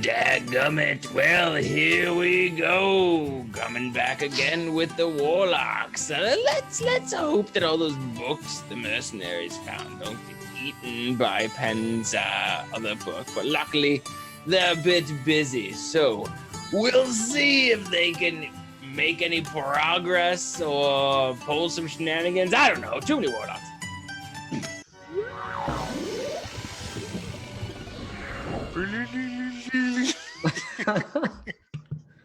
Dadgummit, well, here we go. Coming back again with the Warlocks. Let's hope that all those books the mercenaries found don't get eaten by Penn's other book. But luckily, they're a bit busy. So we'll see if they can make any progress or pull some shenanigans. I don't know. Too many Warlocks.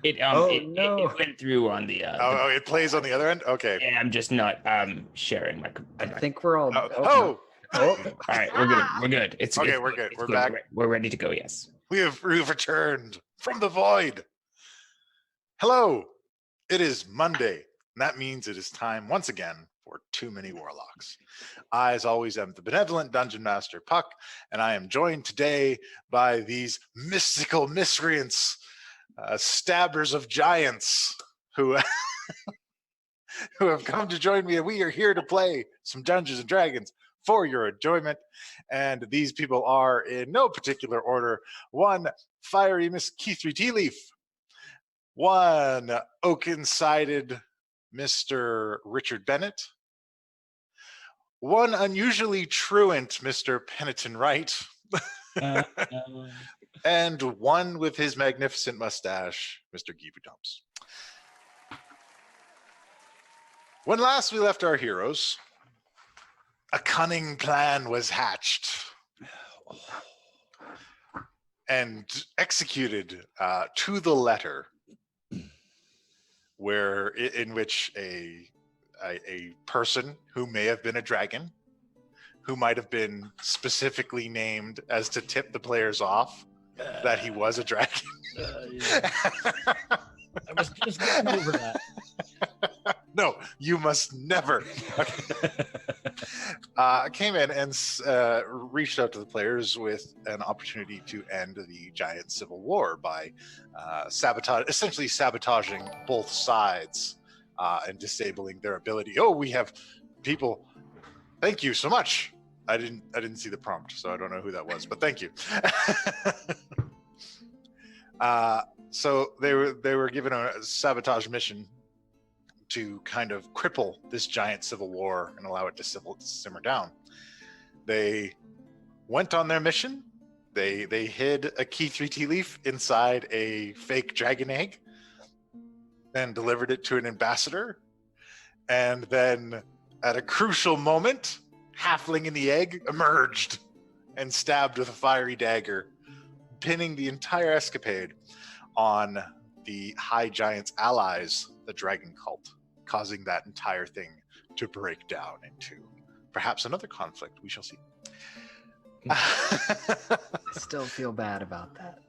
It went through on the it plays on the other end. Okay. Yeah, I'm just not sharing my. I think we're all. Oh. All right, we're good. It's okay. it's We're good. We're back. We're ready to go. Yes. We've returned from the void. Hello. It is Monday, and that means it is time once again for Too Many Warlocks. I, as always, am the benevolent Dungeon Master Puck, and I am joined today by these mystical miscreants, stabbers of giants, who who have come to join me, and we are here to play some Dungeons and Dragons for your enjoyment. And these people are in no particular order. One, fiery Miss Keithry Tea Leaf. One, oaken-sided Mr. Richard Bennett. One unusually truant Mr. Peniton Wright. And one with his magnificent mustache, Mr. Geebutumps. When last we left our heroes, a cunning plan was hatched and executed to the letter, in which a person who may have been a dragon, who might have been specifically named as to tip the players off that he was a dragon. I was just getting over that. No, you must never. Came in and reached out to the players with an opportunity to end the giant civil war by essentially sabotaging both sides and disabling their ability. Oh, we have people. Thank you so much. I didn't see the prompt, so I don't know who that was, but thank you. So they were given a sabotage mission to kind of cripple this giant civil war and allow it to simmer down. They went on their mission. They hid a Keithry Tea Leaf inside a fake dragon egg and delivered it to an ambassador. And then at a crucial moment, halfling in the egg emerged and stabbed with a fiery dagger, pinning the entire escapade on the High Giant's allies, the Dragon Cult, causing that entire thing to break down into perhaps another conflict. We shall see. I still feel bad about that.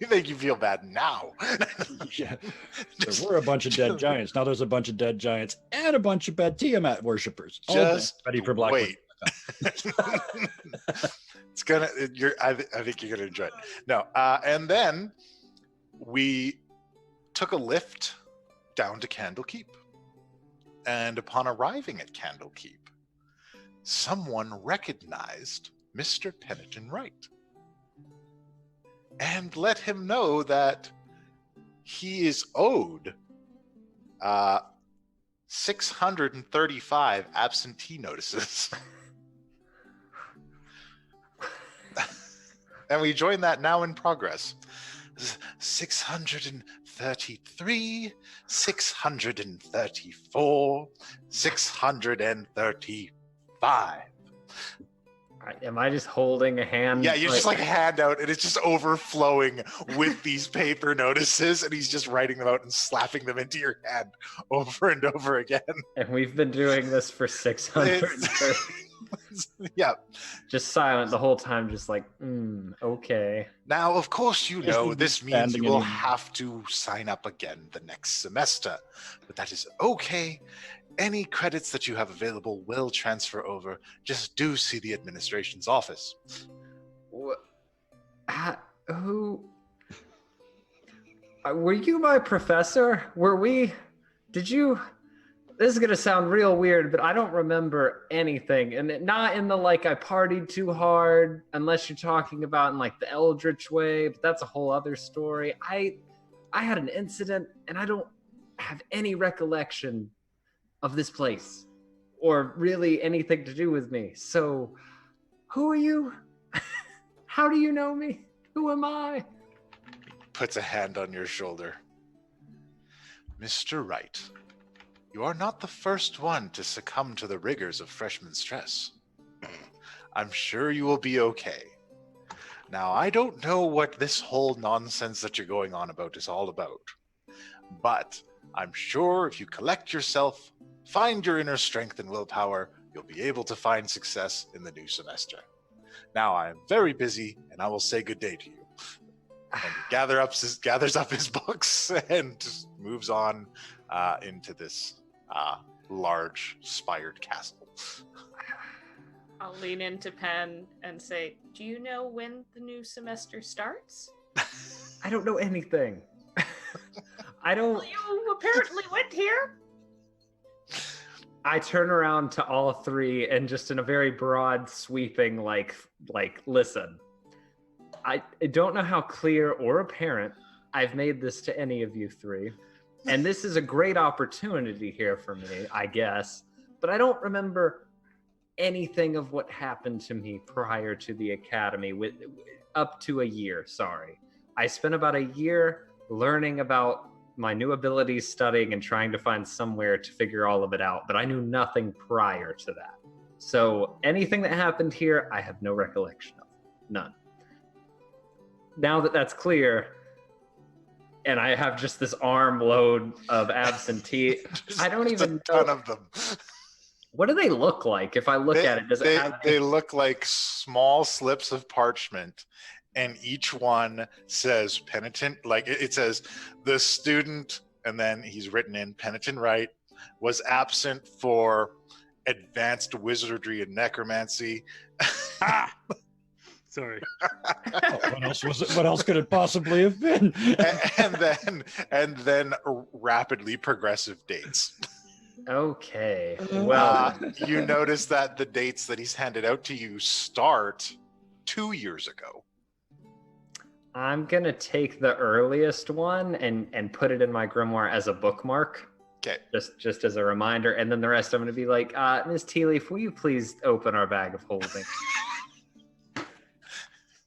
You make you feel bad now. Yeah. There were a bunch of dead giants. Now there's a bunch of dead giants and a bunch of bad Tiamat worshippers. Just ready for Black. Wait. It's gonna. I think you're gonna enjoy it. No, and then we took a lift down to Candlekeep, and upon arriving at Candlekeep, someone recognized Mr. Peniton Wright and let him know that he is owed 635 absentee notices. And we join that now in progress. 633, 634, 635. Am I just holding a hand? Yeah, you're just like a handout, and it's just overflowing with these paper notices, and he's just writing them out and slapping them into your hand over and over again. And we've been doing this for 600. Yeah. Just silent the whole time, just like, okay. Now, of course, you know this means you will have to sign up again the next semester, but that is okay. Any credits that you have available will transfer over. Just do see the administration's office. Who? Were you my professor? Were we? Did you? This is gonna sound real weird, but I don't remember anything, and not in the like I partied too hard, unless you're talking about in like the Eldritch way. But that's a whole other story. I had an incident, and I don't have any recollection of this place, or really anything to do with me. So, who are you? How do you know me? Who am I? Puts a hand on your shoulder. Mr. Wright, you are not the first one to succumb to the rigors of freshman stress. I'm sure you will be okay. Now, I don't know what this whole nonsense that you're going on about is all about, but I'm sure if you collect yourself, find your inner strength and willpower, you'll be able to find success in the new semester. Now, I am very busy, and I will say good day to you. And he gathers up his books and moves on into this large spired castle. I'll lean into Penn and say, do you know when the new semester starts? I don't know anything. I don't. Well, you apparently went here. I turn around to all three and just in a very broad, sweeping, like, listen. I don't know how clear or apparent I've made this to any of you three. And this is a great opportunity here for me, I guess. But I don't remember anything of what happened to me prior to the academy, up to a year, sorry. I spent about a year learning about my new abilities, studying, and trying to find somewhere to figure all of it out. But I knew nothing prior to that. So anything that happened here, I have no recollection of. None. Now that that's clear, and I have just this armload of absentee, I don't even know. A ton of them. What do they look like? If I look at it, they look like small slips of parchment, and each one says penitent. Like it says the student, and then he's written in Penitent Wright was absent for advanced wizardry and necromancy. Sorry. What else was it? What else could it possibly have been? and then rapidly progressive dates. Okay. Well, you notice that the dates that he's handed out to you start 2 years ago. I'm gonna take the earliest one and put it in my grimoire as a bookmark. Okay. Just as a reminder, and then the rest I'm gonna be like, Ms. Tealeaf, will you please open our bag of holding?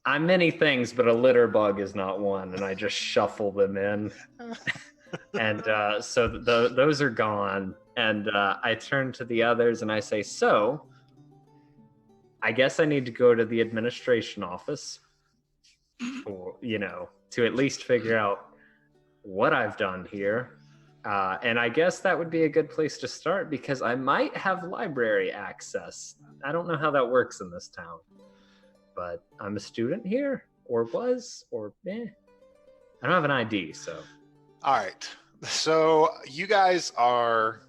I'm many things, but a litter bug is not one, and I just shuffle them in. And so those are gone, and I turn to the others and I say, so, I guess I need to go to the administration office, for, to at least figure out what I've done here. And I guess that would be a good place to start, because I might have library access. I don't know how that works in this town. But I'm a student here, or was, or I don't have an ID, so. All right. So you guys are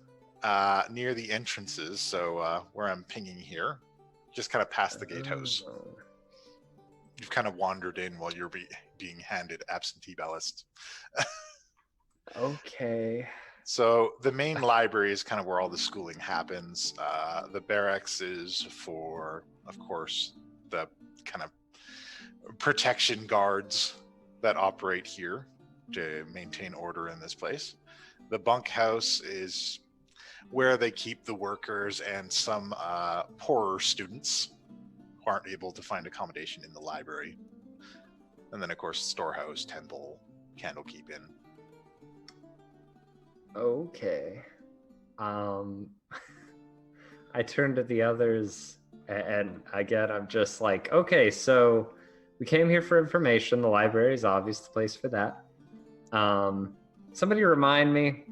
near the entrances, so where I'm pinging here, just kind of past the gatehouse. You've kind of wandered in while you're being handed absentee ballots. Okay. So the main library is kind of where all the schooling happens. The barracks is for, of course, the kind of protection guards that operate here to maintain order in this place. The bunkhouse is where they keep the workers and some poorer students who aren't able to find accommodation in the library. And then, of course, storehouse, temple, candlekeep inn. Okay. I turn to the others, and again, I'm just like, okay, so we came here for information. The library is obviously the place for that. Somebody remind me.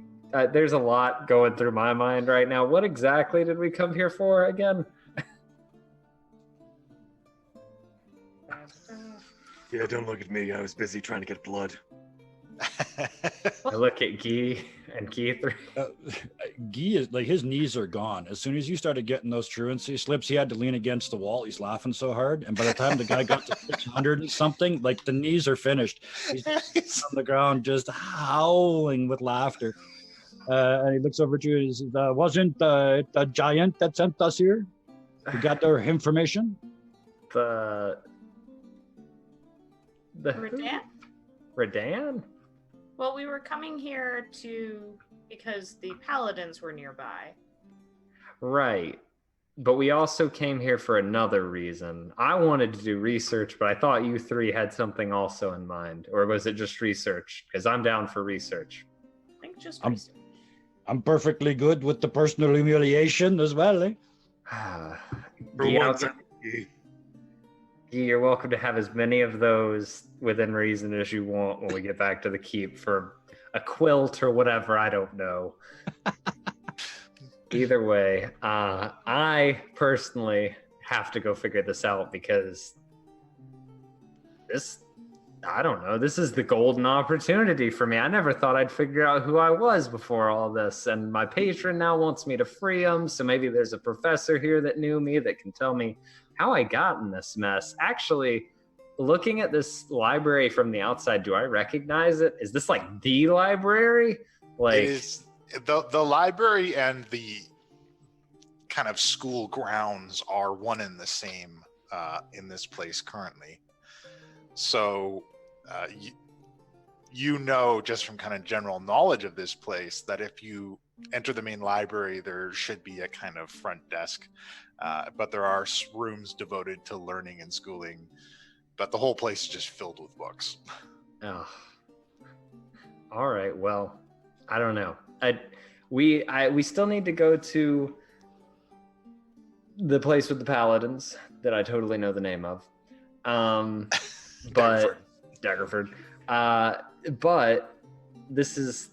There's a lot going through my mind right now. What exactly did we come here for again? Yeah, don't look at me. I was busy trying to get blood. I look at Guy and Keith. Guy is like, his knees are gone. As soon as you started getting those truancy slips, he had to lean against the wall. He's laughing so hard. And by the time the guy got to 600 and something, like the knees are finished. He's on the ground just howling with laughter. And he looks over to you. He says, wasn't it a giant that sent us here to gather information? The Redan? Redan? Well, we were coming here because the paladins were nearby. Right. But we also came here for another reason. I wanted to do research, but I thought you three had something also in mind. Or was it just research? Because I'm down for research. I think just I'm- research. I'm perfectly good with the personal humiliation as well, eh? For Gee, once, you're welcome to have as many of those within reason as you want when we get back to the keep for a quilt or whatever. I don't know. Either way, I personally have to go figure this out because I don't know, this is the golden opportunity for me. I never thought I'd figure out who I was before all this, and my patron now wants me to free him, so maybe there's a professor here that knew me that can tell me how I got in this mess. Actually, looking at this library from the outside, do I recognize it? Is this like the library? Like, It is the library and the kind of school grounds are one and the same in this place currently. So you know just from kind of general knowledge of this place that if you enter the main library, there should be a kind of front desk, but there are rooms devoted to learning and schooling, but the whole place is just filled with books. oh. All right, well, I don't know. We still need to go to the place with the paladins that I totally know the name of. But Daggerford. But this is,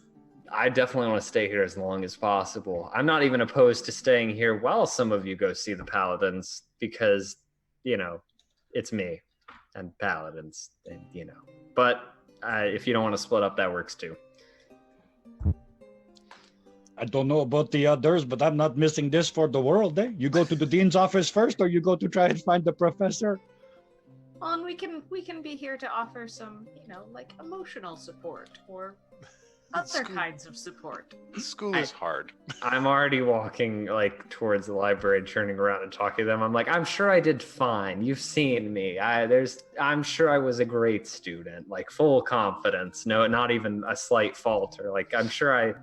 I definitely want to stay here as long as possible. I'm not even opposed to staying here while some of you go see the paladins because, you know, it's me and paladins, and you know. But if you don't want to split up, that works too. I don't know about the others, but I'm not missing this for the world, eh? You go to the dean's office first, or you go to try and find the professor? Well, and we can be here to offer some, you know, like emotional support or other School- kinds of support. School is hard. I'm already walking like towards the library, turning around and talking to them. I'm like, I'm sure I did fine. You've seen me. I'm sure I was a great student, like full confidence. No, not even a slight falter. Like I'm sure I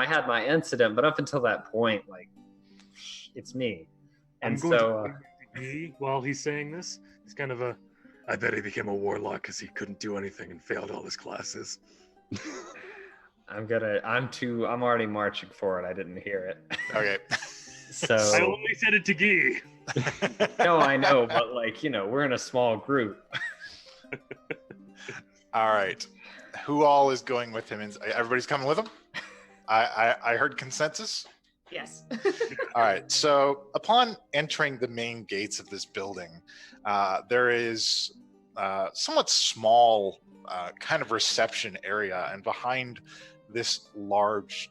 had my incident, but up until that point, like it's me. And I'm going so to he, while he's saying this, he's kind of I bet he became a warlock because he couldn't do anything and failed all his classes. I'm already marching forward. I didn't hear it. Okay. So I only said it to Guy. no, I know, but like, you know, we're in a small group. All right. Who all is going with him? Everybody's coming with him? I heard consensus. Yes. All right. So upon entering the main gates of this building, there is somewhat small kind of reception area, and behind this large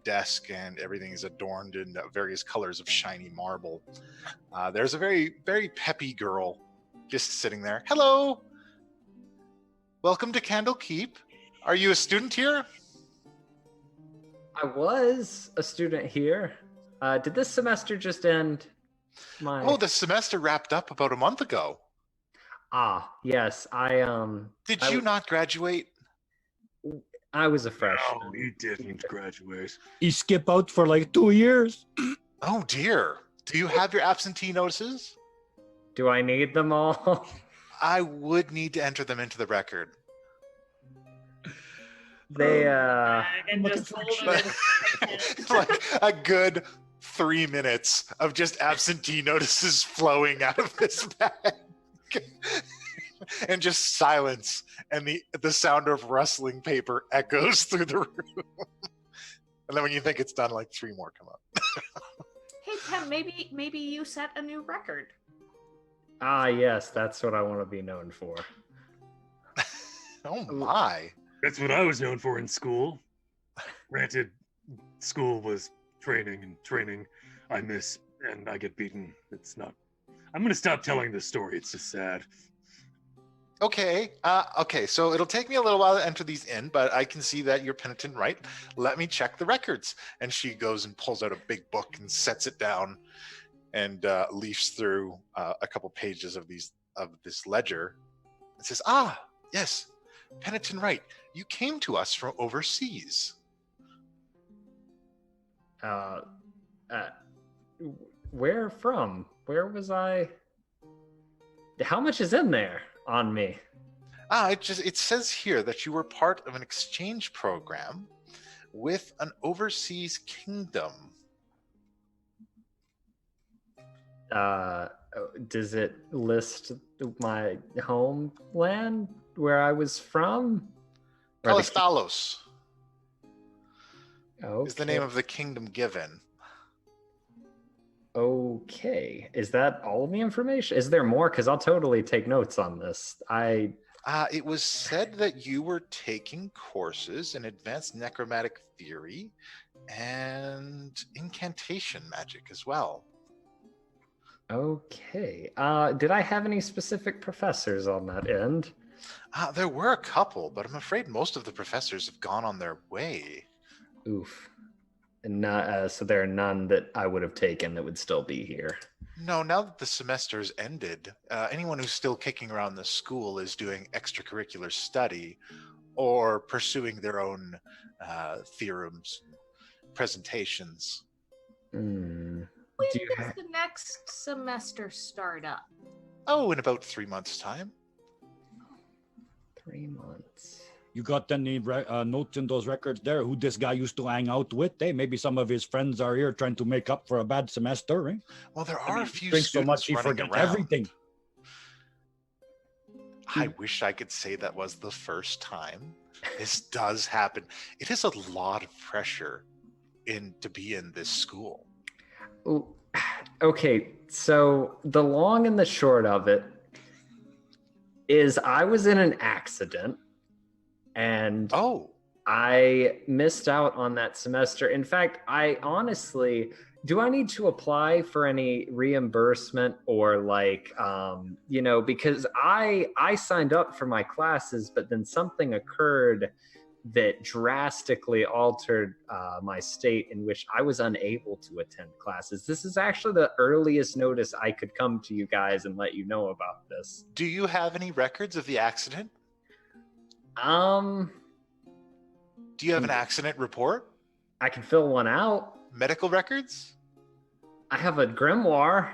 desk and everything is adorned in various colors of shiny marble. There's a very, very peppy girl just sitting there. Hello. Welcome to Candle Keep. Are you a student here? I was a student here. Did this semester just end? Oh, the semester wrapped up about a month ago. Yes. Did I- you not graduate? I was a No, freshman. he didn't graduate. He skip out for like 2 years. Oh dear. Do you have your absentee notices? Do I need them all? I would need to enter them into the record. They And looking just for hold it in. Like a good 3 minutes of just absentee notices flowing out of this bag. And just silence, and the sound of rustling paper echoes through the room. And then when you think it's done, like 3 more come up. Hey Penn, maybe you set a new record. yes, that's what I want to be known for. Oh my. That's what I was known for in school. Granted, school was training, and training I miss, and I get beaten. It's not. I'm gonna stop telling this story. It's just sad. Okay. Okay. So it'll take me a little while to enter these in, but I can see that you're penitent, right? Let me check the records. And she goes and pulls out a big book and sets it down and leafs through a couple pages of this ledger. It says, "Ah, yes, penitent, right? You came to us from overseas." Where from? Where was I? How much is in there on me? It says here that you were part of an exchange program with an overseas kingdom. Does it list my homeland where I was from? Or the- Callistalos Okay. is the name of the kingdom given. Okay. Is that all of the information? Is there more? Because I'll totally take notes on this. It was said that you were taking courses in advanced necromantic theory and incantation magic as well. Okay. Did I have any specific professors on that end? There were a couple, but I'm afraid most of the professors have gone on their way. Oof. And not, so there are none that I would have taken that would still be here. No, now that the semester's ended, anyone who's still kicking around the school is doing extracurricular study or pursuing their own theorems, presentations. Hmm. When Do you does ha- the next semester start up? Oh, in about 3 months' time. 3 months. You got any notes in those records there? Who this guy used to hang out with? Eh? Maybe some of his friends are here trying to make up for a bad semester. Eh? Well, there are a few Drinks so much students he running forgets around. everything. I wish I could say that was the first time. This does happen. It is a lot of pressure to be in this school. Ooh, okay, so the long and the short of it is I was in an accident and Oh, I missed out on that semester. In fact, I honestly, do I need to apply for any reimbursement or like, because I signed up for my classes, but then something occurred that drastically altered my state in which I was unable to attend classes. This is actually the earliest notice I could come to you guys and let you know about this. do you have any records of the accident? Do you have an accident report? I can fill one out. Medical records? I have a grimoire,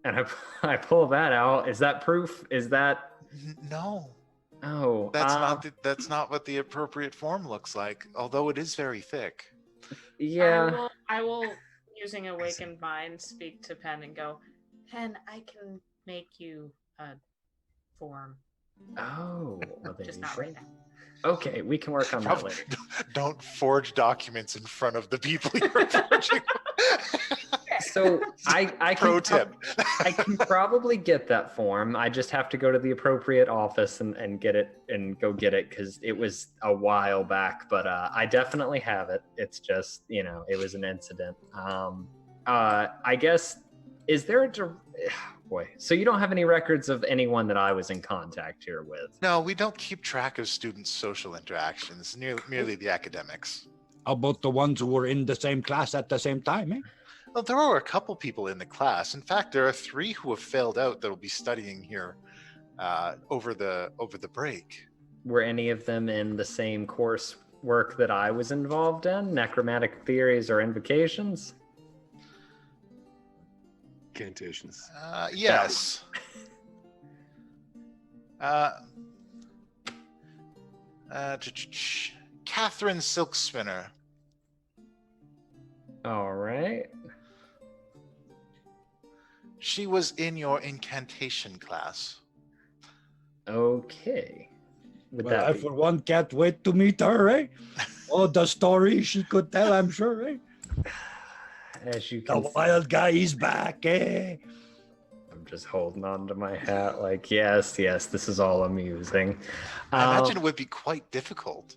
and I pull that out. Is that proof? Is that? No. Oh, That's not what the appropriate form looks like, although it is very thick. Yeah. I will, using Awakened Mind, speak to Penn and go, Penn, I can make you a form. Oh, well, there Just you not go. right now. Okay, we can work on that Probably, later. don't forge documents in front of the people you're forging. So I Pro tip. I can probably get that form. I just have to go to the appropriate office and get it and go get it because it was a while back. But I definitely have it. It's just it was an incident. I guess is there boy? So you don't have any records of anyone that I was in contact here with? No, we don't keep track of students' social interactions, merely the academics. How about the ones who were in the same class at the same time? Eh? Well, there are a couple people in the class. In fact, there are 3 who have failed out that will be studying here over the break. Were any of them in the same course work that I was involved in? Necromantic theories or invocations? Incantations. Yes. Catherine Silkspinner. All right. She was in your incantation class. Okay. Would Well, that I be? for one can't wait to meet her. Eh? Oh, the story she could tell, I'm sure. Eh? As you The can see, wild guy is back. Eh? I'm just holding on to my hat like, yes, this is all amusing. I imagine it would be quite difficult.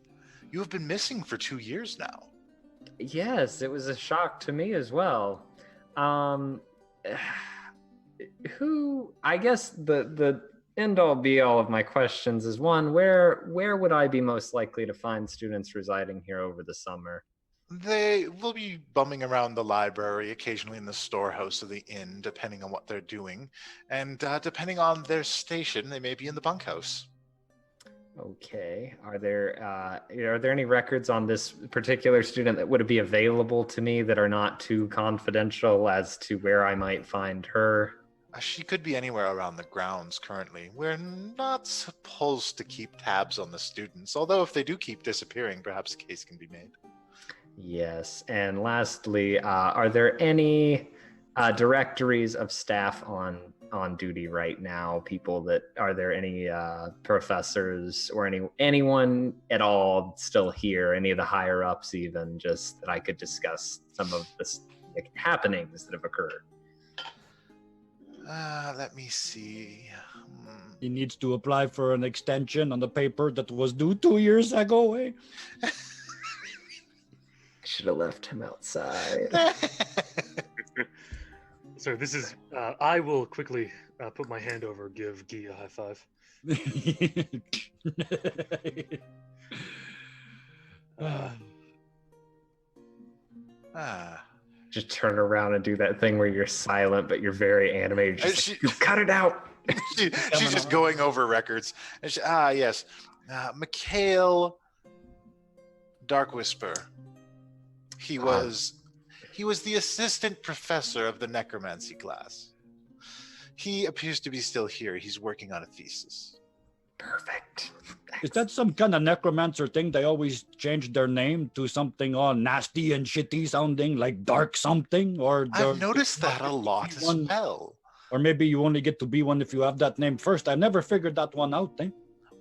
You have been missing for 2 years now. Yes, it was a shock to me as well. Who, I guess the end all be all of my questions is one, where would I be most likely to find students residing here over the summer? They will be bumming around the library, occasionally in the storehouse of the inn, depending on what they're doing. And depending on their station, they may be in the bunkhouse. Okay. Are there any records on this particular student that would be available to me that are not too confidential as to where I might find her? She could be anywhere around the grounds currently. We're not supposed to keep tabs on the students, although if they do keep disappearing, perhaps a case can be made. Yes. And lastly, are there any directories of staff on duty right now? Are there any professors or anyone at all still here? Any of the higher ups, even, just that I could discuss some of the happenings that have occurred? Let me see. He needs to apply for an extension on the paper that was due 2 years ago, eh? Should have left him outside. So this is. I will quickly put my hand over, give Guy a high five. Just turn around and do that thing where you're silent but you're very animated. You cut it out. She's just going over records. And yes. Mikhail Dark Whisper. He was the assistant professor of the necromancy class. He appears to be still here. He's working on a thesis. Perfect. Is that some kind of necromancer thing? They always change their name to something all nasty and shitty sounding, like dark something? Or I've noticed that a lot as well. Or maybe you only get to be one if you have that name first. I've never figured that one out, eh?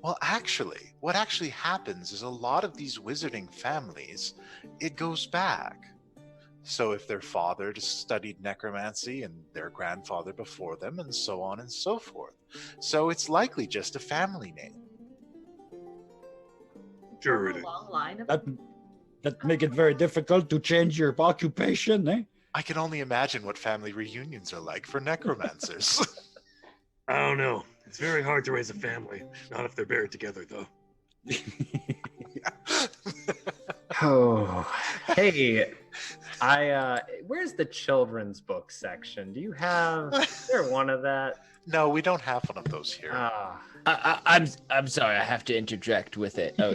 Well, actually, what actually happens is a lot of these wizarding families, it goes back. So if their father just studied necromancy and their grandfather before them, and so on and so forth. So it's likely just a family name. Sure From it a is. long line of That make it very difficult to change your occupation, eh? I can only imagine what family reunions are like for necromancers. I don't know. It's very hard to raise a family. Not if they're buried together, though. Oh, hey, where's the children's book section? Do you have? Is there one of that? No, we don't have one of those here. I'm sorry, I have to interject with it. Oh.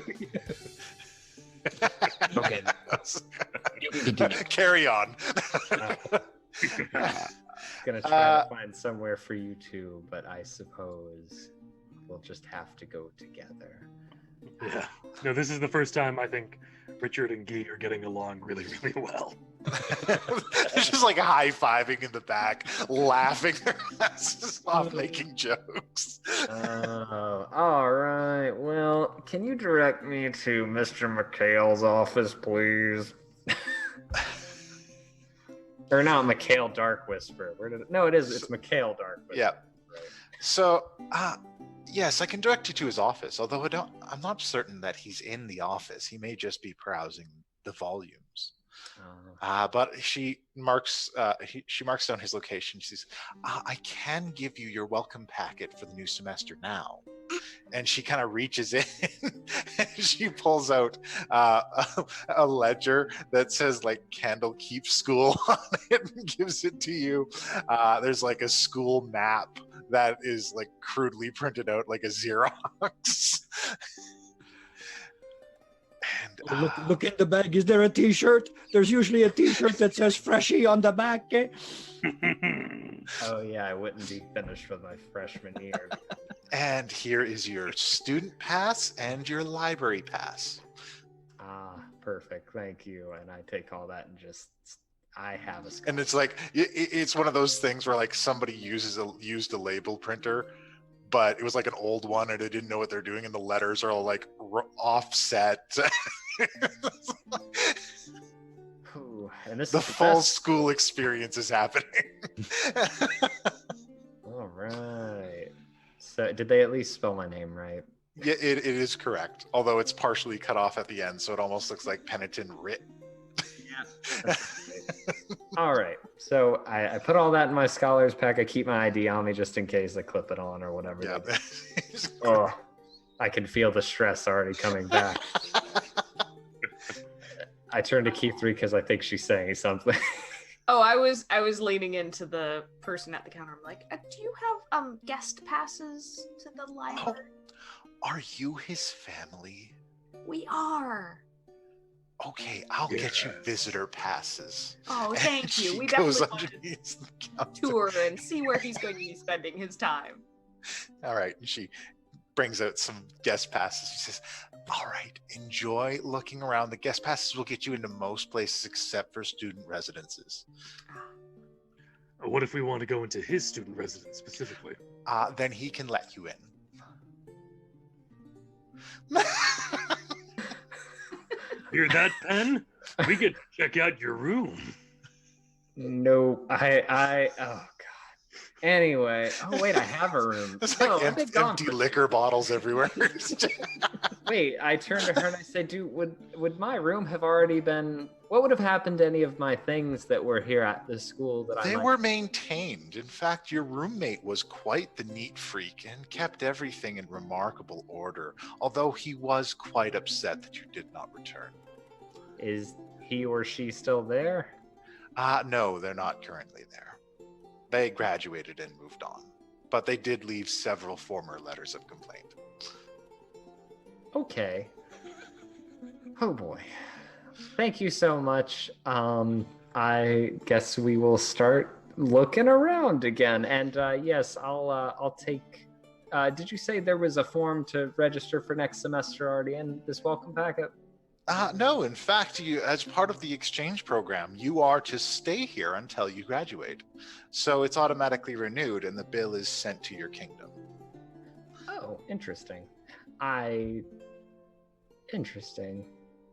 Okay. You can continue. Carry on. Gonna try to find somewhere for you two, but I suppose we'll just have to go together. Yeah. No, this is the first time I think Richard and Guy are getting along really, really well. It's just like high-fiving in the back, laughing their asses off, making jokes. All right. Well, can you direct me to Mr. McHale's office, please? Or not Mikhail Dark Whisper. No, it is. It's Mikhail Dark Whisper. Yeah. Right. So, yes, I can direct you to his office, although I'm not certain that he's in the office. He may just be browsing the volumes. But she marks down his location. She says, I can give you your welcome packet for the new semester now. And she kind of reaches in and she pulls out a ledger that says like Candle Keep School on it and gives it to you. There's like a school map that is like crudely printed out like a Xerox. And Look in the bag. Is there a T-shirt? There's usually a T-shirt that says "Freshie" on the back. Eh? Oh yeah, I wouldn't be finished with my freshman year. And here is your student pass and your library pass. Perfect. Thank you. And I take all that and I have a. And it's like it's one of those things where like somebody used a label printer, but it was like an old one and they didn't know what they're doing, and the letters are all like offset. Ooh, and this The is full best. school experience is happening. All right. So, did they at least spell my name right? Yeah, it is correct. Although it's partially cut off at the end, so it almost looks like penitent writ. All right. So I put all that in my scholar's pack. I keep my ID on me just in case I clip it on or whatever. Yeah. Oh, I can feel the stress already coming back. I turned to Keith 3 because I think she's saying something. Oh, I was leaning into the person at the counter. I'm like, do you have guest passes to the library? Are you his family? We are. Okay, I'll get you visitor passes. Oh, thank you. She We goes definitely want to underneath the counter. tour and see where he's going to be spending his time. All right, and she brings out some guest passes. She says, all right, enjoy looking around. The guest passes will get you into most places except for student residences. What if we want to go into his student residence specifically? Then he can let you in. Hear that, Penn? We could check out your room. No, oh god. Anyway, oh wait, I have a room. It's No, like I've been gone empty for- liquor bottles everywhere. Wait, I turned to her and I said, "Dude, would my room have already been? What would have happened to any of my things that were here at the school that They I?" were maintained. In fact, your roommate was quite the neat freak and kept everything in remarkable order, although he was quite upset that you did not return. Is he or she still there? No, they're not currently there. They graduated and moved on, but they did leave several former letters of complaint. Okay. Oh boy. Thank you so much. I guess we will start looking around again. And yes, I'll take. Did you say there was a form to register for next semester already in this welcome packet? No, in fact, you, as part of the exchange program, you are to stay here until you graduate. So it's automatically renewed and the bill is sent to your kingdom. Oh, interesting. Interesting.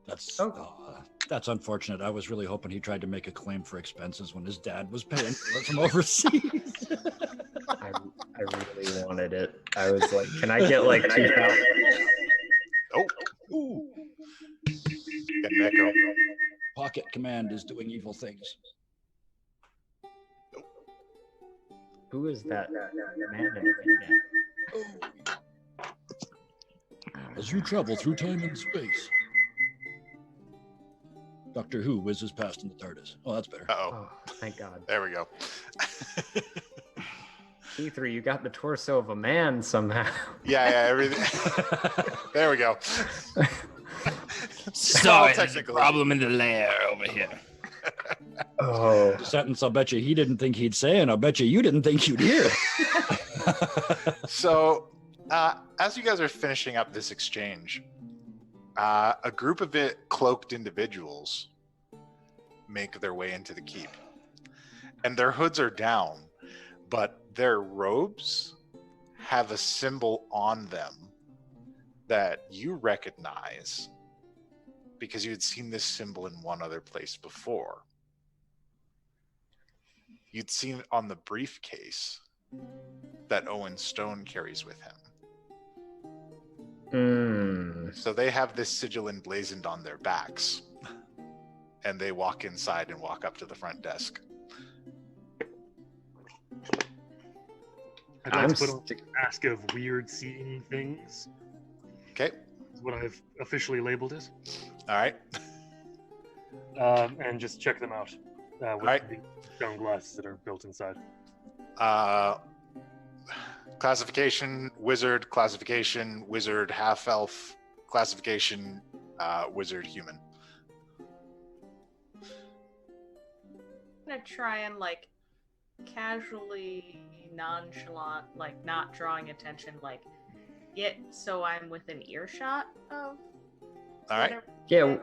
That's unfortunate. I was really hoping he tried to make a claim for expenses when his dad was paying for it from overseas. I really wanted it. I was like, can I get like 2,000? Oh, ooh. Got an echo. Pocket Command is doing evil things. Who is that man in the vignette? As you travel through time and space. Doctor Who whizzes past in the TARDIS. Oh, that's better. Uh-oh. Oh, thank God. There we go. E3, you got the torso of a man somehow. Yeah, everything. There we go. Sorry, there's a problem in the lair over here. Oh. The sentence I'll bet he didn't think he'd say, and I'll bet you didn't think you'd hear. So, as you guys are finishing up this exchange, a group of cloaked individuals make their way into the keep. And their hoods are down, but their robes have a symbol on them that you recognize because you had seen this symbol in one other place before. You'd seen it on the briefcase that Owen Stone carries with him. So they have this sigil emblazoned on their backs, and they walk inside and walk up to the front desk. I'd like to put on a mask of weird seeing things. Okay. Is what I've officially labeled it. All right. And just check them out with the stone glasses that are built inside. Classification, wizard, half-elf, classification, wizard, human. I'm gonna try and casually, nonchalant, not drawing attention, get so I'm within earshot of. All right. Yeah,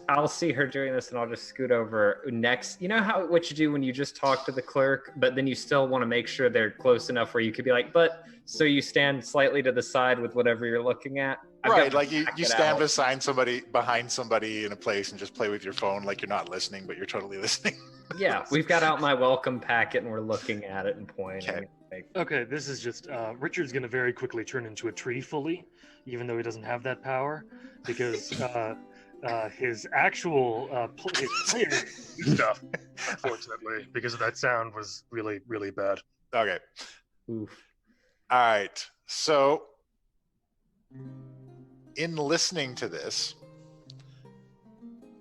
I'll see her doing this and I'll just scoot over next. You know what you do when you just talk to the clerk, but then you still want to make sure they're close enough where you could be like, so you stand slightly to the side with whatever you're looking at. Right, like you stand behind somebody in a place and just play with your phone like you're not listening, but you're totally listening. Yeah, we've got out my welcome packet and we're looking at it and pointing. Okay, this is just, Richard's going to very quickly turn into a tree fully, even though he doesn't have that power, because his actual his player stuff, unfortunately, because of that sound was really, really bad. Okay. Oof. All right. So, in listening to this,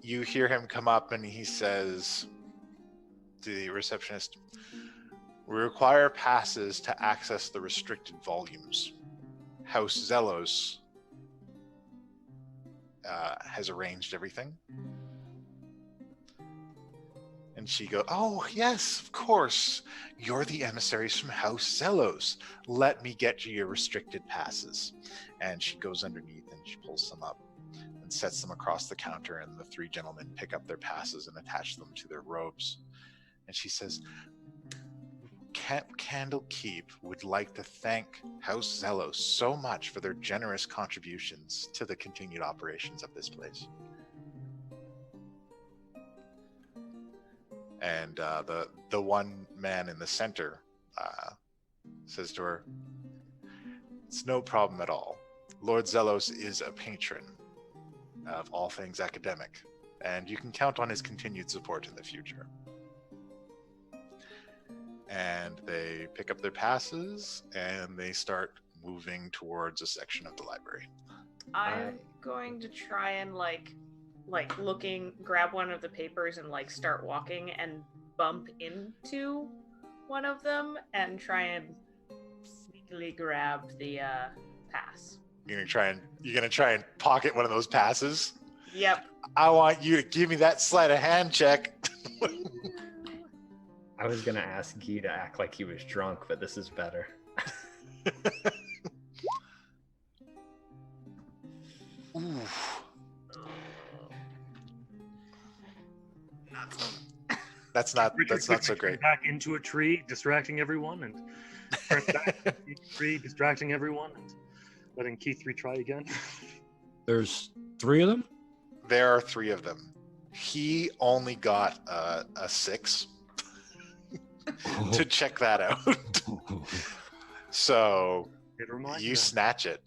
you hear him come up and he says to the receptionist, "We require passes to access the restricted volumes. House Xellos has arranged everything." And she goes, "Oh, yes, of course. You're the emissaries from House Xellos. Let me get you your restricted passes." And she goes underneath and she pulls them up and sets them across the counter, and the three gentlemen pick up their passes and attach them to their robes. And she says, "Camp Candlekeep would like to thank House Xellos so much for their generous contributions to the continued operations of this place." And the one man in the center says to her, "It's no problem at all. Lord Xellos is a patron of all things academic, and you can count on his continued support in the future." And they pick up their passes and they start moving towards a section of the library. I'm going to try and grab one of the papers and start walking and bump into one of them and try and sneakily grab the pass. You're gonna try and pocket one of those passes? Yep. I want you to give me that sleight of hand check. I was gonna ask Guy to act like he was drunk, but this is better. Ooh. That's not so great. Back into a tree, distracting everyone, and turn back into a tree, distracting everyone, and letting Keith retry again. There's 3 of them? There are 3 of them. He only got a 6 to check that out. So you snatch it.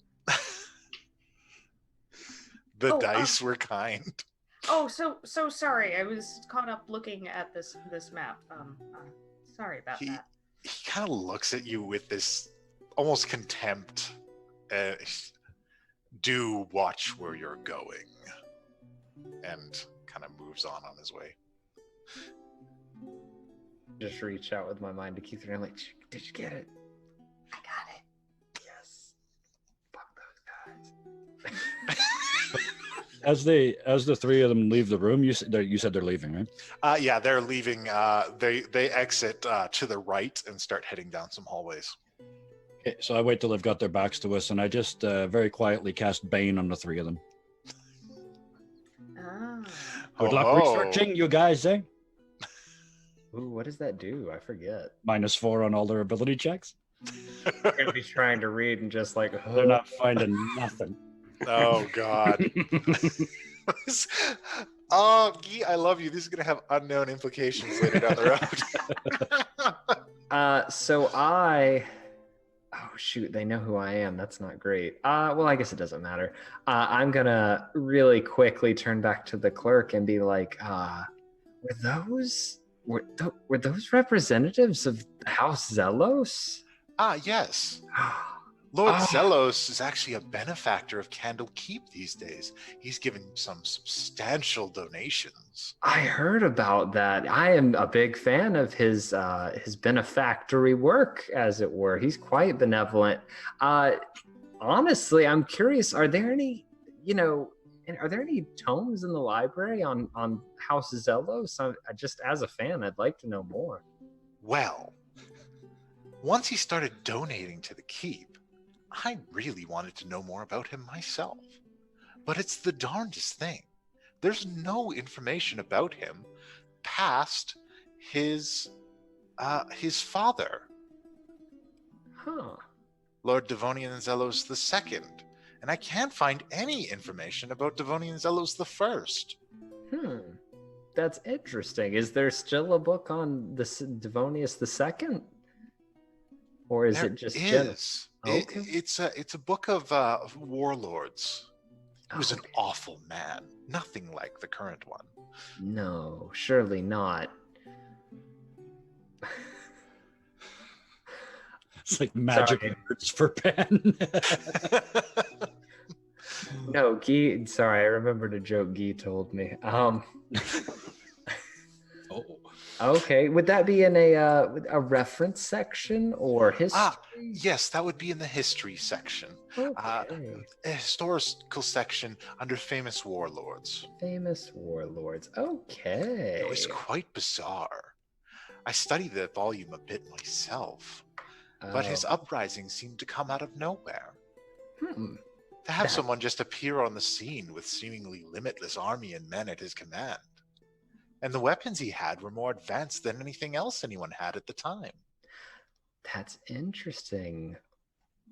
The dice were kind. Oh, so sorry. I was caught up looking at this map. Sorry about that. He kind of looks at you with this almost contempt. Do watch where you're going, and kind of moves on his way. Just reach out with my mind to Keith and I'm like, "Did you get it?" I got it. Yes. Fuck those guys. As the 3 of them leave the room, you said they're leaving, right? Yeah, they're leaving. They exit to the right and start heading down some hallways. Okay, so I wait till they've got their backs to us, and I just very quietly cast Bane on the 3 of them. Oh. Good luck researching, you guys, eh? Ooh, what does that do? I forget. -4 on all their ability checks. They're gonna be trying to read and just like, They're not finding nothing. Oh God. Oh, Guy, I love you. This is gonna have unknown implications later down the road. Oh shoot, they know who I am. That's not great. Well, I guess it doesn't matter. I'm gonna really quickly turn back to the clerk and be like, were those representatives of House Xellos? Yes. Lord Xellos is actually a benefactor of Candlekeep these days. He's given some substantial donations. I heard about that. I am a big fan of his benefactory work, as it were. He's quite benevolent. Honestly, I'm curious, are there any tomes in the library on House Xellos? Just as a fan, I'd like to know more. Well, once he started donating to the keep, I really wanted to know more about him myself. But it's the darndest thing. There's no information about him past his father, Lord Devonian Xellos II. And I can't find any information about Devonian Xellos I. That's interesting. Is there still a book on this Devonius II? Or is it just Okay. It's a book of warlords. He was an Okay. awful man. Nothing like the current one. No, surely not. It's like magic Sorry. words for Penn. No, Guy. Sorry, I remembered a joke Guy told me. Oh. Okay, would that be in a reference section or history? Yes, that would be in the history section. Okay. A historical section under famous warlords. Famous warlords. Okay. It was quite bizarre. I studied the volume a bit myself, but his Oh. uprising seemed to come out of nowhere. Hmm. To have That- someone just appear on the scene with seemingly limitless army and men at his command. And the weapons he had were more advanced than anything else anyone had at the time. That's interesting.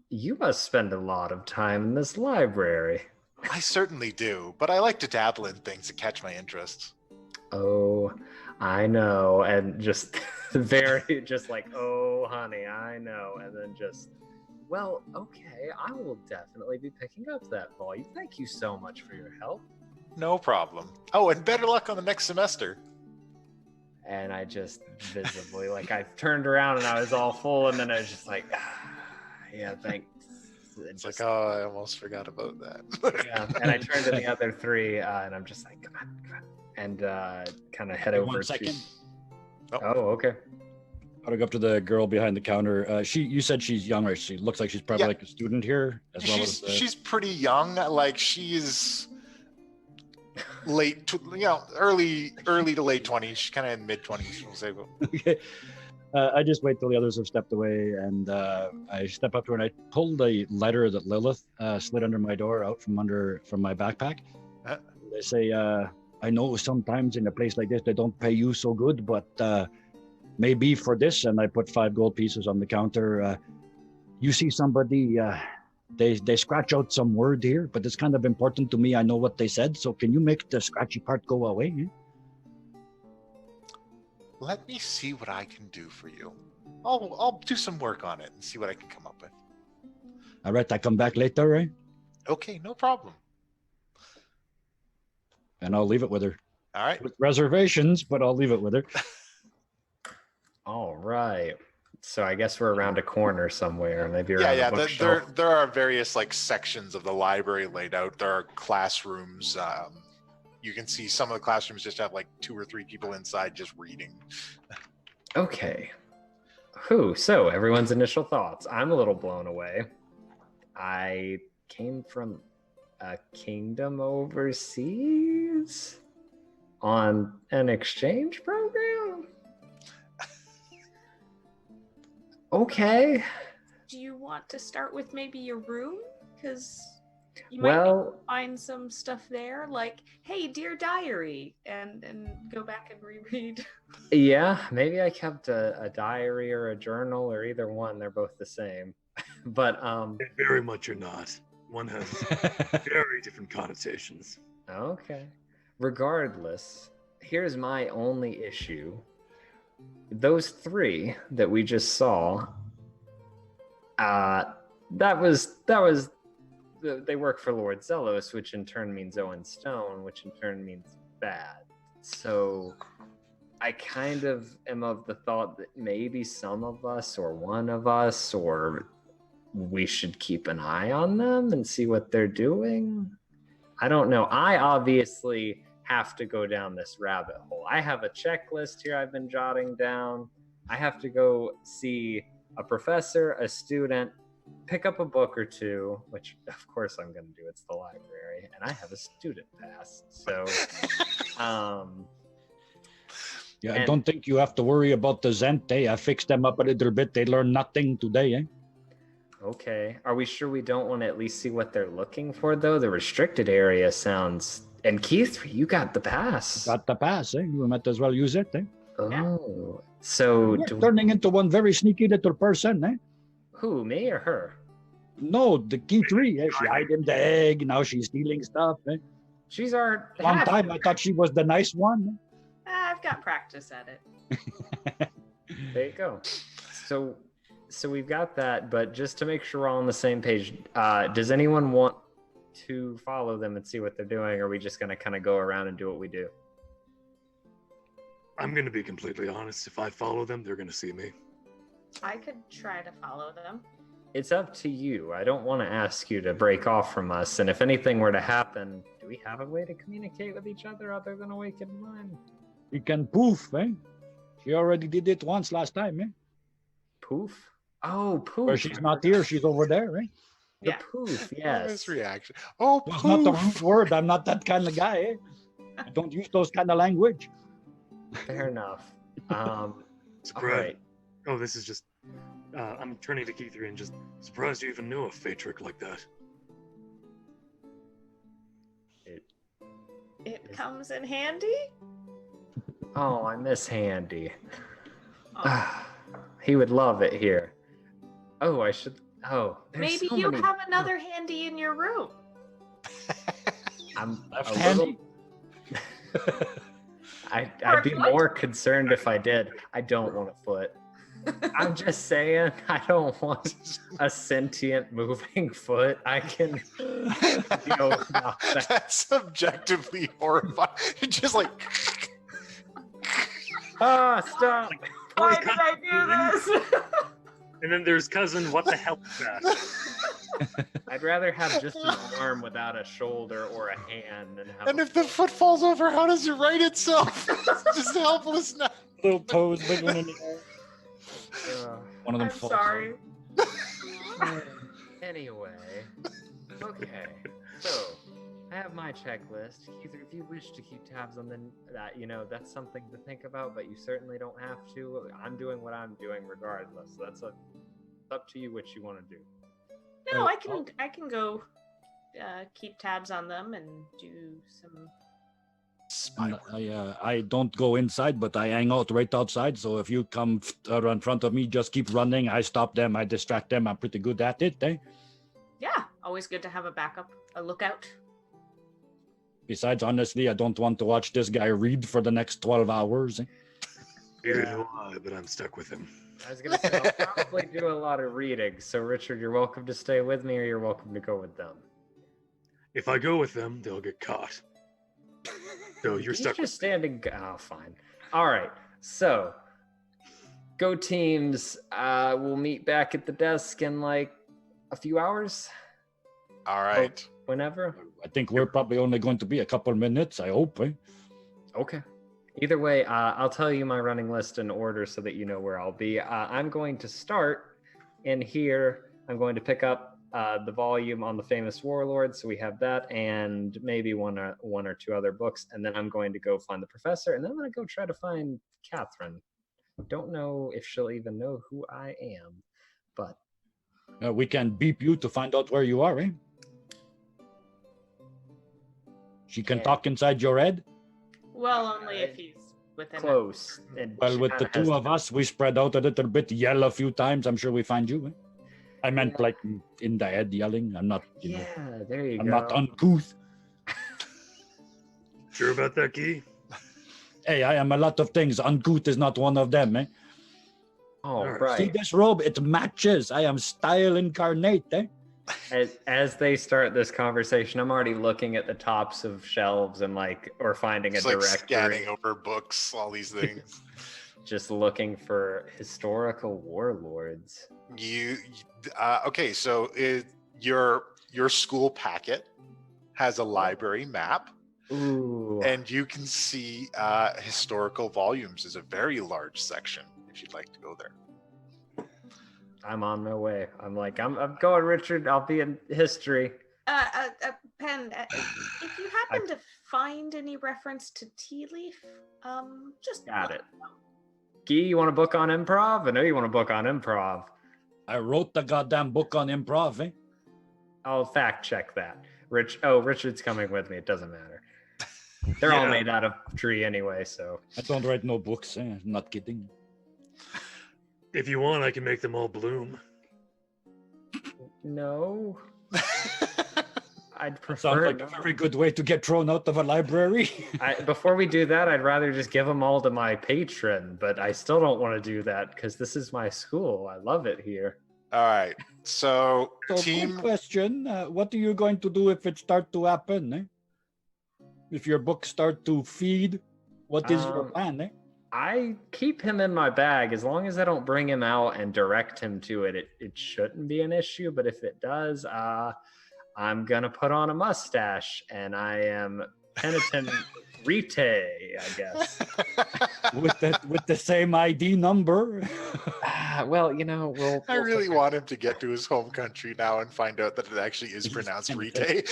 You must spend a lot of time in this library. I certainly do, but I like to dabble in things that catch my interest. Oh, I know. And just very, just like, oh, honey, I know. And then just, well, okay, I will definitely be picking up that volume. Thank you so much for your help. No problem. Oh, and better luck on the next semester. And I just visibly, like, I turned around and I was all full, and then I was just like, yeah, thanks. It's like, oh, I almost forgot about that. Yeah. And I turned to the other three, and I'm just like, come on. And kind of head over 1 second. to. Oh, okay. I'll go up to the girl behind the counter. You said she's young, right? She looks like she's probably Yeah. like a student here, as well as. She's pretty young. Like she's early to late 20s. She's kind of in mid 20s. We'll say. Okay. I just wait till the others have stepped away, and I step up to her and I pull the letter that Lilith slid under my door out from my backpack. They say, I know sometimes in a place like this they don't pay you so good, but maybe for this, and I put 5 gold pieces on the counter. You see somebody, they scratch out some word here, but it's kind of important to me. I know what they said, so can you make the scratchy part go away? Eh? Let me see what I can do for you. I'll do some work on it and see what I can come up with. All right, I come back later, eh? Okay, no problem. And I'll leave it with her. All right. With reservations, but I'll leave it with her. All right. So I guess we're around a corner somewhere, maybe around Yeah. a bookshelf. There are various like sections of the library laid out. There are classrooms. You can see some of the classrooms just have like 2 or 3 people inside just reading. Okay. So everyone's initial thoughts. I'm a little blown away. I came from a kingdom overseas on an exchange program. Okay. Do you want to start with maybe your room? Because you might find some stuff there, like, hey, dear diary, and go back and reread. Yeah, maybe I kept a diary or a journal or either one. They're both the same. But Very much you're not. One has very different connotations. okay. Regardless, here's my only issue. Those 3 that we just saw, they work for Lord Xellos, which in turn means Owen Stone, which in turn means bad. So I kind of am of the thought that maybe some of us or one of us or we should keep an eye on them and see what they're doing. I don't know. I obviously have to go down this rabbit hole. I have a checklist here I've been jotting down. I have to go see a professor, a student, pick up a book or 2, which of course I'm going to do. It's the library, and I have a student pass. So, Yeah, I don't think you have to worry about the Zente. I fixed them up a little bit. They learned nothing today, eh? Okay. Are we sure we don't want to at least see what they're looking for, though? The restricted area sounds... And Keith, you got the pass. Got the pass, eh? You might as well use it, eh? Oh. So... You're turning into one very sneaky little person, eh? Who, me or her? No, the key 3, eh? She hid in the egg. Now she's stealing stuff, eh? She's our... One time I thought she was the nice one. I've got practice at it. There you go. So we've got that, but just to make sure we're all on the same page, does anyone want to follow them and see what they're doing, or are we just going to kind of go around and do what we do? I'm going to be completely honest. If I follow them, they're going to see me. I could try to follow them. It's up to you. I don't want to ask you to break off from us, and if anything were to happen, do we have a way to communicate with each other other than Awakened Mind? We can poof, eh? She already did it once last time, eh? Poof? Oh, poof. Where she's not here, she's over there, eh? The poof, yes. His reaction. Oh, That's not the poof. root word. I'm not that kind of guy, eh? I don't use those kind of language. Fair enough. Surprised. Alright. Oh, this is just. I'm turning to Keith and just surprised you even knew a fate trick like that. It comes in handy? Oh, I miss Handy. Oh. He would love it here. Oh, I should. Oh, there's Maybe so you many- have another handy in your room. I'm Left a handy? little- I'd be more concerned if I did. I don't want a foot. I'm just saying, I don't want a sentient moving foot. I can deal without that. That's objectively horrifying. Just like Ah, stop! Why did I do this? And then there's cousin, what the hell is that? I'd rather have just an arm without a shoulder or a hand than have. and if the foot falls over, how does it right itself? It's just helpless now. Little toes wiggling in the air. One of them I'm falls sorry. Anyway, okay. So, I have my checklist. Either if you wish to keep tabs on them, that that's something to think about, but you certainly don't have to. I'm doing what I'm doing regardless. So that's up to you what you want to do. No, I can go keep tabs on them and do some. I don't go inside, but I hang out right outside. So if you come in front of me, just keep running. I stop them. I distract them. I'm pretty good at it, eh? Yeah, always good to have a backup, a lookout. Besides, honestly, I don't want to watch this guy read for the next 12 hours. Eh? Neither do I, but I'm stuck with him. I was gonna say I'll probably do a lot of reading. So Richard, you're welcome to stay with me, or you're welcome to go with them. If I go with them, they'll get caught. So you're He's stuck just with standing. Oh, fine. All right. So, go teams. We'll meet back at the desk in like a few hours. All right. Whenever. I think we're probably only going to be a couple minutes. I hope. Eh? Okay. Either way, I'll tell you my running list in order so that you know where I'll be. I'm going to start in here. I'm going to pick up the volume on the famous warlords, so we have that, and maybe one or two other books, and then I'm going to go find the professor, and then I'm going to go try to find Catherine. Don't know if she'll even know who I am, but We can beep you to find out where you are, eh? She can Yeah. talk inside your head. Well, only if he's within. close. And Well, she with the kinda has two of to- us, we spread out a little bit, yell a few times. I'm sure we find you. Eh? I meant Yeah. like in the head yelling. I'm not, Yeah, there you I'm go. not uncouth. Sure about that, Key? Hey, I am a lot of things. Uncouth is not one of them, eh? Oh, Alright. right. See this robe? It matches. I am style incarnate, eh? As they start this conversation, I'm already looking at the tops of shelves and or finding a It's like directory, scanning over books, all these things. just looking for historical warlords. Okay, so your school packet has a library map, Ooh. and you can see historical volumes is a very large section if you'd like to go there. I'm on my way. I'm going, Richard. I'll be in history. Penn, if you happen to find any reference to tea leaf, just Got let it. me know. Guy, you want a book on improv? I know you want a book on improv. I wrote the goddamn book on improv, eh? I'll fact check that. Richard's coming with me. It doesn't matter. They're all Yeah. made out of tree anyway, so. I don't write no books, eh? I'm not kidding. If you want, I can make them all bloom. No. I'd prefer. Sounds like a not. very good way to get thrown out of a library. Before we do that, I'd rather just give them all to my patron, but I still don't want to do that because this is my school. I love it here. All right. So, So, team. quick question: what are you going to do if it start to happen? Eh? If your books start to feed, what is your plan? Eh? I keep him in my bag as long as I don't bring him out and direct him to it. It shouldn't be an issue, but if it does, I'm gonna put on a mustache and I am penitent Rite, I guess. with the same ID number. Well, you know, we'll I really want him to get to his home country now and find out that it actually is pronounced Rite.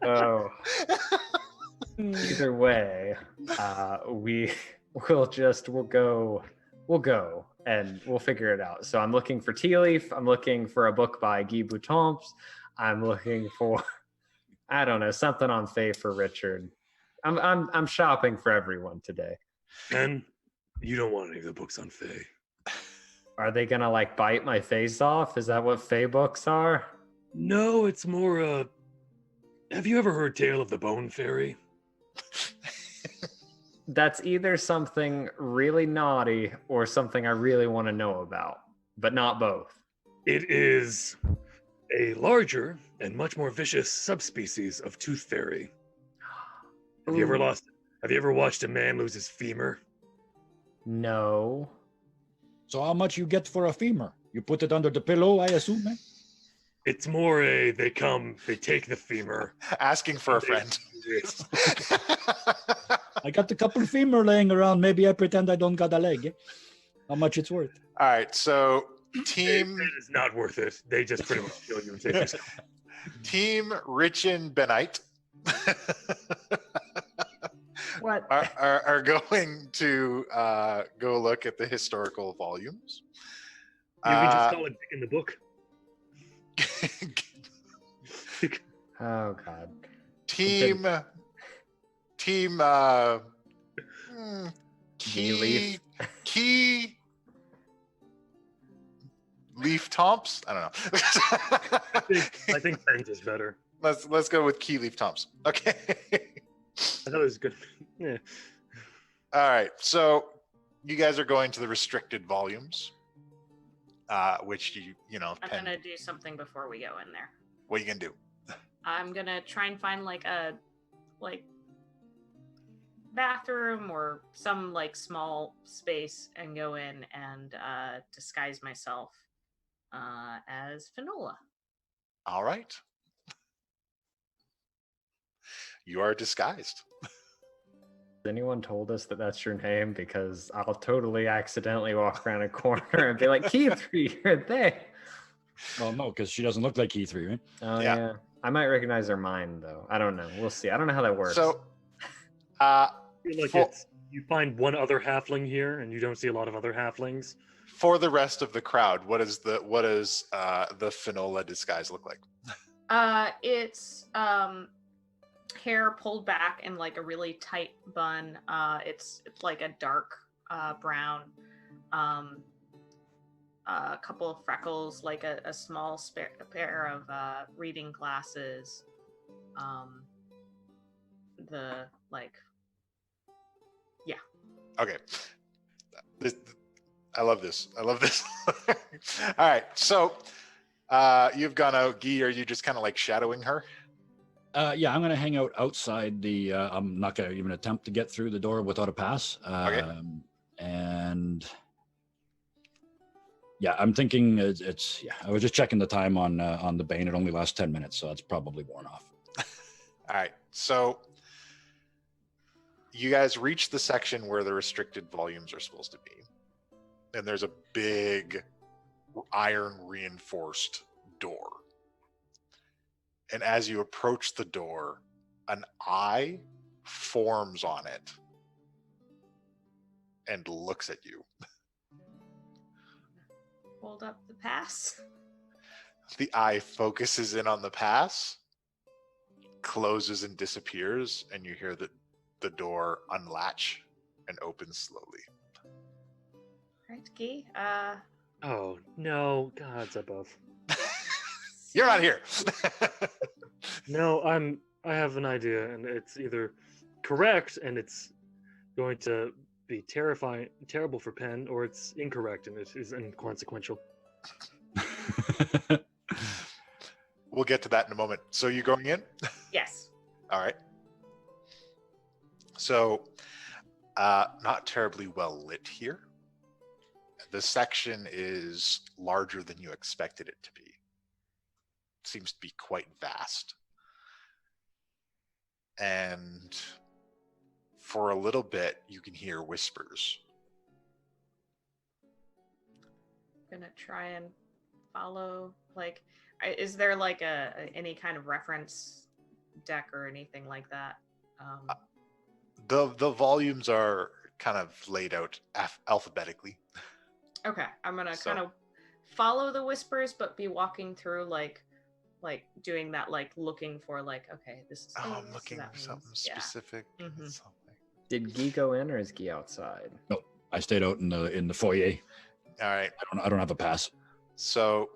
Oh. Either way, we'll go and we'll figure it out. So I'm looking for Tea Leaf. I'm looking for a book by Guy Boutomps. I'm looking for, I don't know, something on Fae for Richard. I'm shopping for everyone today. Penn, you don't want any of the books on Fae. Are they gonna like bite my face off? Is that what Fae books are? No, it's more. Have you ever heard Tale of the Bone Fairy? That's either something really naughty or something I really want to know about, but not both. It is a larger and much more vicious subspecies of tooth fairy. Have you ever watched a man lose his femur? No. So how much you get for a femur? You put it under the pillow, I assume, eh? It's more they take the femur. Asking for a friend. I got a couple femur laying around. Maybe I pretend I don't got a leg. Eh? How much it's worth? All right, so team. It is not worth it. They just pretty much kill you and take your stuff. Team Richin Benite What? are going to go look at the historical volumes. You can just call it in the book. Oh God. Team Leaf. Key Leaf Tomps? I don't know. I think Penn's is better. Let's go with Key Leaf Tomps. Okay. I thought it was good. Yeah. All right. So you guys are going to the restricted volumes, which you know. I'm gonna do something before we go in there. What are you gonna do? I'm gonna try and find like a bathroom or some like small space and go in and disguise myself as Finola. All right. You are disguised. Has anyone told us that that's your name? Because I'll totally accidentally walk around a corner and be like, Keith, you're there. Well, no, because she doesn't look like E3, right? Oh, Yeah. yeah. I might recognize her mind, though. I don't know. We'll see. I don't know how that works. So, I feel like you find one other halfling here, and you don't see a lot of other halflings. for the rest of the crowd, what does the Finola disguise look like? It's hair pulled back in like a really tight bun. It's like a dark brown. A couple of freckles, like a small pair of reading glasses. Okay. I love this. All right. So you've gone out. Guy, are you just kind of like shadowing her? Yeah, I'm going to hang out outside the. I'm not going to even attempt to get through the door without a pass. Okay. And yeah, I'm thinking it's. Yeah, I was just checking the time on the Bane. It only lasts 10 minutes, so it's probably worn off. All right. So you guys reach the section where the restricted volumes are supposed to be. And there's a big iron reinforced door. And as you approach the door, an eye forms on it and looks at you. Hold up the pass. The eye focuses in on the pass, closes and disappears, and you hear the door unlatch and open slowly. Right, Guy. Oh no, God's above. You're not here. No, I have an idea, and it's either correct, and it's going to be terrible for Penn, or it's incorrect and it is inconsequential. We'll get to that in a moment. So you going in? Yes. All right. So, not terribly well lit here. The section is larger than you expected it to be. It seems to be quite vast. And for a little bit, you can hear whispers. I'm gonna try and follow. Like, is there like any kind of reference deck or anything like that? The volumes are kind of laid out alphabetically. Okay, I'm gonna kind of follow the whispers, but be walking through like doing that, like looking for like, okay, this is. I'm looking for something specific. Mm-hmm. Something. Did Guy go in or is Guy outside? No, I stayed out in the foyer. All right. I don't have a pass. So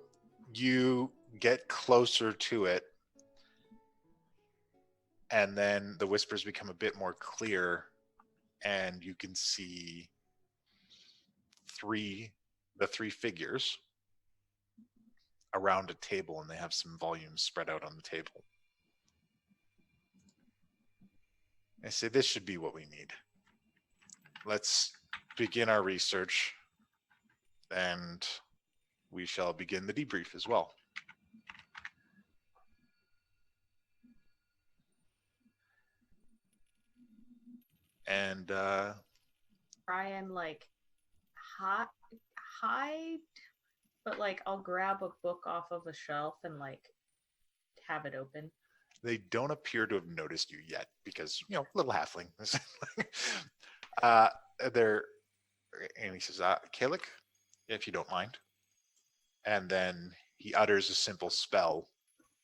you get closer to it, and then the whispers become a bit more clear, and you can see the three figures around a table, and they have some volumes spread out on the table. I say this should be what we need. Let's begin our research, and we shall begin the debrief as well. And try and like hide, but like I'll grab a book off of a shelf and like have it open. They don't appear to have noticed you yet because, little halfling. And he says, Kalik, if you don't mind. And then he utters a simple spell,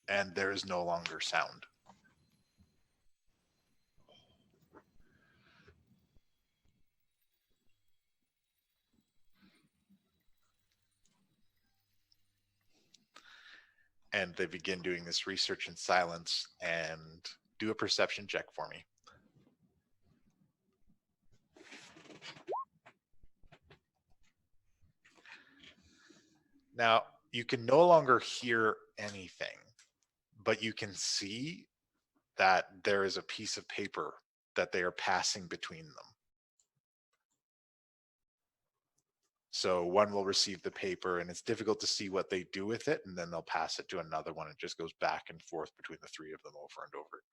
and there is no longer sound. And they begin doing this research in silence, and do a perception check for me. Now, you can no longer hear anything, but you can see that there is a piece of paper that they are passing between them. So one will receive the paper, and it's difficult to see what they do with it, and then they'll pass it to another one. It just goes back and forth between the three of them over and over.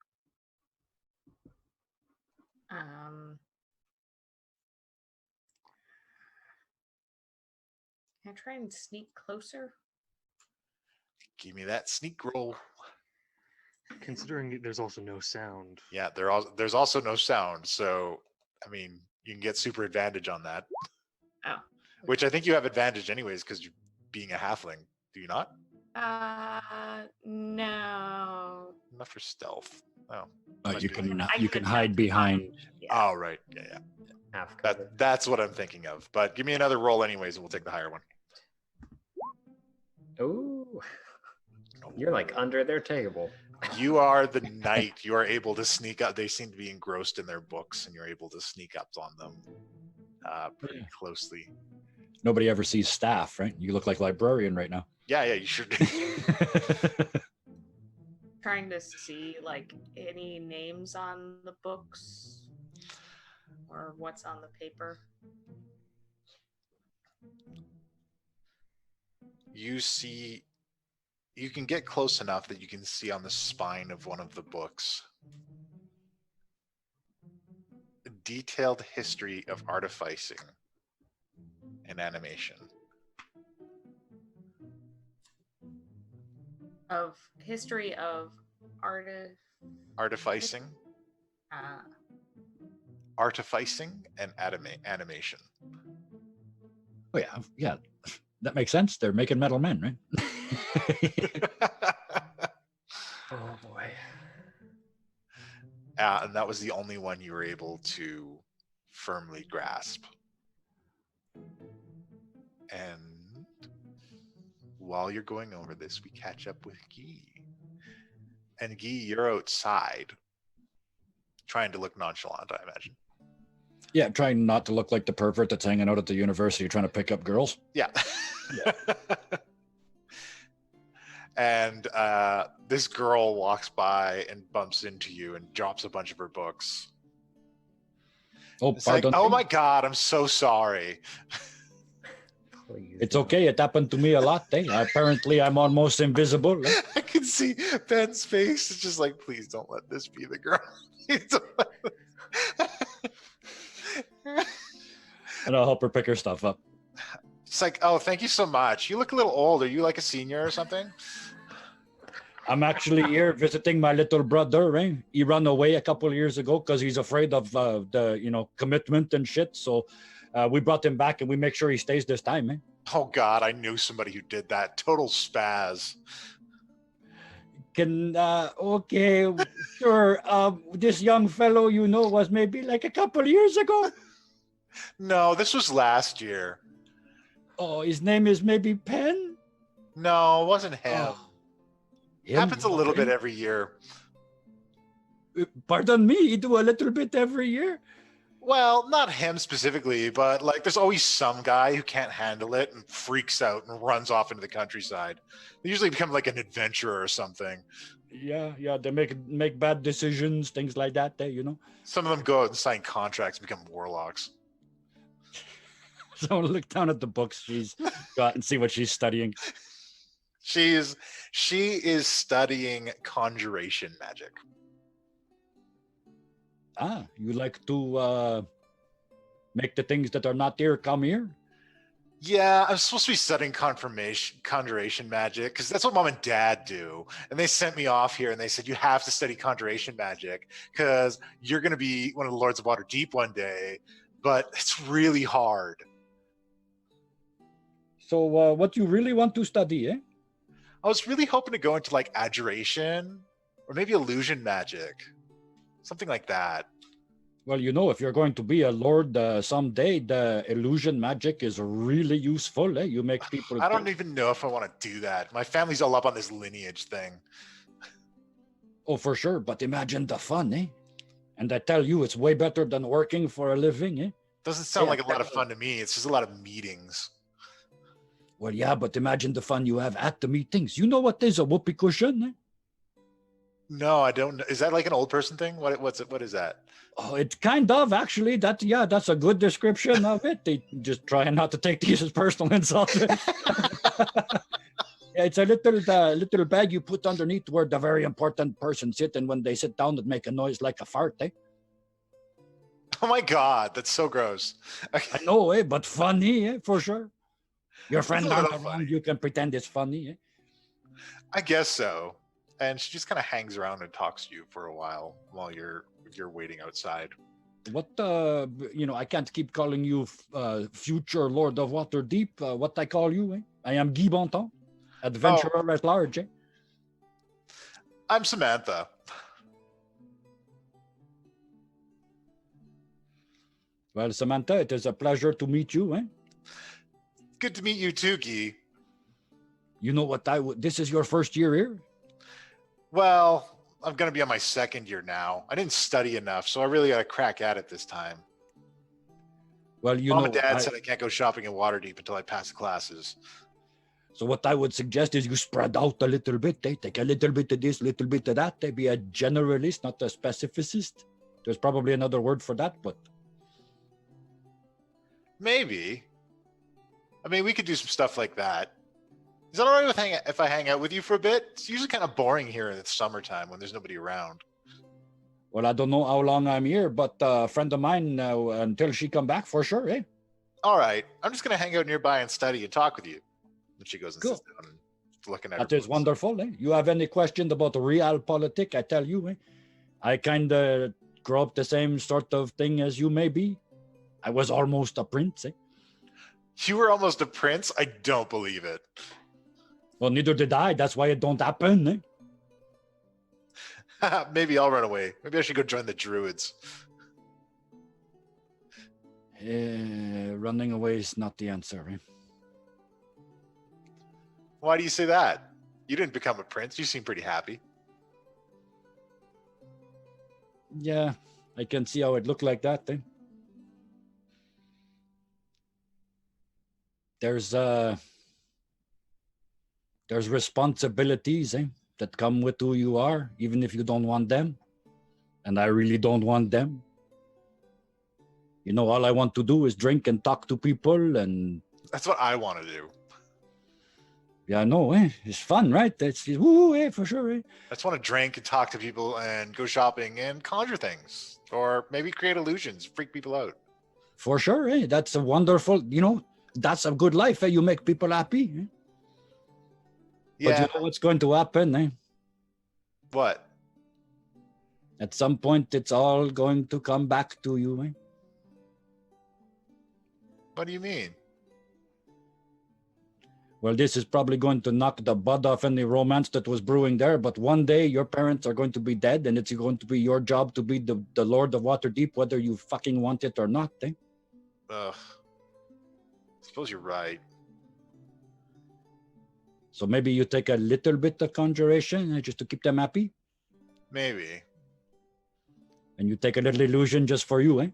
Can I try and sneak closer? Give me that sneak roll. Considering there's also no sound. Yeah, there's also no sound, so I mean, you can get super advantage on that. Oh. Which I think you have advantage anyways, because you're being a halfling. Do you not? No. Not for stealth. Oh. You can hide behind. Yeah. Oh, right. Yeah. That's what I'm thinking of. But give me another roll anyways, and we'll take the higher one. Oh. You're like under their table. You are the knight. You are able to sneak up. They seem to be engrossed in their books, and you're able to sneak up on them pretty closely. Nobody ever sees staff, right? You look like librarian right now. Yeah, you should. Trying to see like any names on the books or what's on the paper. You can get close enough that you can see on the spine of one of the books a detailed history of artificing and animation. Of history of artificing. Artificing and animation. Oh yeah. That makes sense. They're making metal men, right? Oh boy. And that was the only one you were able to firmly grasp. And while you're going over this, we catch up with Guy. And Guy, you're outside, trying to look nonchalant, I imagine. Yeah, trying not to look like the pervert that's hanging out at the university trying to pick up girls. Yeah. And this girl walks by and bumps into you and drops a bunch of her books. Oh, It's like, pardon. oh my God, I'm so sorry. Please It's don't. okay. It happened to me a lot. Apparently, I'm almost invisible. I can see Ben's face. It's just like, please don't let this be the girl. And I'll help her pick her stuff up. It's like, oh, thank you so much. You look a little old. Are you like a senior or something? I'm actually here visiting my little brother. He ran away a couple of years ago because he's afraid of the commitment and shit. So we brought him back and we make sure he stays this time. Oh God, I knew somebody who did that. Total spaz. Okay, sure. This young fellow, was maybe like a couple of years ago. No, this was last year. Oh, his name is maybe Penn? No, it wasn't him. Oh, It happens a little bit every year. Pardon me, you do a little bit every year? Well, not him specifically, but like there's always some guy who can't handle it and freaks out and runs off into the countryside. They usually become like an adventurer or something. Yeah, they make bad decisions, things like that, Some of them go out and sign contracts and become warlocks. So look down at the books she's got and see what she's studying. She is studying conjuration magic. Ah, you like to make the things that are not here come here? Yeah, I'm supposed to be studying conjuration magic because that's what mom and dad do. And they sent me off here and they said, you have to study conjuration magic because you're going to be one of the Lords of Waterdeep one day, but it's really hard. So what you really want to study, eh? I was really hoping to go into like adjuration or maybe illusion magic, something like that. Well, if you're going to be a lord someday, the illusion magic is really useful. You make people. I don't even know if I want to do that. My family's all up on this lineage thing. Oh, for sure. But imagine the fun, eh? And I tell you, it's way better than working for a living, eh? Doesn't sound like a lot of fun to me. It's just a lot of meetings. Well, yeah, but imagine the fun you have at the meetings. You know what is a whoopee cushion, eh? No, I don't. Is that like an old person thing? What is that? Oh, it's kind of actually. That's a good description of it. They just try not to take these as personal insults. Yeah, it's a little bag you put underneath where the very important person sit, and when they sit down, it make a noise like a fart. Eh? Oh my God, that's so gross. I know, but funny, for sure. Your friend It's a aren't little around, funny. you can pretend it's funny. I guess so. And she just kind of hangs around and talks to you for a while you're waiting outside. What I can't keep calling you future Lord of Waterdeep. What I call you? I am Guy Bonton, adventurer at large. I'm Samantha. Well, Samantha, it is a pleasure to meet you. Good to meet you too, Guy. You know what this is your first year here? Well, I'm going to be on my second year now. I didn't study enough, so I really got to crack at it this time. Well, Mom and Dad said I can't go shopping in Waterdeep until I pass the classes. So what I would suggest is you spread out a little bit. Take a little bit of this, little bit of that. Be a generalist, not a specificist. There's probably another word for that, but... Maybe. I mean, we could do some stuff like that. Is that all right if I hang out with you for a bit? It's usually kind of boring here in the summertime when there's nobody around. Well, I don't know how long I'm here, but a friend of mine, until she come back, for sure, eh? All right. I'm just going to hang out nearby and study and talk with you. And she goes and sits down and looking at her That is books. wonderful, eh? You have any question about realpolitik? I tell you, eh? I kind of grew up the same sort of thing as you may be. I was almost a prince, eh? You were almost a prince? I don't believe it. Well, neither did I. That's why it don't happen, eh? Maybe I'll run away. Maybe I should go join the druids. Running away is not the answer, eh? Why do you say that? You didn't become a prince. You seem pretty happy. Yeah, I can see how it looked like that, eh? there's responsibilities that come with who you are, even if you don't want them. And I really don't want them. You know, all I want to do is drink and talk to people, and That's what I want to do. yeah, no, it's fun, right? It's woo, for sure. I just want to drink and talk to people and go shopping and conjure things, or maybe create illusions, freak people out. For sure, that's a wonderful. You know, that's a good life. You make people happy. Yeah. But you know what's going to happen? What? At some point, it's all going to come back to you. What do you mean? Well, this is probably going to knock the bud off any romance that was brewing there. But one day, your parents are going to be dead, and it's going to be your job to be the Lord of Waterdeep, whether you fucking want it or not. Ugh. I suppose you're right. So maybe you take a little bit of conjuration just to keep them happy, Maybe. and you take a little illusion just for you,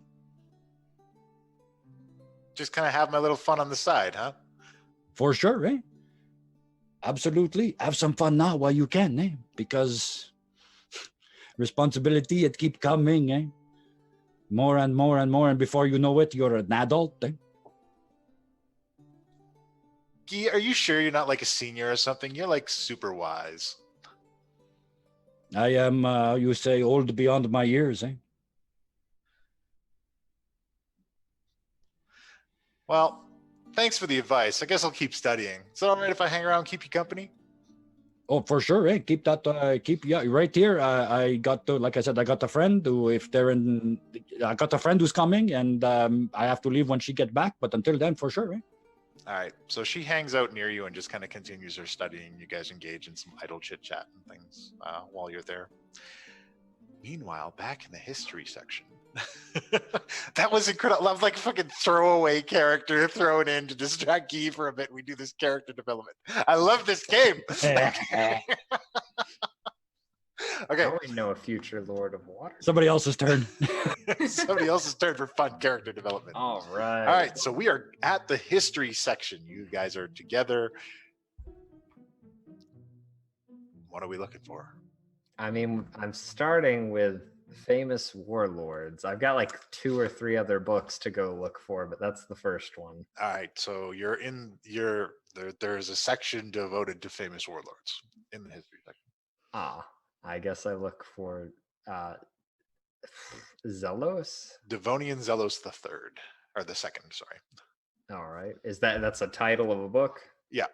Just kind of have my little fun on the side, huh? For sure, Absolutely. Have some fun now while you can, because responsibility, it keep coming, more and more and more, and before you know it, you're an adult. Guy, are you sure you're not like a senior or something? You're like super wise. I am, you say, old beyond my years, Well, thanks for the advice. I guess I'll keep studying. Is it all right if I hang around and keep you company? Oh, for sure, keep that, right here. I got to, like I said, I got a friend who, I got a friend who's coming, and I have to leave when she gets back. But until then, for sure, All right. So she hangs out near you and just kind of continues her studying. You guys engage in some idle chit chat and things while you're there. Meanwhile, back in the history section. That was incredible. I was like a fucking throwaway character thrown in to distract Guy for a bit. We do this character development. I love this game. Okay. I only know a future Lord of Water. Somebody else's turn. Somebody else's turn for fun character development. All right. All right, so we are at the history section. You guys are together. What are we looking for? I mean, I'm starting with famous warlords. I've got like 2 or 3 other books to go look for, but that's the first one. All right, so there's a section devoted to famous warlords in the history section. I guess I look for Xellos. Devonian Xellos the Third, or the Second. Sorry. All right, that's a title of a book? Yeah.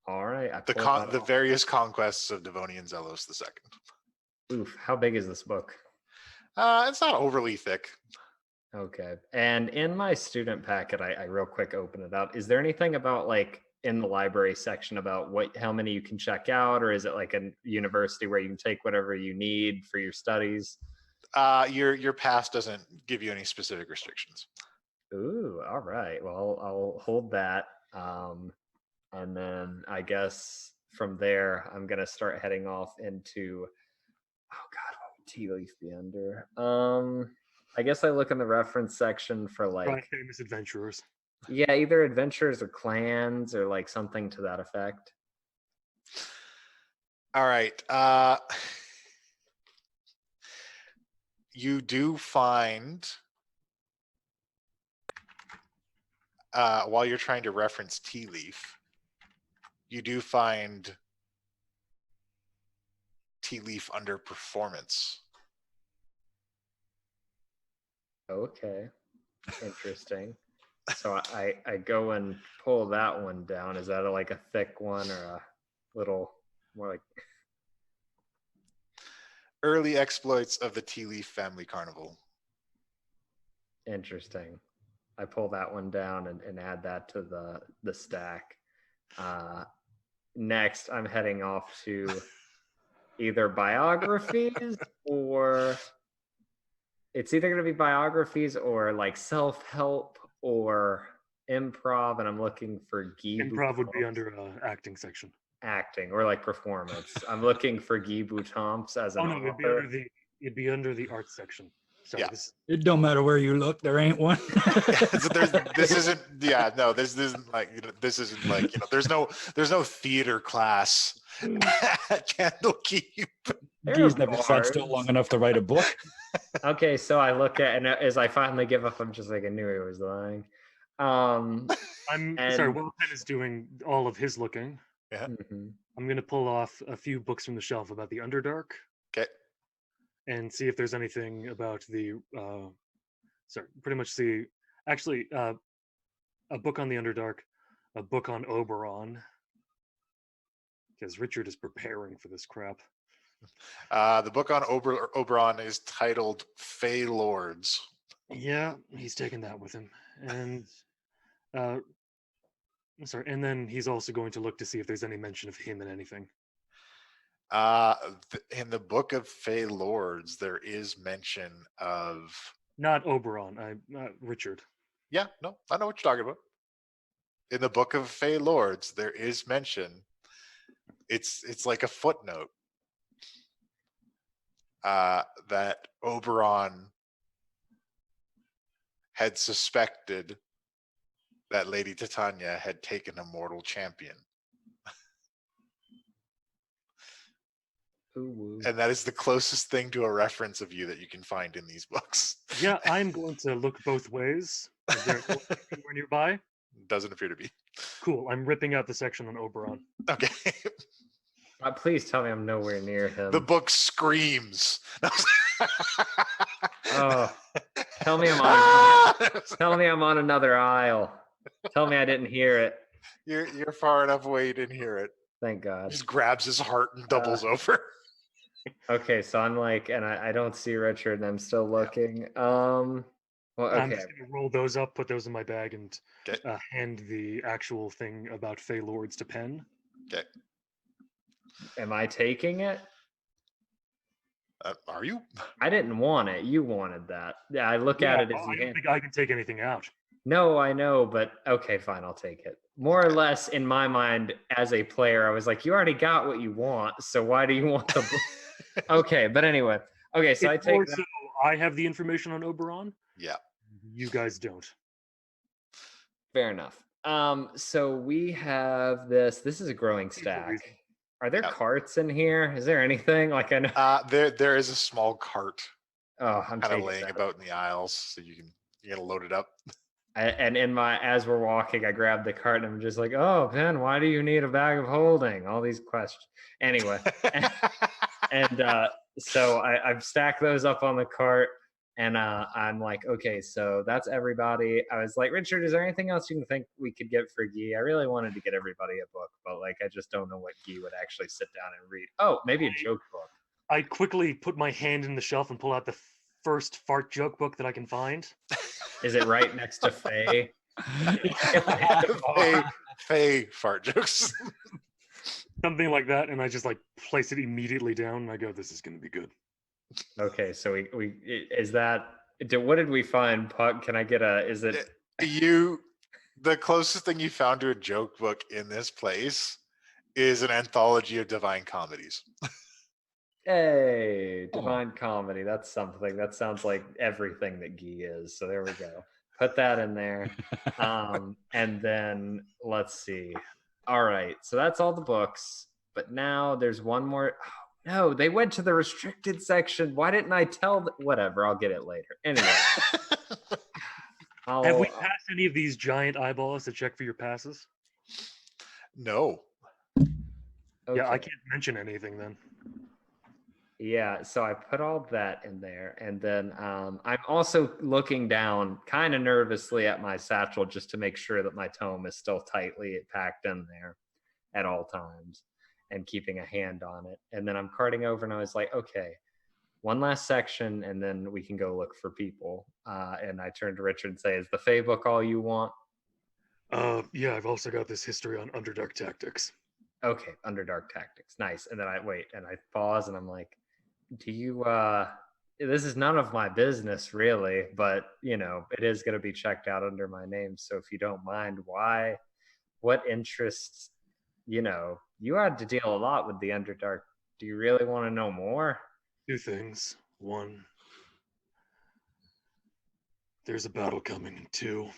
All right. The various conquests of Devonian Xellos the Second. Oof! How big is this book? It's not overly thick. Okay. And in my student packet, I real quick open it up. Is there anything about like in the library section about how many you can check out, or is it like a university where you can take whatever you need for your studies? Your pass doesn't give you any specific restrictions. Ooh, all right. Well, I'll hold that. And then I guess from there, I'm gonna start heading off into. Oh God, what would Tea Leaf be under? I guess I look in the reference section for like famous adventurers. Yeah, either adventurers or clans or like something to that effect. All right. You do find while you're trying to reference Tea Leaf, you do find Tea Leaf under performance. Okay, interesting. So I go and pull that one down. Is that like a thick one or a little more like early exploits of the Tea Leaf family carnival? Interesting. I pull that one down and add that to the stack. Next, I'm heading off to either biographies or it's either going to be biographies or like self-help or improv, and I'm looking for Guy. Improv would be under acting section. Acting or like performance. I'm looking for Guy Boutomps as an author. It'd be under the arts section. Sorry, Yeah. It don't matter where you look, there ain't one. This isn't. Yeah, no. This isn't like. This isn't like. There's no theater class at Candlekeep. He's never sat still long enough to write a book. Okay, so I look at, and as I finally give up, I'm just like, I knew he was lying. I'm sorry, and- while Penn is doing all of his looking, Yeah. Mhm. I'm going to pull off a few books from the shelf about the Underdark Okay. and see if there's anything about the, pretty much see, actually, a book on the Underdark, a book on Oberon, because Richard is preparing for this crap. The book on Oberon is titled Fey Lords. Yeah, he's taking that with him. And and then he's also going to look to see if there's any mention of him in anything. In the book of Fey Lords, there is mention of Not Oberon, Richard. Yeah, no, I know what you're talking about. In the book of Fey Lords, there is mention. It's like a footnote that Oberon had suspected that Lady Titania had taken a mortal champion. Ooh. And that is the closest thing to a reference of you that you can find in these books. Yeah, I'm going to look both ways. Is there anywhere nearby? Doesn't appear to be. Cool. I'm ripping out the section on Oberon. Okay. Please tell me I'm nowhere near him. The book screams. Oh, tell me I'm on another aisle. Tell me I didn't hear it. You're far enough away you didn't hear it. Thank God. Just grabs his heart and doubles over. Okay, so I'm like, and I don't see Richard, and I'm still looking. Well, I'm okay. just going to roll those up, put those in my bag, and Okay. hand the actual thing about Fey Lords to Penn. Okay. Am I taking it? Are you? I didn't want it. You wanted that. Yeah, I look at it as I you don't hand. think I can take anything out. No, I know, but okay, fine, I'll take it. More or less, in my mind, as a player, I was like, you already got what you want, so why do you want the book? Okay, but anyway. Okay, so I It's take more that. so I have the information on Oberon. Yeah. You guys don't. Fair enough. So we have this. This is a growing stack. Are there carts in here? Is there anything like I know? There is a small cart Oh, I'm kind of taking laying that. about in the aisles, so you gotta load it up. And as we're walking, I grab the cart and I'm just like, oh, Penn, why do you need a bag of holding? All these questions. Anyway, so I've stacked those up on the cart, and I'm like, okay, so that's everybody. I was like, Richard, is there anything else you can think we could get for Guy? I really wanted to get everybody a book, but like, I just don't know what Guy would actually sit down and read. Oh, maybe a joke book. I quickly put my hand in the shelf and pull out the first fart joke book that I can find. Is it right next to Faye? Faye fart jokes. Something like that, and I just like place it immediately down, and I go, "This is going to be good." Okay, so we is that? What did we find? Puck? Can I get a? Is it the closest thing you found to a joke book in this place is an anthology of divine comedies. Hey, divine comedy. That's something. That sounds like everything that Guy is. So there we go. Put that in there. And then let's see. All right. So that's all the books. But now there's one more. Oh, no, they went to the restricted section. Why didn't I tell whatever, I'll get it later. Anyway. Have we passed any of these giant eyeballs to check for your passes? No. Okay. Yeah, I can't mention anything then. Yeah, so I put all that in there, and then I'm also looking down kind of nervously at my satchel just to make sure that my tome is still tightly packed in there at all times and keeping a hand on it. And then I'm carting over, and I was like, okay, one last section, and then we can go look for people. And I turned to Richard and say, is the Fey book all you want? Yeah, I've also got this history on Underdark tactics. Okay, Underdark tactics, nice. And then I wait, and I pause, and I'm like, do you this is none of my business really, but you know, it is going to be checked out under my name, so if you don't mind, what interests, you know, you had to deal a lot with the Underdark. Do you really want to know more? Two things. One, There's a battle coming in 2.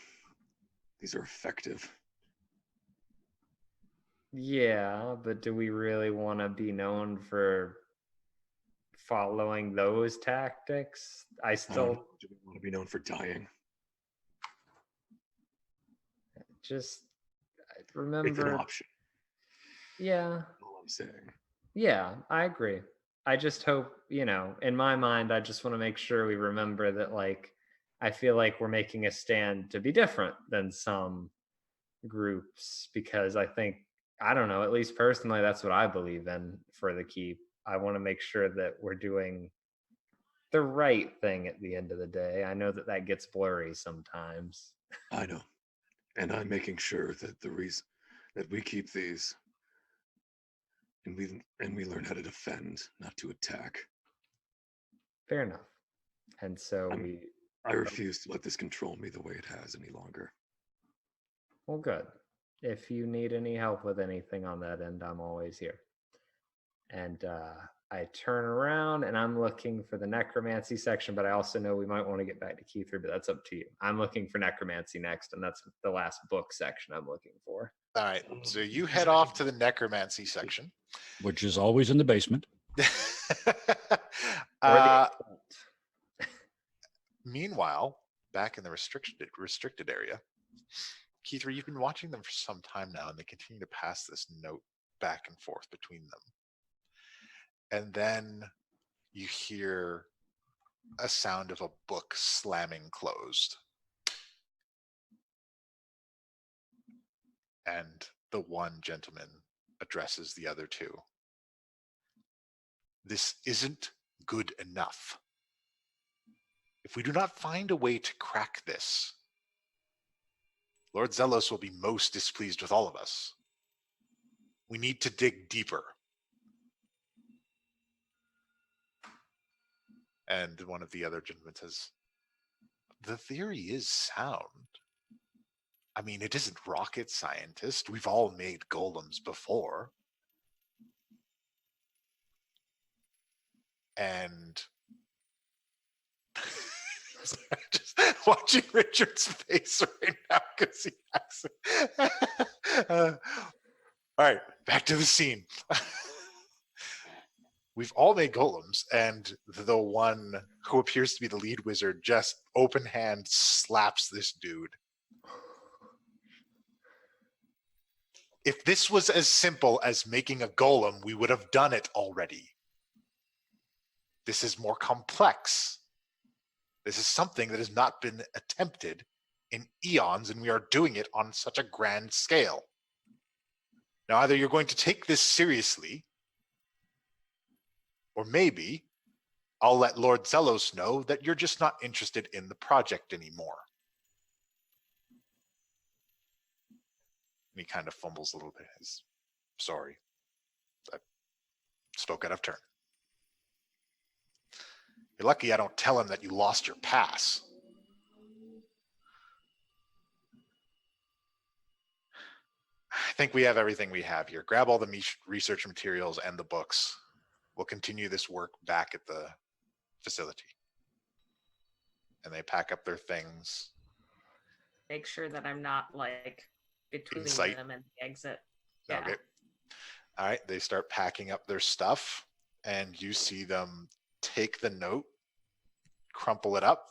These are effective. Yeah, but do we really want to be known for following those tactics? I still Do we want to be known for dying? just It's an remember. option. Yeah. All I'm saying. Yeah, I agree. I just hope, in my mind, I just want to make sure we remember that, like, I feel like we're making a stand to be different than some groups because I don't know, at least personally, that's what I believe in for the keep. I want to make sure that we're doing the right thing at the end of the day. I know that that gets blurry sometimes. I know. And I'm making sure that the reason that we keep these and we learn how to defend, not to attack. Fair enough. And so I refuse to let this control me the way it has any longer. Well, good. If you need any help with anything on that end, I'm always here. And I turn around and I'm looking for the necromancy section, but I also know we might want to get back to Keythru, but that's up to you. I'm looking for necromancy next, and that's the last book section I'm looking for. All right, so you head off to the necromancy section, which is always in the basement. Meanwhile, back in the restricted area, Keythru, you've been watching them for some time now, and they continue to pass this note back and forth between them. And then you hear a sound of a book slamming closed. And the one gentleman addresses the other two. This isn't good enough. If we do not find a way to crack this, Lord Xellos will be most displeased with all of us. We need to dig deeper. And one of the other gentlemen says, the theory is sound. I mean, it isn't rocket scientist. We've all made golems before. And I'm just watching Richard's face right now because he has it. All right, back to the scene. We've all made golems, and the one who appears to be the lead wizard just open hand slaps this dude. If this was as simple as making a golem, we would have done it already. This is more complex. This is something that has not been attempted in eons, and we are doing it on such a grand scale. Now, either you're going to take this seriously, or maybe I'll let Lord Xellos know that you're just not interested in the project anymore. And he kind of fumbles a little bit. He's sorry. I spoke out of turn. You're lucky I don't tell him that you lost your pass. I think we have everything we have here. Grab all the research materials and the books. We'll continue this work back at the facility. And they pack up their things. Make sure that I'm not like between them and the exit. Yeah. Okay. All right. They start packing up their stuff, and you see them take the note, crumple it up,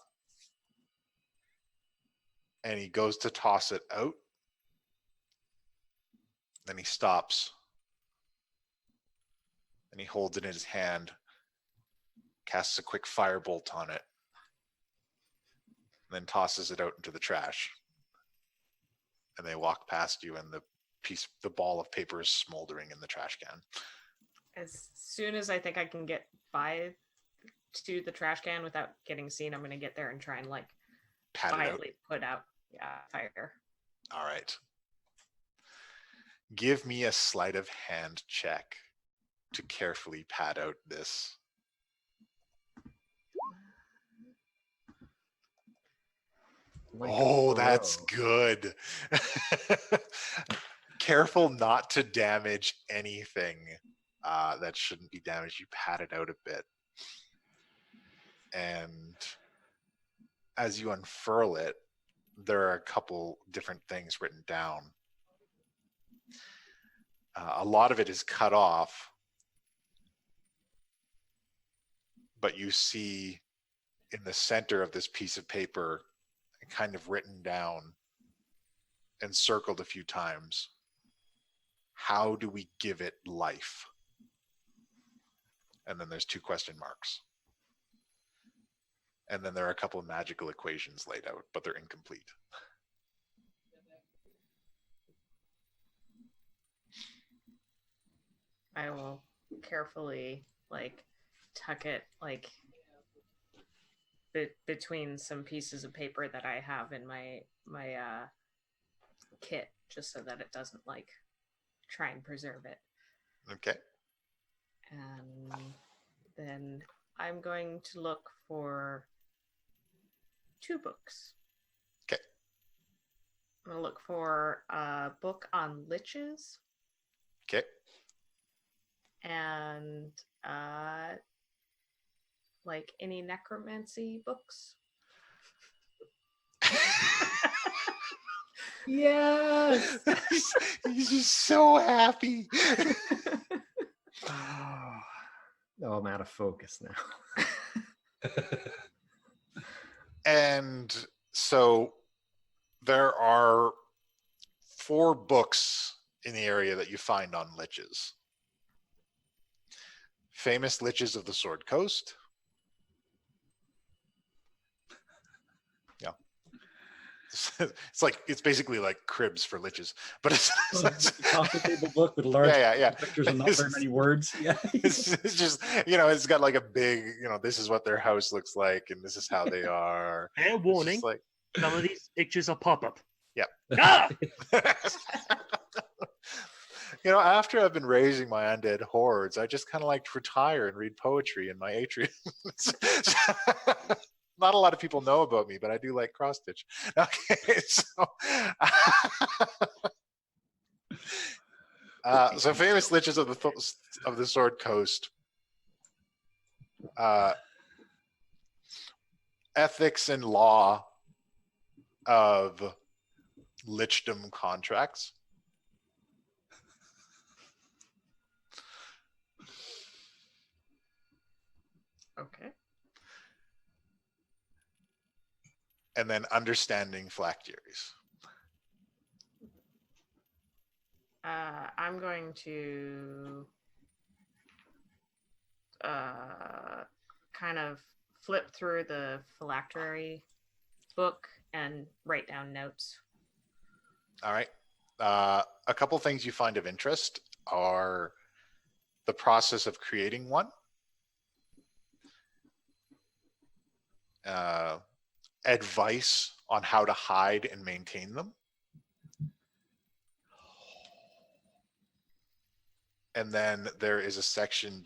and he goes to toss it out. Then he stops. And he holds it in his hand, casts a quick firebolt on it, and then tosses it out into the trash. And they walk past you, and the ball of paper is smoldering in the trash can. As soon as I think I can get by to the trash can without getting seen, I'm going to get there and try and like quietly put out fire. All right. Give me a sleight of hand check to carefully pad out this. Oh, that's good. Careful not to damage anything that shouldn't be damaged. You pad it out a bit. And as you unfurl it, there are a couple different things written down. A lot of it is cut off, but you see in the center of this piece of paper, kind of written down and circled a few times, how do we give it life? And then there's 2 question marks. And then there are a couple of magical equations laid out, but they're incomplete. I will carefully tuck it between some pieces of paper that I have in my kit, just so that it doesn't try and preserve it. Okay. And then I'm going to look for 2 books. Okay. I'm going to look for a book on liches. Okay. And any necromancy books. Yes. He's just so happy. Oh, I'm out of focus now. And so there are 4 books in the area that you find on liches. Famous Liches of the Sword Coast. Yeah. It's basically like cribs for liches, but it's a coffee table book with large pictures and not very many words. Yeah. It's just, it's got like a big, this is what their house looks like and this is how they are. Fair warning, some of these pictures are pop-up. Yeah. Ah! After I've been raising my undead hordes, I just kind of like to retire and read poetry in my atrium. Not a lot of people know about me, but I do like cross stitch. Okay, so famous liches of the Sword Coast. Ethics and law of lichdom contracts. Okay. And then understanding phylacteries. I'm going to kind of flip through the phylactery book and write down notes. All right. A couple things you find of interest are the process of creating one, advice on how to hide and maintain them, and then there is a section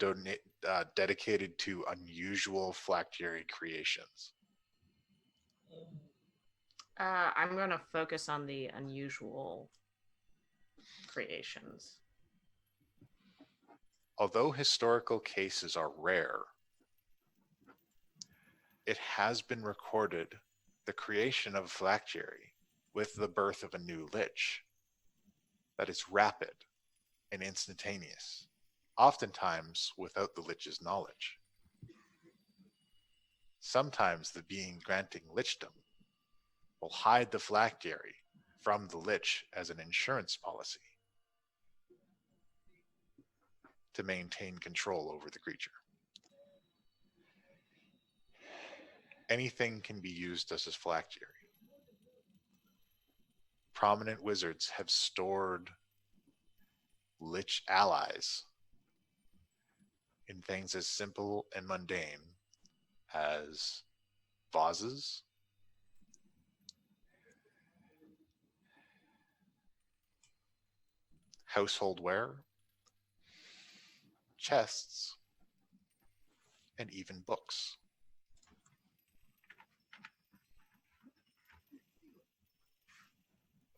dedicated to unusual phylactery creations. I'm going to focus on the unusual creations. Although historical cases are rare, it has been recorded the creation of a phylactery with the birth of a new lich that is rapid and instantaneous, oftentimes without the lich's knowledge. Sometimes the being granting lichdom will hide the phylactery from the lich as an insurance policy to maintain control over the creature. Anything can be used as a phylactery. Prominent wizards have stored lich allies in things as simple and mundane as vases, household ware, chests, and even books.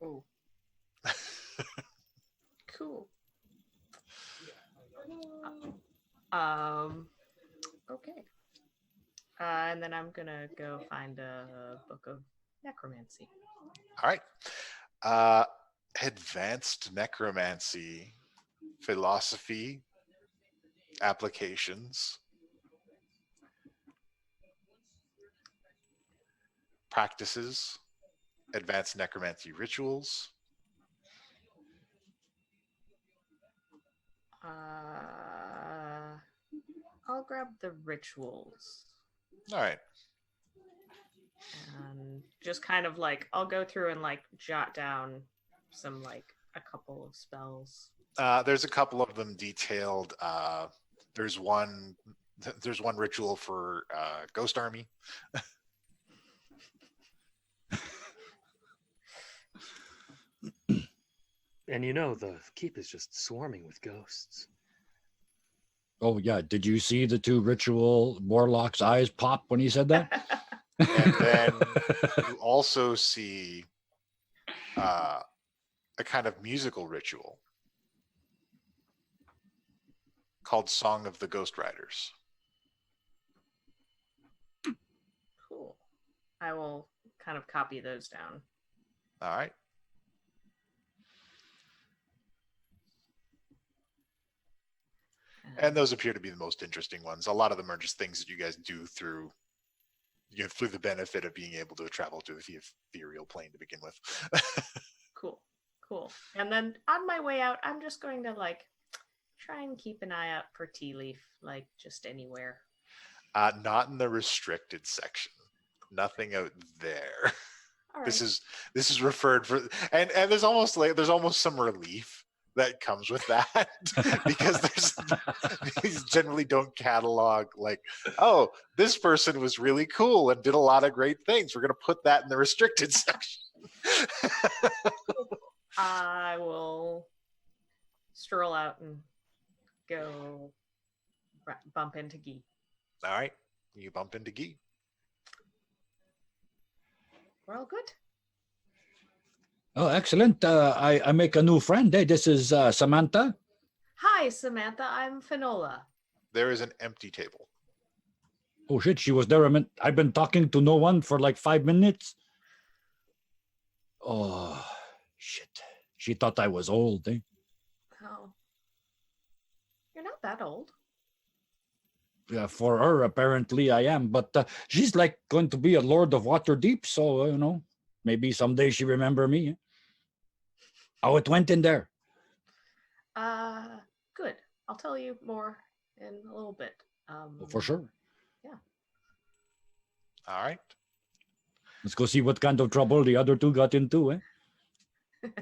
Oh. Cool. Okay. And then I'm gonna go find a book of necromancy. All right. Advanced necromancy, philosophy, applications, practices, advanced necromancy rituals. I'll grab the rituals. All right. And just kind of like, I'll go through and like jot down some like a couple of spells. There's a couple of them detailed. There's one ritual for Ghost Army. And you know, the keep is just swarming with ghosts. Oh yeah, did you see the two ritual warlocks' eyes pop when he said that? And then you also see a kind of musical ritual called Song of the Ghost Riders. Cool. I will kind of copy those down. All right. And those appear to be the most interesting ones. A lot of them are just things that you guys do through the benefit of being able to travel to the ethereal plane to begin with. Cool. And then on my way out, I'm just going to like try and keep an eye out for tea leaf, like just anywhere. Not in the restricted section. Nothing out there. All right. This is referred for, and there's almost some relief that comes with that because these generally don't catalog like, oh, this person was really cool and did a lot of great things. We're going to put that in the restricted section. I will stroll out and go bump into Guy. All right, you bump into Guy. We're all good. Oh, excellent. I make a new friend. Hey, this is Samantha. Hi, Samantha. I'm Finola. There is an empty table. Oh shit, she was there a minute. I've been talking to no one for like 5 minutes. Oh, shit. She thought I was old, eh? Oh. You're not that old. Yeah, for her, apparently I am. But she's like going to be a Lord of Waterdeep, so, maybe someday she remember me. Eh? How it went in there. Good. I'll tell you more in a little bit. For sure. Yeah. All right. Let's go see what kind of trouble the other two got into, eh?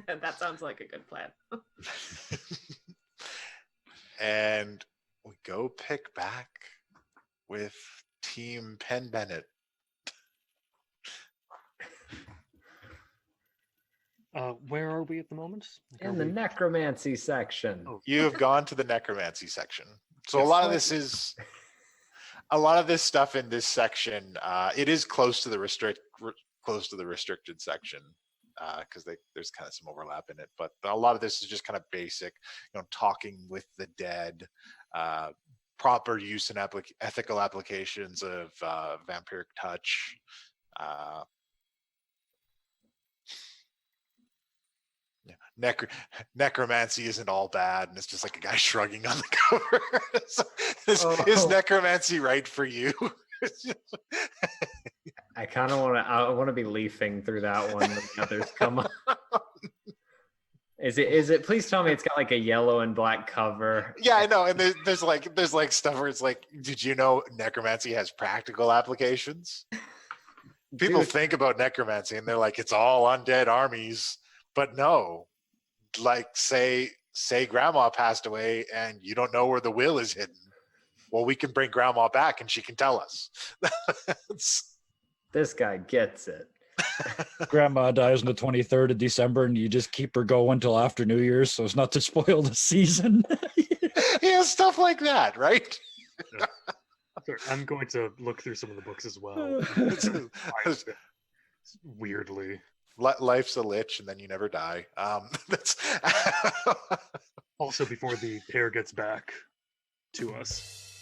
That sounds like a good plan. And we go pick back with Team Penn Bennett. Where are we at the moment? In the necromancy section. Oh. You have gone to the necromancy section. So a lot of this stuff in this section, it is close to the restricted section because there's kind of some overlap in it. But a lot of this is just kind of basic, talking with the dead, proper use and ethical applications of vampiric touch. Necromancy isn't all bad, and it's just like a guy shrugging on the cover. Is necromancy right for you? I kind of want to be leafing through that one when the others come up. Is it? Please tell me it's got like a yellow and black cover. Yeah, I know. And there's like stuff where it's like, did you know necromancy has practical applications? People think about necromancy and they're like, it's all undead armies. But no, like say grandma passed away and you don't know where the will is hidden. Well, we can bring grandma back and she can tell us. This guy gets it. Grandma dies on the 23rd of December and you just keep her going till after New Year's so as not to spoil the season. Yeah, stuff like that, right? Sorry, I'm going to look through some of the books as well. Weirdly. Life's a lich and then you never die. That's Also before the pair gets back to us.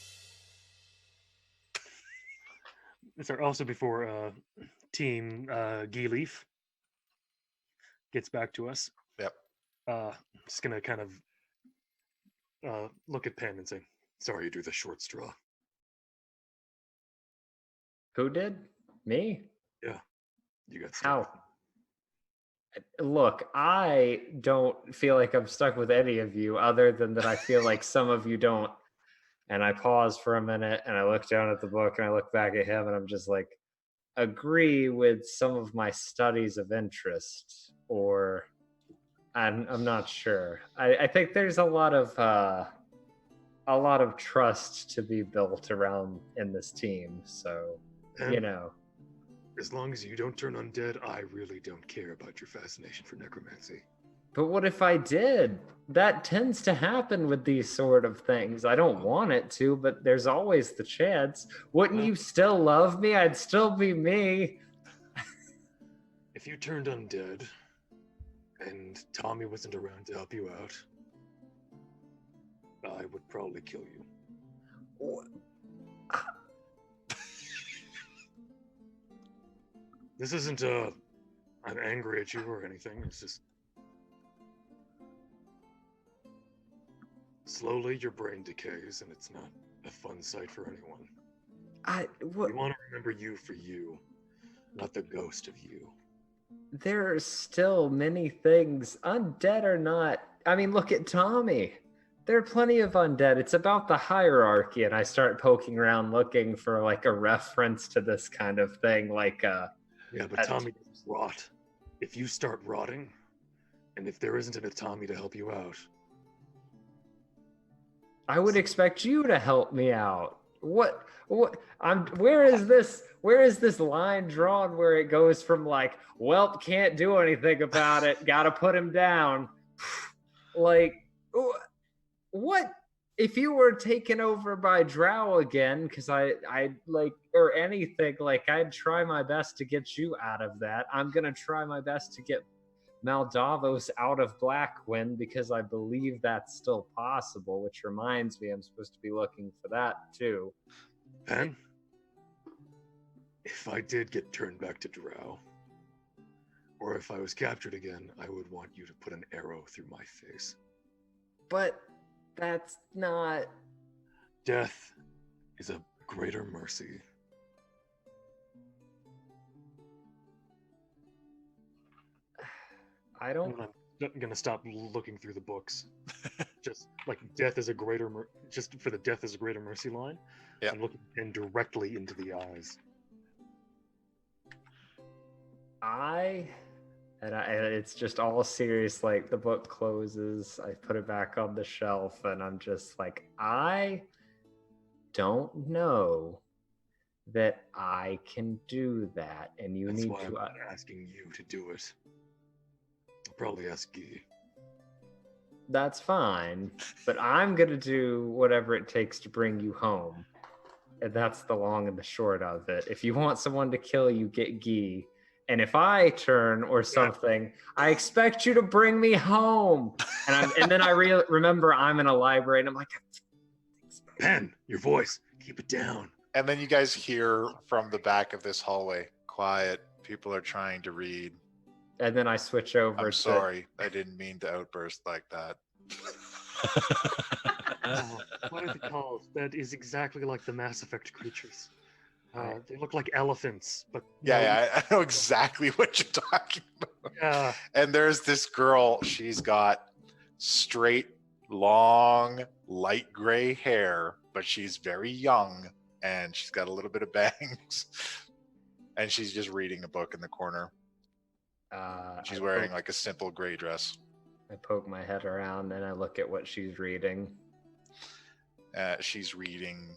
sorry, also before Team Leaf gets back to us. Yep. Just gonna kind of look at Penn and say, "Sorry, you drew the short straw." Who did? Me? Yeah, you got stuck. How? Look, I don't feel like I'm stuck with any of you, other than that I feel like some of you don't. And I pause for a minute, and I look down at the book, and I look back at him, and I'm just like, agree with some of my studies of interest, or I'm not sure. I think there's a lot of trust to be built around in this team. So, you know. As long as you don't turn undead, I really don't care about your fascination for necromancy. But what if I did? That tends to happen with these sort of things. I don't want it to, but there's always the chance. Wouldn't you still love me? I'd still be me. If you turned undead and Tommy wasn't around to help you out, I would probably kill you. This isn't I'm angry at you or anything. It's just slowly your brain decays, and it's not a fun sight for anyone. What? You want to remember you for you, not the ghost of you. There are still many things, undead or not. I mean, look at Tommy. There are plenty of undead. It's about the hierarchy, and I start poking around looking for like a reference to this kind of thing, like yeah, but Tommy doesn't rot. If you start rotting, and if there isn't a Tommy to help you out, I would expect you to help me out. What where is this line drawn where it goes from like, well, can't do anything about it, gotta put him down. Like, what if you were taken over by Drow again? Because I like, or anything, like, I'd try my best to get you out of that. I'm gonna try my best to get Maldavos out of Blackwind, because I believe that's still possible, which reminds me I'm supposed to be looking for that too. Penn, if I did get turned back to Drow, or if I was captured again, I would want you to put an arrow through my face. But that's not... Death is a greater mercy. I don't... I'm gonna stop looking through the books. Just like death is a greater just for the death is a greater mercy line. Yeah. I'm looking in directly into the eyes. And it's just all serious. Like, the book closes, I put it back on the shelf, and I'm just like, I don't know that I can do that, and you That's need why to. I'm not asking you to do it. I'll probably ask Guy. That's fine, but I'm gonna do whatever it takes to bring you home, and that's the long and the short of it. If you want someone to kill you, get Guy. And if I turn or something, I expect you to bring me home. And then I remember I'm in a library, and I'm like, Penn, your voice, keep it down. And then you guys hear from the back of this hallway, quiet, people are trying to read. And then I switch over. I'm sorry, I didn't mean to outburst like that. What are they called? That is exactly like the Mass Effect creatures. They look like elephants, but yeah, I know exactly what you're talking about. Yeah. And there's this girl, she's got straight, long, light gray hair, but she's very young, and she's got a little bit of bangs. And she's just reading a book in the corner. She's wearing like a simple gray dress. I poke my head around and I look at what she's reading. She's reading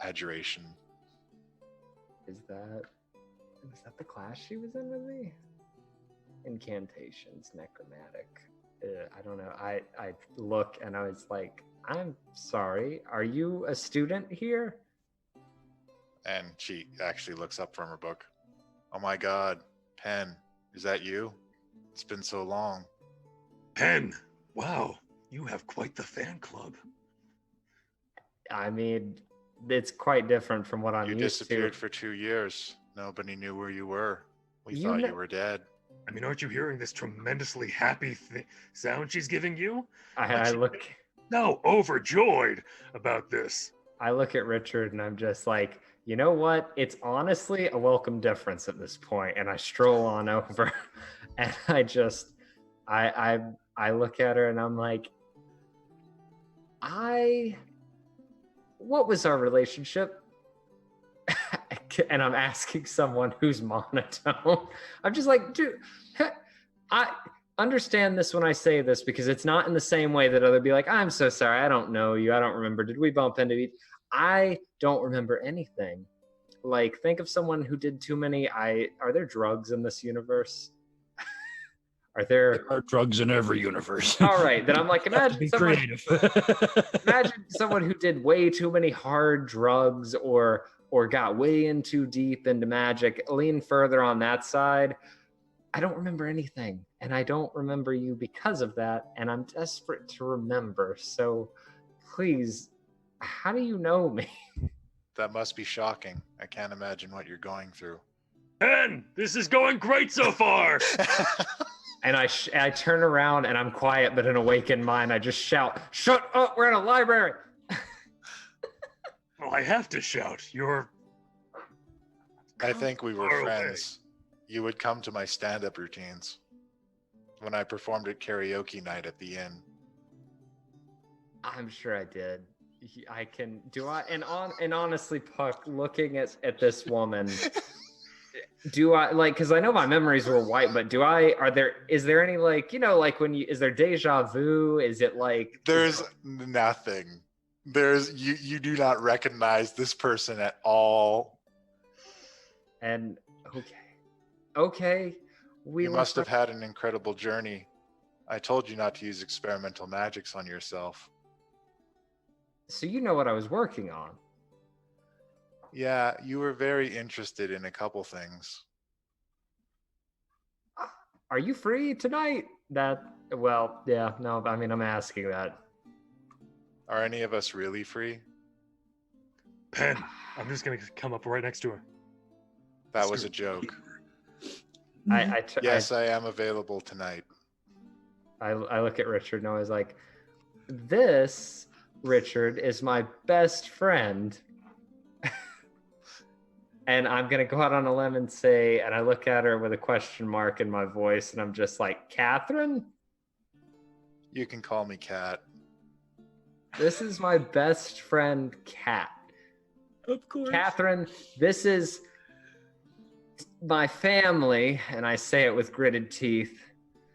Adjuration. Is that the class she was in with me? Incantations, necromantic. I don't know. I look and I was like, I'm sorry, are you a student here? And she actually looks up from her book. Oh my God, Penn, is that you? It's been so long. Penn, wow, you have quite the fan club. I mean, it's quite different from what I'm You used disappeared to. for 2 years. Nobody knew where you were. We You thought kn- you were dead. I mean, aren't you hearing this tremendously happy sound she's giving you? I look No, overjoyed about this. I look at Richard and I'm just like, you know what? It's honestly a welcome difference at this point. And I stroll on over and I look at her and I'm like, what was our relationship? And I'm asking someone who's monotone. I'm just like, dude, I understand this when I say this because it's not in the same way that other be like, I'm so sorry, I don't know you, I don't remember. Did we bump into each? I don't remember anything. Like, think of someone who did too many. Are there drugs in this universe? There are drugs in every universe. All right, then I'm like, imagine someone, creative. imagine someone who did way too many hard drugs or got way in too deep into magic. Lean further on that side. I don't remember anything, and I don't remember you because of that, and I'm desperate to remember. So, please, how do you know me? That must be shocking. I can't imagine what you're going through. Penn, this is going great so far. And I turn around and I'm quiet, but in awakened mind, I just shout, "Shut up! We're in a library." Well, I have to shout. I think we were far friends. You would come to my stand-up routines when I performed at karaoke night at the inn. I'm sure I did. I can do I and honestly, Puck, looking at this woman, do I like, because I know my memories were white, but is there any like, like is there deja vu? Is it like There's nothing. You do not recognize this person at all. And okay, You must have had an incredible journey. I told you not to use experimental magics on yourself. So you know what I was working on. Yeah, you were very interested in a couple things. Are you free tonight? Yeah, no, I mean, I'm asking that. Are any of us really free? Penn, I'm just gonna come up right next to her. That was a joke. Yes, I am available tonight. I look at Richard and I was like, this, Richard, is my best friend. And I'm going to go out on a limb and say, and I look at her with a question mark in my voice, and I'm just like, Catherine? You can call me Cat. This is my best friend, Cat. Of course. Catherine, this is my family, and I say it with gritted teeth.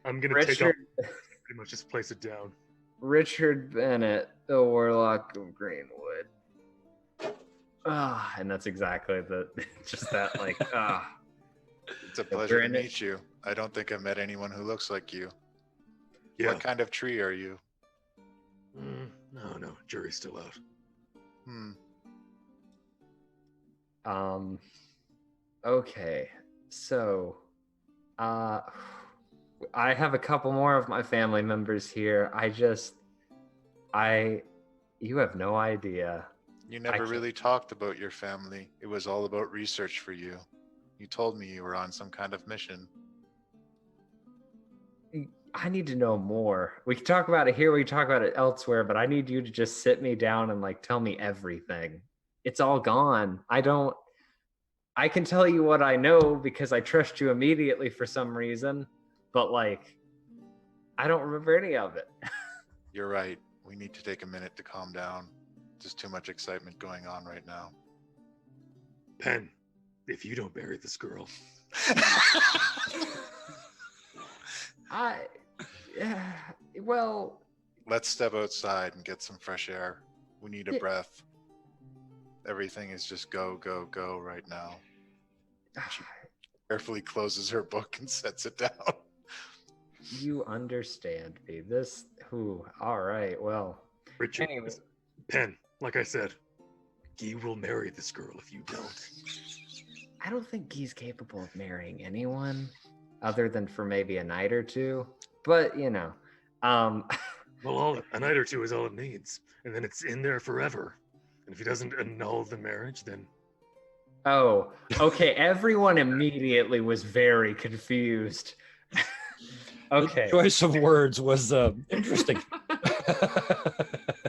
I'm going to take off, pretty much just place it down. Richard Bennett, the Warlock of Greenwood. And that's exactly just that, like, It's a pleasure to meet you. I don't think I've met anyone who looks like you. Yeah. What kind of tree are you? No, jury's still out. Okay, so, I have a couple more of my family members here. You have no idea. You never really talked about your family. It was all about research for you. You told me you were on some kind of mission. I need to know more. We can talk about it here, we can talk about it elsewhere, but I need you to just sit me down and like tell me everything. It's all gone. I can tell you what I know because I trust you immediately for some reason, but like, I don't remember any of it. You're right. We need to take a minute to calm down. There's too much excitement going on right now. Penn, if you don't marry this girl. Well. Let's step outside and get some fresh air. We need a breath. Everything is just go, go, go right now. She carefully closes her book and sets it down. You understand me. All right, well. Richard, anyway. Penn, like I said, Guy will marry this girl if you don't. I don't think Guy's capable of marrying anyone other than for maybe a night or two. But, Well, a night or two is all it needs. And then it's in there forever. And if he doesn't annul the marriage, then... Oh, okay. Everyone immediately was very confused. Okay. The choice of words was interesting.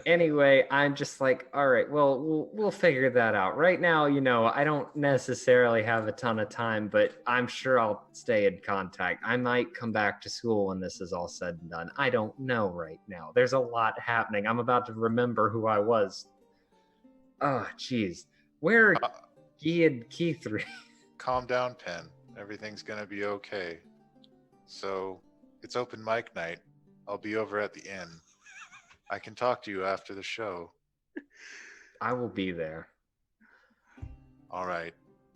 Anyway, I'm just like, all right, well, we'll figure that out. Right now, I don't necessarily have a ton of time, but I'm sure I'll stay in contact. I might come back to school when this is all said and done. I don't know right now. There's a lot happening. I'm about to remember who I was. Oh, geez. Where are Guy and Key 3? Calm down, Penn. Everything's gonna be okay. So, it's open mic night. I'll be over at the inn. I can talk to you after the show. I will be there. All right.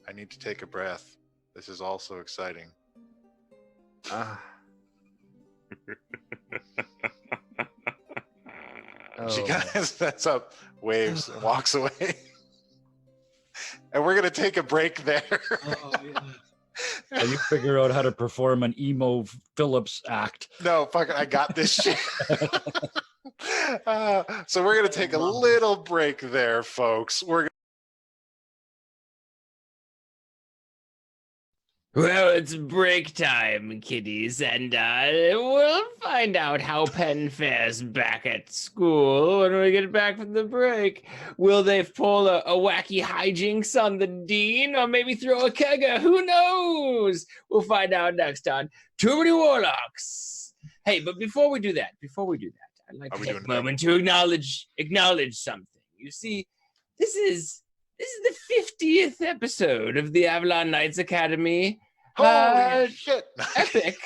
I need to take a breath. This is all so exciting. She kind of sets up, waves, and walks away. And we're going to take a break there. And you figure out how to perform an emo Phillips act. No, fuck it. I got this shit. So we're going to take a little break there, folks. Well, it's break time, kiddies, and we'll find out how Penn fares back at school when we get back from the break. Will they pull a wacky hijinks on the dean, or maybe throw a kegger? Who knows? We'll find out next on Too Many Warlocks. Hey, but before we do that, I'd like to take a moment to acknowledge something. You see, this is the 50th episode of the Avalon Knights Academy. Holy shit! Epic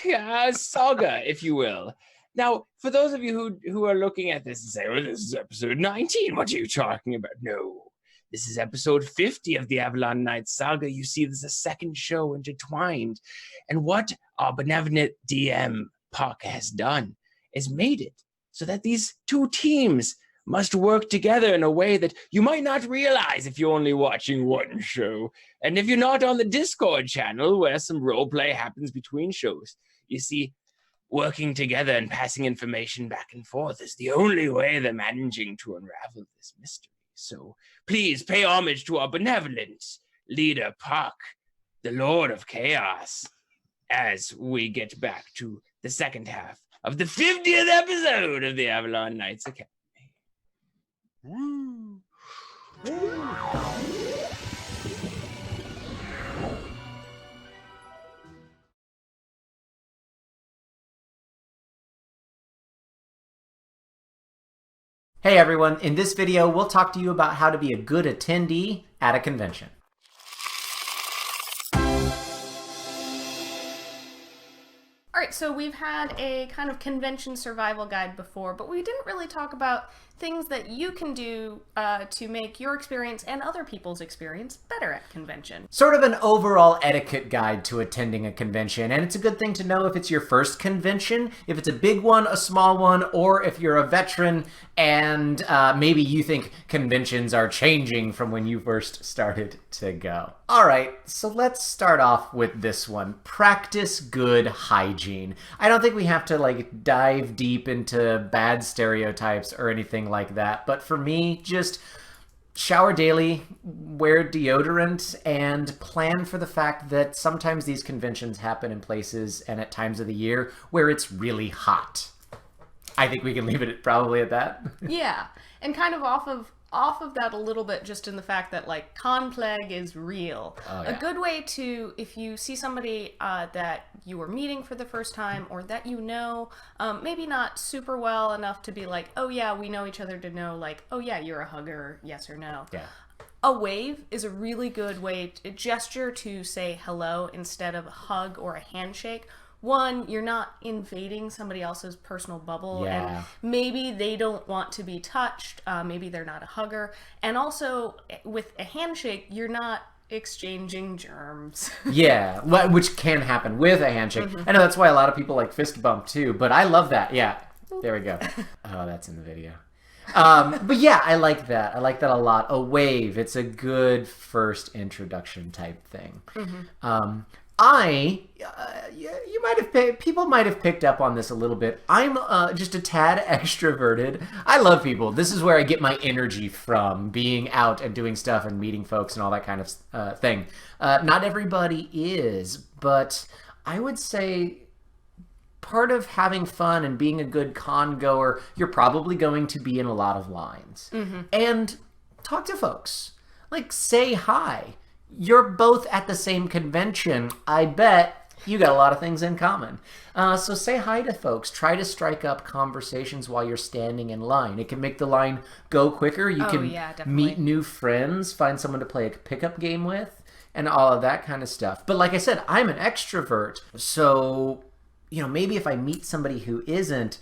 saga, if you will. Now, for those of you who are looking at this and say, well, this is episode 19, what are you talking about? No, this is episode 50 of the Avalon Knights saga. You see, there's a second show intertwined. And what our benevolent DM, Parker, has done is made it so that these two teams must work together in a way that you might not realize if you're only watching one show. And if you're not on the Discord channel where some roleplay happens between shows, you see, working together and passing information back and forth is the only way they're managing to unravel this mystery. So please pay homage to our benevolent leader, Puck, the Lord of Chaos, as we get back to the second half of the 50th episode of the Avalon Knights Academy. Woo. Hey everyone, in this video we'll talk to you about how to be a good attendee at a convention. Alright, so we've had a kind of convention survival guide before, but we didn't really talk about things that you can do to make your experience and other people's experience better at convention. Sort of an overall etiquette guide to attending a convention, and it's a good thing to know if it's your first convention, if it's a big one, a small one, or if you're a veteran and maybe you think conventions are changing from when you first started to go. Alright, so let's start off with this one. Practice good hygiene. I don't think we have to dive deep into bad stereotypes or anything like that, but for me, just shower daily, wear deodorant, and plan for the fact that sometimes these conventions happen in places and at times of the year where it's really hot. I think we can leave it probably at that. Yeah, and kind of off of that a little bit, just in the fact that con plague is real. Oh, yeah. A good way to, if you see somebody that you are meeting for the first time or that you know, maybe not super well enough to be like, oh yeah, we know each other, to know oh yeah, you're a hugger, yes or no. Yeah. A wave is a really good way, a gesture to say hello instead of a hug or a handshake. One, you're not invading somebody else's personal bubble, and maybe they don't want to be touched, maybe they're not a hugger, and also with a handshake, you're not exchanging germs. Yeah, which can happen with a handshake. I know that's why a lot of people fist bump too, but I love that. Yeah, there we go. Oh, that's in the video. But yeah, I like that. I like that a lot. A wave, it's a good first introduction type thing. You might have people might have picked up on this a little bit. I'm just a tad extroverted. I love people. This is where I get my energy from, being out and doing stuff and meeting folks and all that kind of thing. Not everybody is, but I would say part of having fun and being a good con goer, you're probably going to be in a lot of lines. And talk to folks. Like, say hi. You're both at the same convention. I bet you got a lot of things in common. So say hi to folks. Try to strike up conversations while you're standing in line. It can make the line go quicker. You can meet new friends, find someone to play a pickup game with, and all of that kind of stuff. But like I said, I'm an extrovert. So, maybe if I meet somebody who isn't,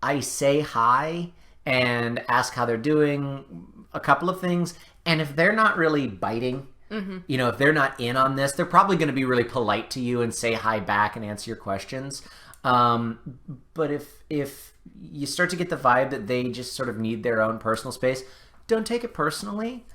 I say hi and ask how they're doing, a couple of things. And if they're not really biting, if they're not in on this, they're probably going to be really polite to you and say hi back and answer your questions. But if you start to get the vibe that they just sort of need their own personal space, don't take it personally.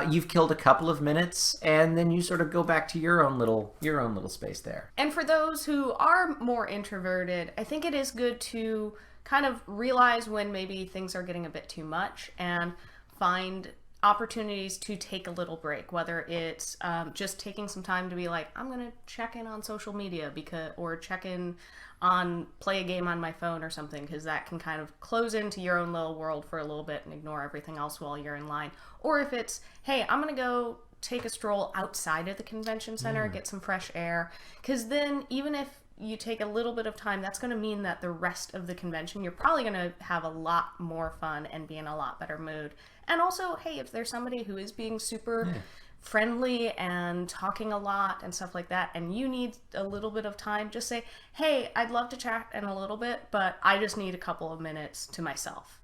You've killed a couple of minutes, and then you sort of go back to your own little space there. And for those who are more introverted, I think it is good to kind of realize when maybe things are getting a bit too much and find opportunities to take a little break, whether it's just taking some time to be like, I'm gonna check in on social media or check in on play a game on my phone or something, because that can kind of close into your own little world for a little bit and ignore everything else while you're in line. Or if it's, hey, I'm gonna go take a stroll outside of the convention center, get some fresh air, because then even if you take a little bit of time, that's going to mean that the rest of the convention, you're probably going to have a lot more fun and be in a lot better mood. And also, hey, if there's somebody who is being super friendly and talking a lot and stuff like that, and you need a little bit of time, just say, hey, I'd love to chat in a little bit, but I just need a couple of minutes to myself.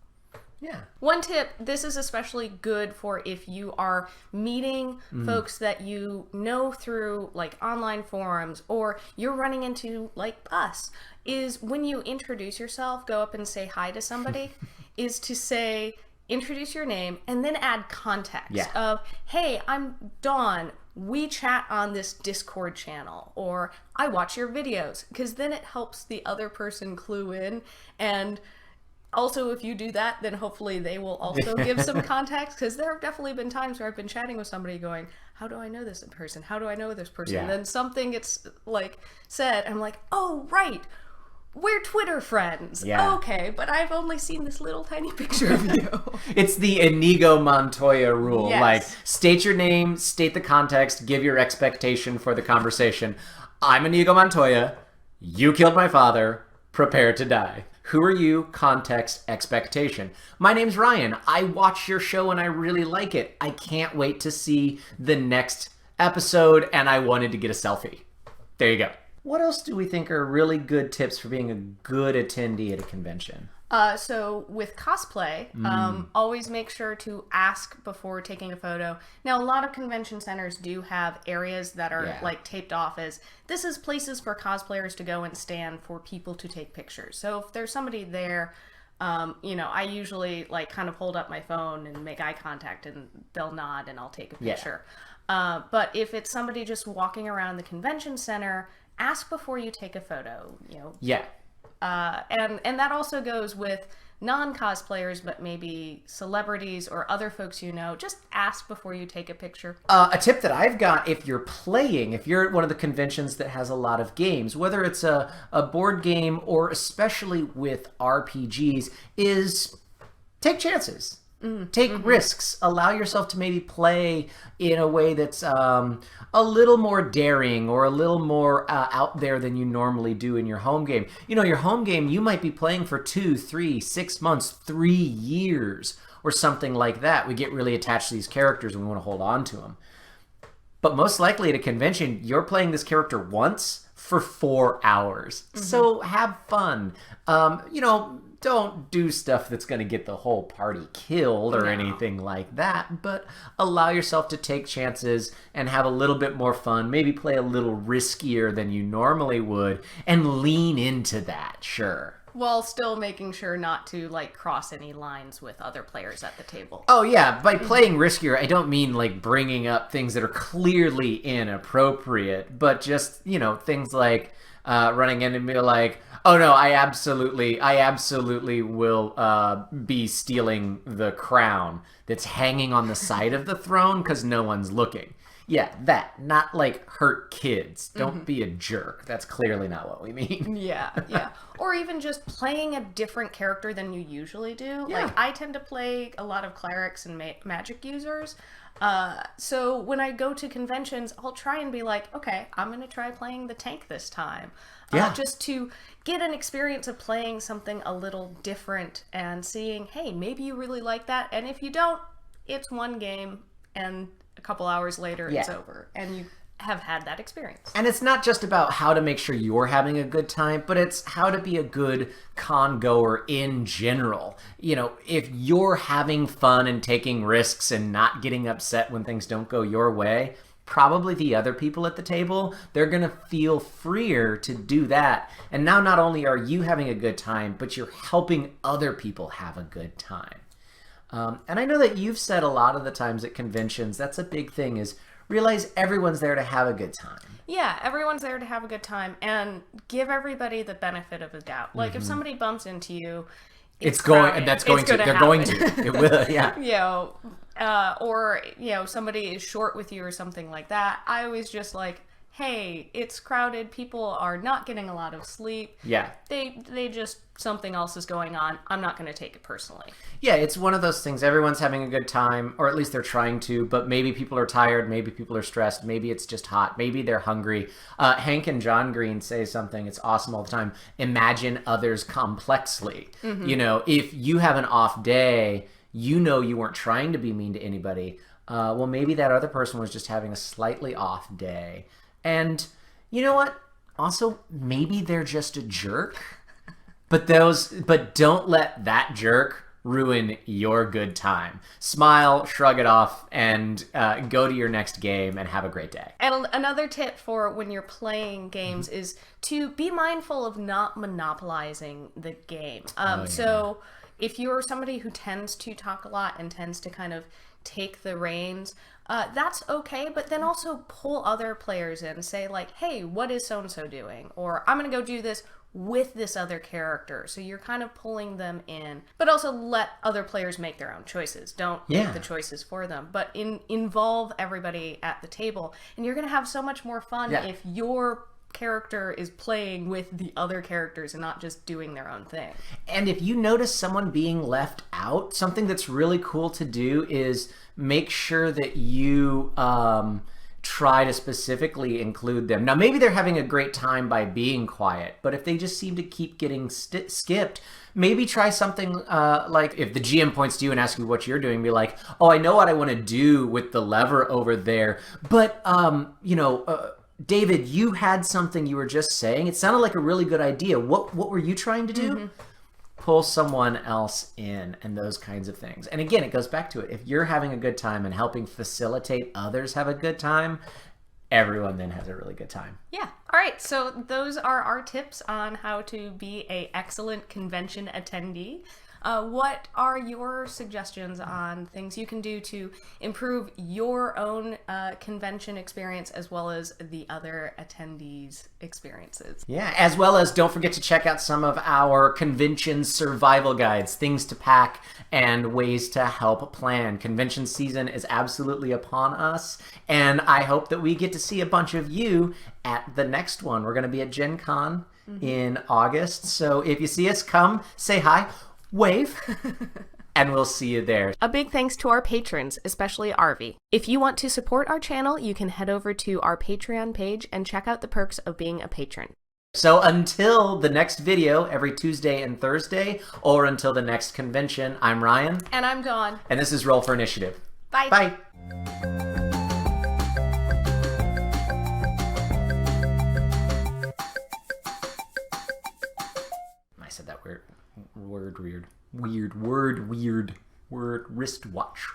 Yeah. One tip, this is especially good for if you are meeting folks that you know through like online forums, or you're running into like us, is when you introduce yourself, go up and say hi to somebody, is to say, introduce your name and then add context of, hey, I'm Dawn. We chat on this Discord channel, or I watch your videos, because then it helps the other person clue in. And also, if you do that, then hopefully they will also give some context, because there have definitely been times where I've been chatting with somebody going, how do I know this person? How do I know this person? And then something gets like said, I'm like, oh, right. We're Twitter friends. Okay, but I've only seen this little tiny picture of you. It's the Inigo Montoya rule. Yes. Like, state your name, state the context, give your expectation for the conversation. I'm Inigo Montoya. You killed my father. Prepare to die. Who are you? Context, expectation. My name's Ryan. I watch your show and I really like it. I can't wait to see the next episode, and I wanted to get a selfie. There you go. What else do we think are really good tips for being a good attendee at a convention? So with cosplay, always make sure to ask before taking a photo. Now, a lot of convention centers do have areas that are like taped off as, this is places for cosplayers to go and stand for people to take pictures. So if there's somebody there, I usually like kind of hold up my phone and make eye contact, and they'll nod and I'll take a picture. But if it's somebody just walking around the convention center, ask before you take a photo, and that also goes with non-cosplayers, but maybe celebrities or other folks just ask before you take a picture. A tip that I've got, if you're at one of the conventions that has a lot of games, whether it's a board game or especially with RPGs, is take chances. Take risks. Allow yourself to maybe play in a way that's a little more daring or a little more out there than you normally do in your home game. Your home game, you might be playing for 2, 3, 6 months, 3 years, or something like that. We get really attached to these characters and we want to hold on to them. But most likely at a convention, you're playing this character once for 4 hours. So have fun. Don't do stuff that's going to get the whole party killed or anything like that, but allow yourself to take chances and have a little bit more fun, maybe play a little riskier than you normally would, and lean into that, sure. While still making sure not to like cross any lines with other players at the table. Oh yeah, by playing riskier, I don't mean like bringing up things that are clearly inappropriate, but just, you know, things like running in and be like, oh no, I absolutely will be stealing the crown that's hanging on the side of the throne because no one's looking. Yeah, that. Not like hurt kids. Don't be a jerk. That's clearly not what we mean. Yeah. Or even just playing a different character than you usually do. Yeah. Like, I tend to play a lot of clerics and magic users. So when I go to conventions, I'll try and be like, okay, I'm going to try playing the tank this time. Yeah. Just to get an experience of playing something a little different and seeing, hey, maybe you really like that. And if you don't, it's one game and a couple hours later it's over and you have had that experience. And it's not just about how to make sure you're having a good time, but it's how to be a good con goer in general. You know, if you're having fun and taking risks and not getting upset when things don't go your way, probably the other people at the table, they're going to feel freer to do that. And now not only are you having a good time, but you're helping other people have a good time. And I know that you've said a lot of the times at conventions, that's a big thing, is realize everyone's there to have a good time. Yeah, everyone's there to have a good time and give everybody the benefit of the doubt. Like if somebody bumps into you, It's going to. They're going to. It will, yeah. You know, or, you know, somebody is short with you or something like that. I always just like, hey, it's crowded. People are not getting a lot of sleep. Yeah. They just, something else is going on. I'm not going to take it personally. Yeah, it's one of those things. Everyone's having a good time, or at least they're trying to, but maybe people are tired. Maybe people are stressed. Maybe it's just hot. Maybe they're hungry. Hank and John Green say something. It's awesome all the time. Imagine others complexly. You know, if you have an off day, you know you weren't trying to be mean to anybody. Well, maybe that other person was just having a slightly off day. And you know what? Also, maybe they're just a jerk. But don't let that jerk ruin your good time. Smile, shrug it off, and go to your next game and have a great day. And another tip for when you're playing games is to be mindful of not monopolizing the game. So if you're somebody who tends to talk a lot and tends to kind of take the reins, that's okay, but then also pull other players in. Say like, hey, what is so-and-so doing? Or I'm going to go do this with this other character. So you're kind of pulling them in, but also let other players make their own choices. Don't make the choices for them, but involve everybody at the table. And you're going to have so much more fun if your character is playing with the other characters and not just doing their own thing. And if you notice someone being left out, something that's really cool to do is make sure that you try to specifically include them. Now, maybe they're having a great time by being quiet, but if they just seem to keep getting skipped, maybe try something like if the GM points to you and asks you what you're doing, be like, oh, I know what I want to do with the lever over there, but, David, you had something you were just saying. It sounded like a really good idea. What were you trying to do? Pull someone else in and those kinds of things. And again, it goes back to it. If you're having a good time and helping facilitate others have a good time, everyone then has a really good time. Yeah. All right. So those are our tips on how to be an excellent convention attendee. What are your suggestions on things you can do to improve your own convention experience as well as the other attendees' experiences? Yeah, as well as don't forget to check out some of our convention survival guides, things to pack and ways to help plan. Convention season is absolutely upon us, and I hope that we get to see a bunch of you at the next one. We're going to be at Gen Con in August, so if you see us, come, say hi. Wave, and we'll see you there. A big thanks to our patrons, especially Arvi. If you want to support our channel, you can head over to our Patreon page and check out the perks of being a patron. So until the next video every Tuesday and Thursday, or until the next convention, I'm Ryan. And I'm Dawn. And this is Roll for Initiative. Bye. Bye. I said that weird wristwatch.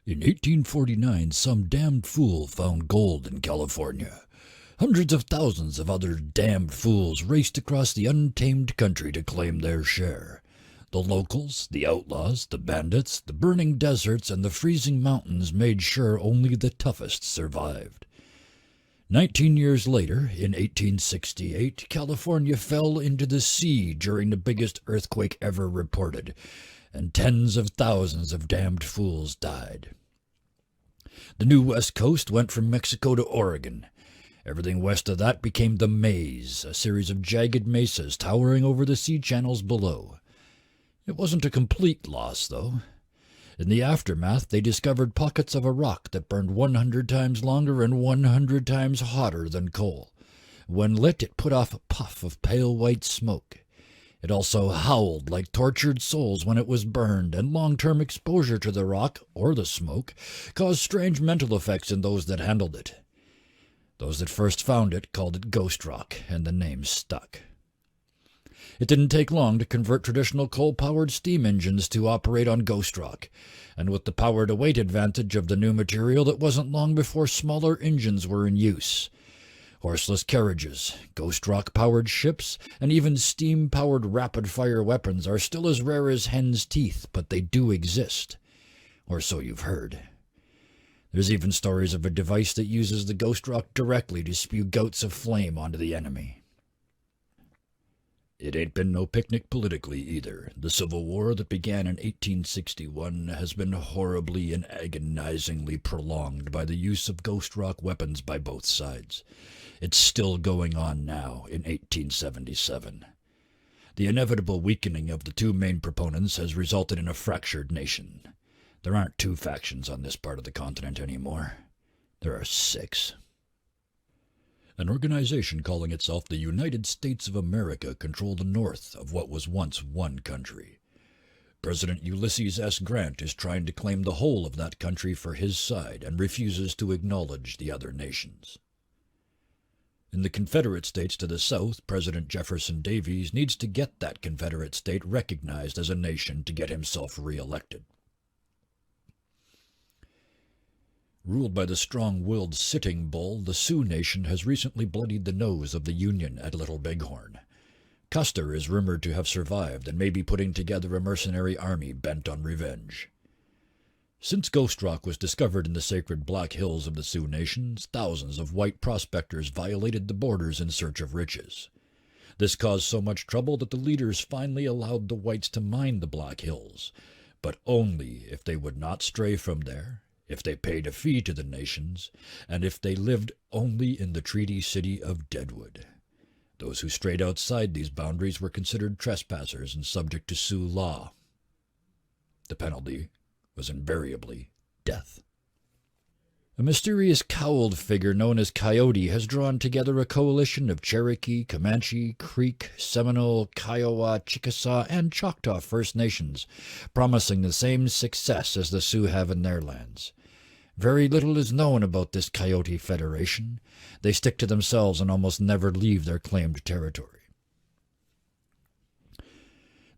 In 1849, some damned fool found gold in California. Hundreds of thousands of other damned fools raced across the untamed country to claim their share. The locals, the outlaws, the bandits, the burning deserts, and the freezing mountains made sure only the toughest survived. 19 years later, in 1868, California fell into the sea during the biggest earthquake ever reported, and tens of thousands of damned fools died. The new West Coast went from Mexico to Oregon. Everything west of that became the Maze, a series of jagged mesas towering over the sea channels below. It wasn't a complete loss, though. In the aftermath, they discovered pockets of a rock that burned 100 times longer and 100 times hotter than coal. When lit, it put off a puff of pale white smoke. It also howled like tortured souls when it was burned, and long-term exposure to the rock, or the smoke, caused strange mental effects in those that handled it. Those that first found it called it Ghost Rock, and the name stuck. It didn't take long to convert traditional coal-powered steam engines to operate on Ghost Rock, and with the power-to-weight advantage of the new material, it wasn't long before smaller engines were in use. Horseless carriages, Ghost Rock-powered ships, and even steam-powered rapid-fire weapons are still as rare as hen's teeth, but they do exist. Or so you've heard. There's even stories of a device that uses the Ghost Rock directly to spew gouts of flame onto the enemy. It ain't been no picnic politically, either. The Civil War that began in 1861 has been horribly and agonizingly prolonged by the use of Ghost Rock weapons by both sides. It's still going on now, in 1877. The inevitable weakening of the two main proponents has resulted in a fractured nation. There aren't two factions on this part of the continent anymore. There are 6. An organization calling itself the United States of America controlled the north of what was once one country. President Ulysses S. Grant is trying to claim the whole of that country for his side and refuses to acknowledge the other nations. In the Confederate States to the south, President Jefferson Davis needs to get that Confederate state recognized as a nation to get himself re-elected. Ruled by the strong-willed Sitting Bull, the Sioux Nation has recently bloodied the nose of the Union at Little Bighorn. Custer is rumored to have survived and may be putting together a mercenary army bent on revenge. Since Ghost Rock was discovered in the sacred Black Hills of the Sioux Nations, thousands of white prospectors violated the borders in search of riches. This caused so much trouble that the leaders finally allowed the whites to mine the Black Hills, but only if they would not stray from there, if they paid a fee to the nations, and if they lived only in the treaty city of Deadwood. Those who strayed outside these boundaries were considered trespassers and subject to Sioux law. The penalty was invariably death. A mysterious cowled figure known as Coyote has drawn together a coalition of Cherokee, Comanche, Creek, Seminole, Kiowa, Chickasaw, and Choctaw First Nations, promising the same success as the Sioux have in their lands. Very little is known about this Coyote Federation. They stick to themselves and almost never leave their claimed territory.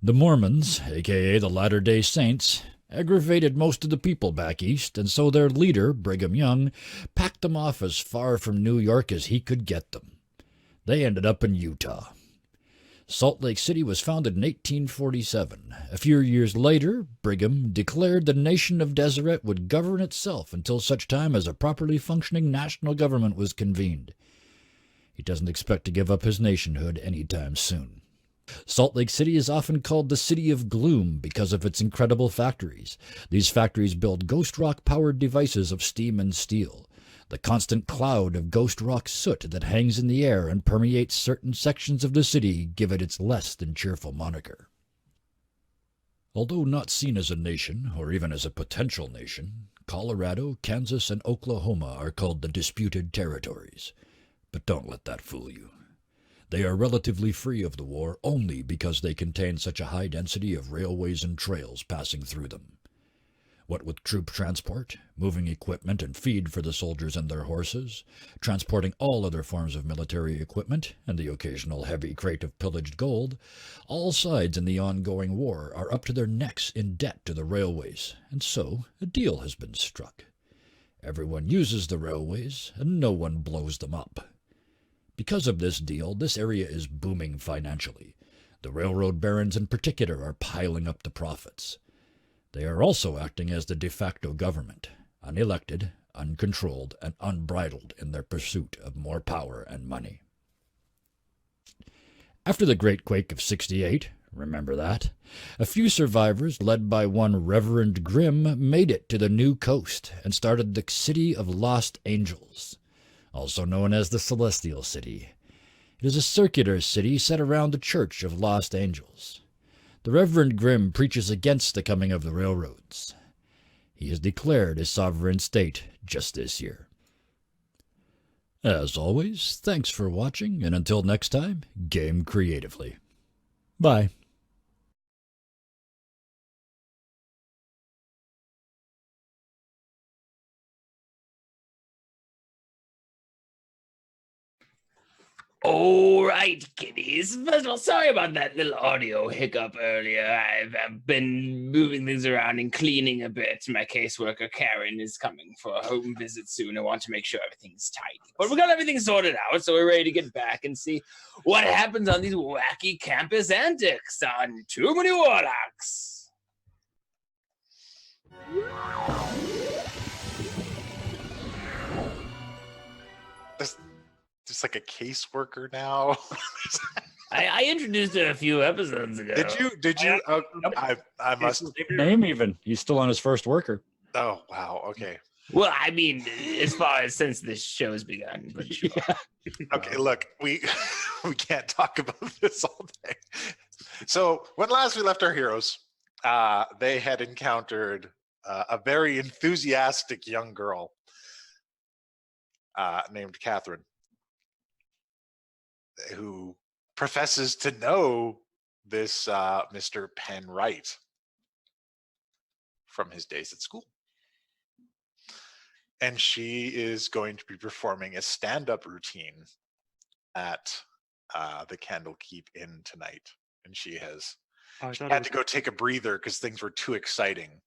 The Mormons, a.k.a. the Latter-day Saints, aggravated most of the people back east, and so their leader, Brigham Young, packed them off as far from New York as he could get them. They ended up in Utah. Salt Lake City was founded in 1847. A few years later, Brigham declared the nation of Deseret would govern itself until such time as a properly functioning national government was convened. He doesn't expect to give up his nationhood anytime soon. Salt Lake City is often called the City of Gloom because of its incredible factories. These factories build Ghost Rock-powered devices of steam and steel. The constant cloud of Ghost Rock soot that hangs in the air and permeates certain sections of the city give it its less than cheerful moniker. Although not seen as a nation, or even as a potential nation, Colorado, Kansas, and Oklahoma are called the Disputed Territories. But don't let that fool you. They are relatively free of the war only because they contain such a high density of railways and trails passing through them. What with troop transport, moving equipment and feed for the soldiers and their horses, transporting all other forms of military equipment, and the occasional heavy crate of pillaged gold, all sides in the ongoing war are up to their necks in debt to the railways, and so a deal has been struck. Everyone uses the railways, and no one blows them up. Because of this deal, this area is booming financially. The railroad barons in particular are piling up the profits. They are also acting as the de facto government, unelected, uncontrolled, and unbridled in their pursuit of more power and money. After the Great Quake of '68, remember that, a few survivors, led by one Reverend Grimm, made it to the new coast and started the City of Lost Angels, also known as the Celestial City. It is a circular city set around the Church of Lost Angels. The Reverend Grimm preaches against the coming of the railroads. He has declared a sovereign state just this year. As always, thanks for watching, and until next time, game creatively. Bye. All right, kiddies. First of all, sorry about that little audio hiccup earlier. I've been moving things around and cleaning a bit. My caseworker, Karen, is coming for a home visit soon. I want to make sure everything's tidy. But we got everything sorted out, so we're ready to get back and see what happens on these wacky campus antics on Too Many Warlocks. Just like a caseworker now. I introduced her a few episodes ago. Did you? I must. Name even. He's still on his first worker. Oh wow. Okay. Well, I mean, as far as since this show's begun. But sure. Yeah. Okay. Look, we can't talk about this all day. So when last we left our heroes, they had encountered a very enthusiastic young girl named Catherine, who professes to know this Mr. Penn Wright from his days at school. And she is going to be performing a stand-up routine at the Candlekeep Inn tonight. And she had to go take a breather because things were too exciting.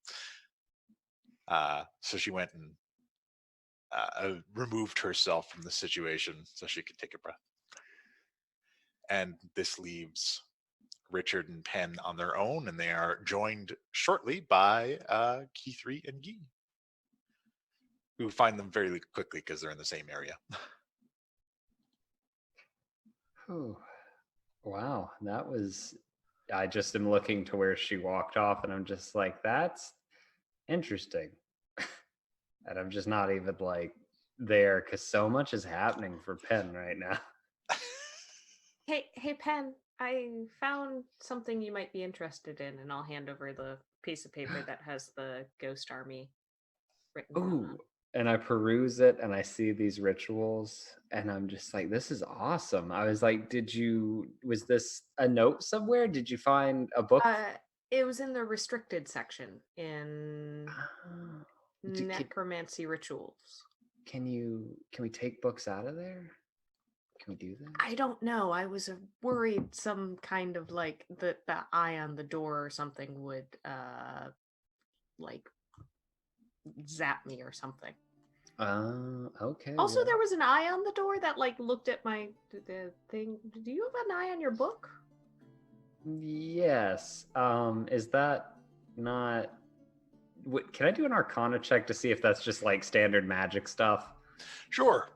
So she went and removed herself from the situation so she could take a breath. And this leaves Richard and Penn on their own, and they are joined shortly by Key3 and Guy, who find them very quickly because they're in the same area. Oh, wow. That was. I just am looking to where she walked off, and I'm just like, that's interesting. And I'm just not even like there because so much is happening for Penn right now. Hey, Penn, I found something you might be interested in, and I'll hand over the piece of paper that has the Ghost Army written on Ooh, it. and I peruse it, and I see these rituals, and I'm just like, this is awesome. I was like, was this a note somewhere? Did you find a book? It was in the restricted section in necromancy rituals. Can we take books out of there? Can we do that? I don't know. I was worried some kind of like the eye on the door or something would like zap me or something. Okay. Also, there was an eye on the door that like looked at the thing. Do you have an eye on your book? Yes. Is that not? Can I do an Arcana check to see if that's just like standard magic stuff? Sure.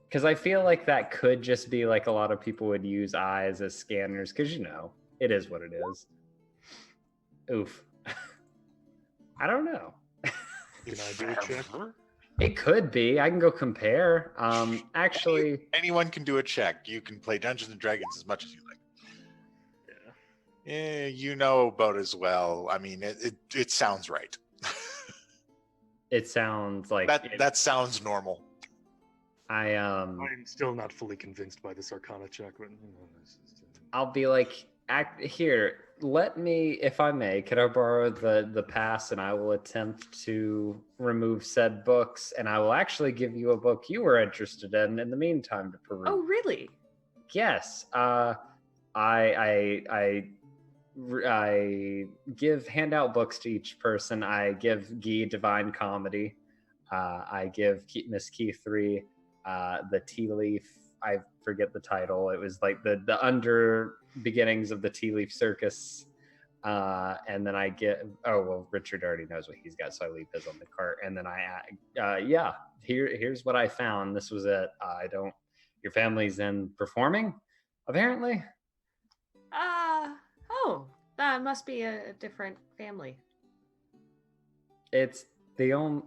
Because I feel like that could just be like a lot of people would use eyes as scanners, because it is what it is. Oof. I don't know. Can I do a check? It could be. I can go compare. Actually, anyone can do a check. You can play Dungeons and Dragons as much as you like. Yeah, you know about as well. I mean, it sounds right. It sounds like that sounds normal. I'm still not fully convinced by this Arcana check, but I'll be like, here, let me, if I may, could I borrow the pass, and I will attempt to remove said books, and I will actually give you a book you were interested in the meantime to peruse. Oh, really? Yes. I hand out books to each person. I give Guy Divine Comedy. I give Miss Key 3 the Tea Leaf. I forget the title. It was like the under beginnings of the Tea Leaf Circus. And then I get, Richard already knows what he's got, so I leave his on the cart. And then here's what I found. This was it. Your family's in performing, apparently. That must be a different family. It's the only...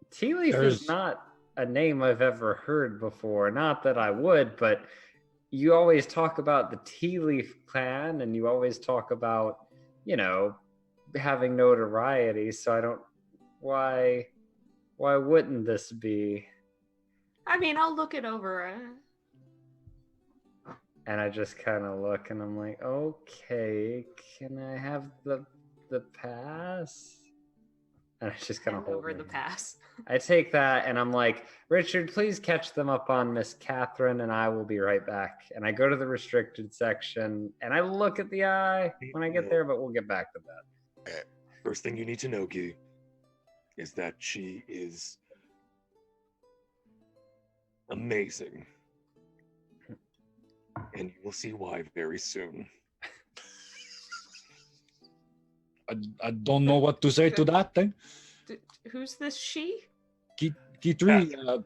Tea Leaf is not a name I've ever heard before. Not that I would, but you always talk about the Tea Leaf clan, and you always talk about, having notoriety, so I don't... Why wouldn't this be? I mean, I'll look it over. And I just kind of look, and I'm like, okay, can I have the pass? And I just kind of hold over the pass. I take that, and I'm like, Richard, please catch them up on Miss Catherine, and I will be right back. And I go to the restricted section, and I look at the eye when I get there, but we'll get back to that. First thing you need to know, Guy, is that she is amazing. And you will see why very soon. I don't know what to say to that thing. Who's this she? K3,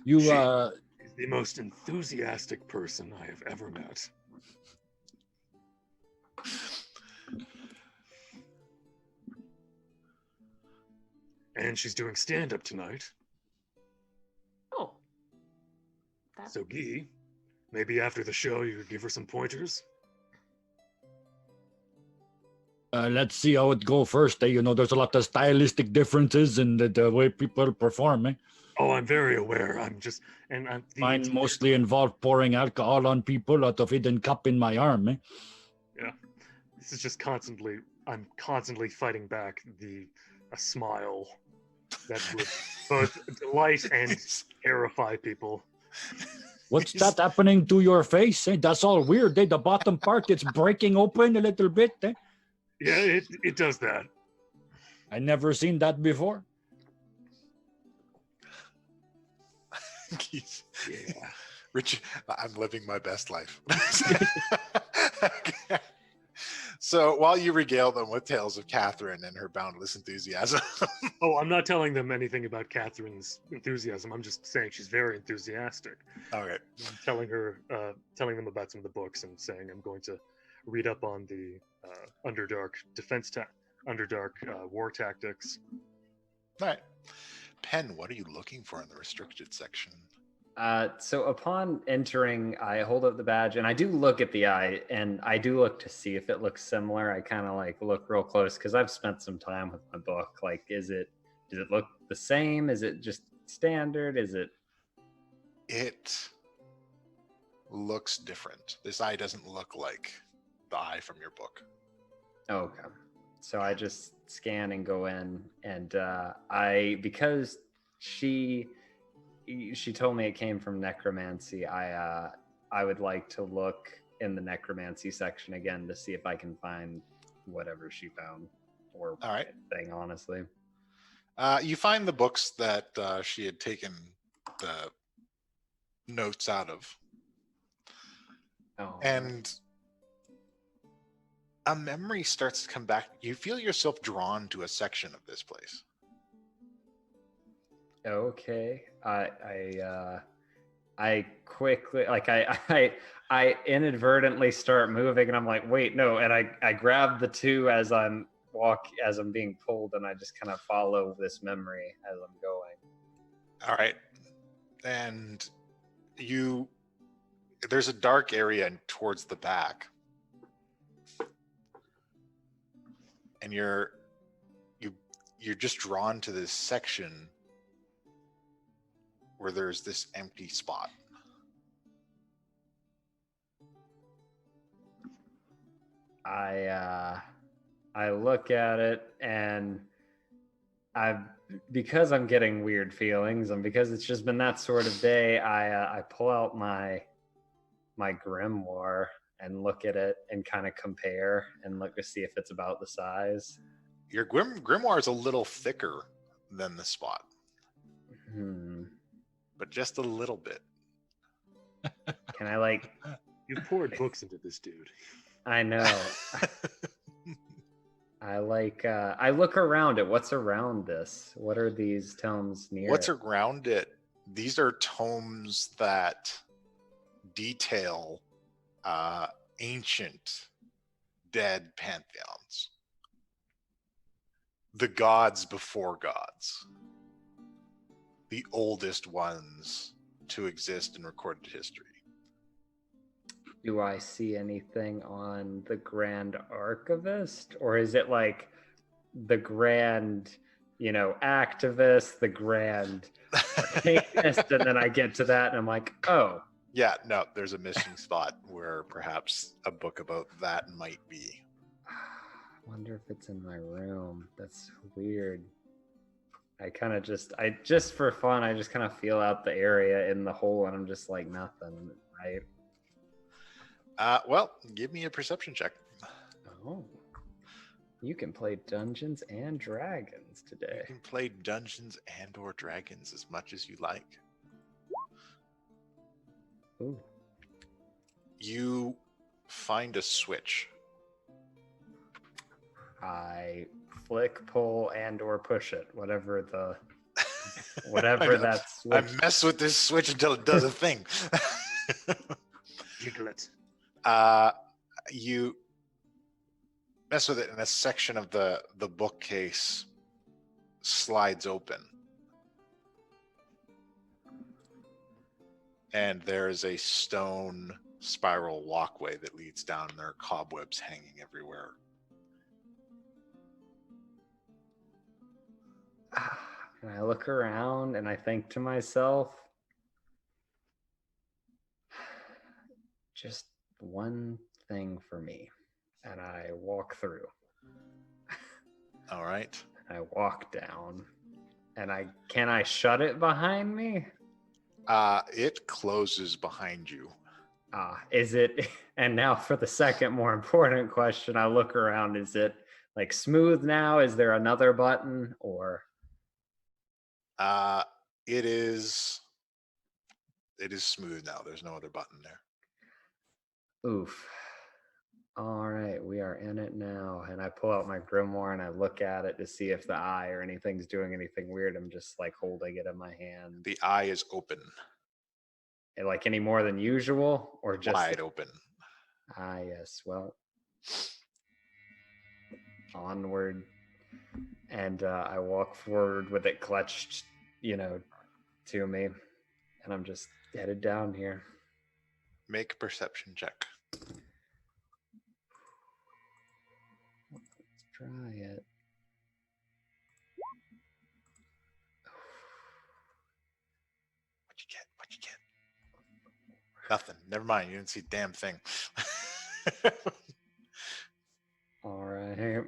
you she is the most enthusiastic person I have ever met. And she's doing stand-up tonight. Oh. So, Guy, maybe after the show you could give her some pointers? let's see how it go first. There's a lot of stylistic differences in the way people perform. Oh, I'm very aware. Mine mostly involve pouring alcohol on people out of hidden cup in my arm. Yeah, this is just I'm constantly fighting back a smile that would both delight and terrify people. What's that happening to your face? That's all weird. The bottom part, it's breaking open a little bit. Yeah, it does that. I never seen that before. Yeah. Rich, I'm living my best life. So while you regale them with tales of Catherine and her boundless enthusiasm. Oh, I'm not telling them anything about Catherine's enthusiasm. I'm just saying she's very enthusiastic. Okay. I'm telling them about some of the books and saying I'm going to read up on the Underdark Underdark war tactics. All right. Penn, what are you looking for in the restricted section? So upon entering, I hold up the badge and I do look at the eye, and I do look to see if it looks similar. I kind of look real close because I've spent some time with my book. Does it look the same? Is it just standard? It looks different. This eye doesn't look like the eye from your book. Okay. So I just scan and go in, and because she told me it came from necromancy, I would like to look in the necromancy section again to see if I can find whatever she found, or all right thing, honestly. You find the books that she had taken the notes out of. Oh. And a memory starts to come back. You feel yourself drawn to a section of this place. Okay. I quickly, I inadvertently start moving, and I'm like, wait, no. And I grab the two as I'm being pulled, and I just kind of follow this memory as I'm going. All right. And there's a dark area towards the back. And you're just drawn to this section where there's this empty spot. I look at it and because I'm getting weird feelings and because it's just been that sort of day, I pull out my grimoire and look at it and kind of compare and look to see if it's about the size. Your grimoire is a little thicker than the spot. But just a little bit. Can I like... You've poured books into this dude. I know. I look around it. What's around this? What are these tomes near? What's around it? These are tomes that detail ancient dead pantheons. The gods before gods. The oldest ones to exist in recorded history. Do I see anything on the Grand Archivist? Or is it like the Grand, activist, the Grand arcanist, and then I get to that and I'm like, oh. Yeah, no, there's a missing spot where perhaps a book about that might be. I wonder if it's in my room. That's weird. I just for fun, I just kind of feel out the area in the hole and I'm just like, nothing, right? Well, give me a perception check. Oh, you can play Dungeons and Dragons today. You can play Dungeons and or Dragons as much as you like. Ooh. You find a switch. I flick, pull, and or push it, whatever that switch. I mess with this switch until it does a thing. Jiggle it. You mess with it and a section of the bookcase slides open. And there is a stone spiral walkway that leads down, and there are cobwebs hanging everywhere. And I look around and I think to myself, just one thing for me. And I walk through. All right. I walk down. And can I shut it behind me? It closes behind you. Is it? And now for the second more important question, I look around. Is it like smooth now? Is there another button or? It is smooth now. There's no other button there. Oof. All right, we are in it now. And I pull out my grimoire and I look at it to see if the eye or anything's doing anything weird. I'm just like holding it in my hand. The eye is open. And like any more than usual or just wide open? Yes. Well, onward. And I walk forward with it clutched, to me. And I'm just headed down here. Make a perception check. Let's try it. What'd you get? Nothing. Never mind. You didn't see a damn thing. All right.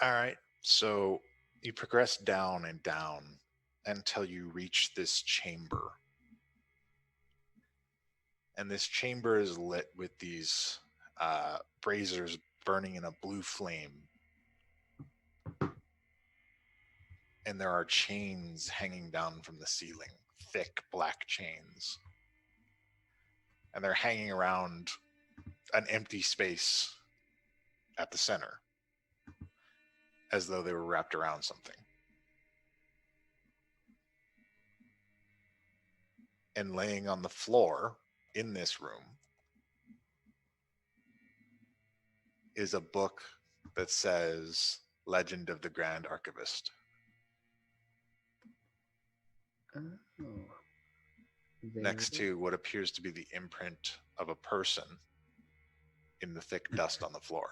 All right. So you progress down and down until you reach this chamber. And this chamber is lit with these braziers burning in a blue flame. And there are chains hanging down from the ceiling, thick black chains. And they're hanging around an empty space at the center, as though they were wrapped around something. And laying on the floor in this room is a book that says Legend of the Grand Archivist. Oh. Next to what appears to be the imprint of a person in the thick dust on the floor.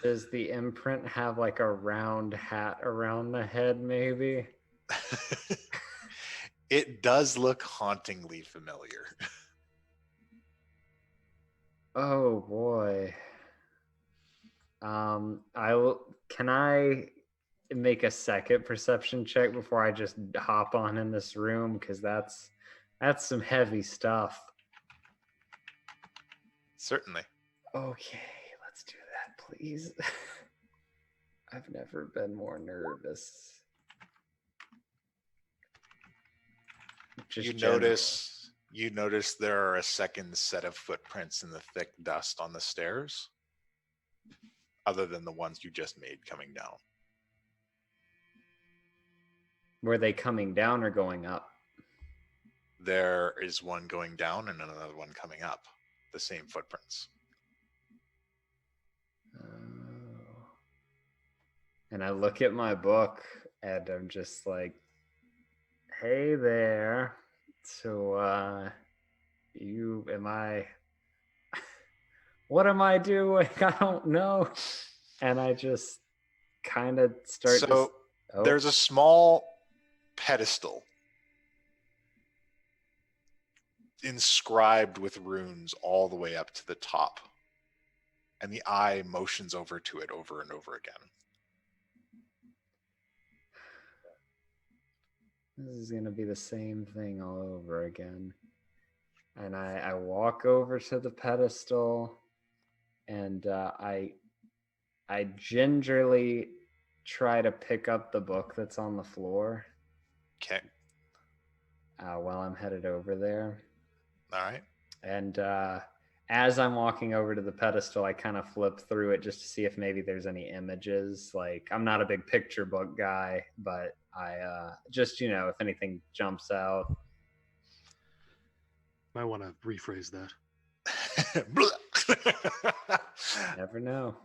Does the imprint have like a round hat around the head, maybe? It does look hauntingly familiar. Oh boy. I will. Can I make a second perception check before I just hop on in this room? Because that's some heavy stuff. Certainly. Okay, let's do that, please. I've never been more nervous. Just You notice there are a second set of footprints in the thick dust on the stairs, other than the ones you just made coming down. Were they coming down or going up? There is one going down and another one coming up. The same footprints. Oh. And I look at my book and I'm just like, hey there. So, what am I doing? I don't know. And I just kind of start there's a small pedestal inscribed with runes all the way up to the top. And the eye motions over to it over and over again. This is going to be the same thing all over again. And I walk over to the pedestal and I gingerly try to pick up the book that's on the floor. Okay. While I'm headed over there. All right. And as I'm walking over to the pedestal, I kind of flip through it just to see if maybe there's any images. Like, I'm not a big picture book guy, but I just, if anything jumps out. Might want to rephrase that. Never know.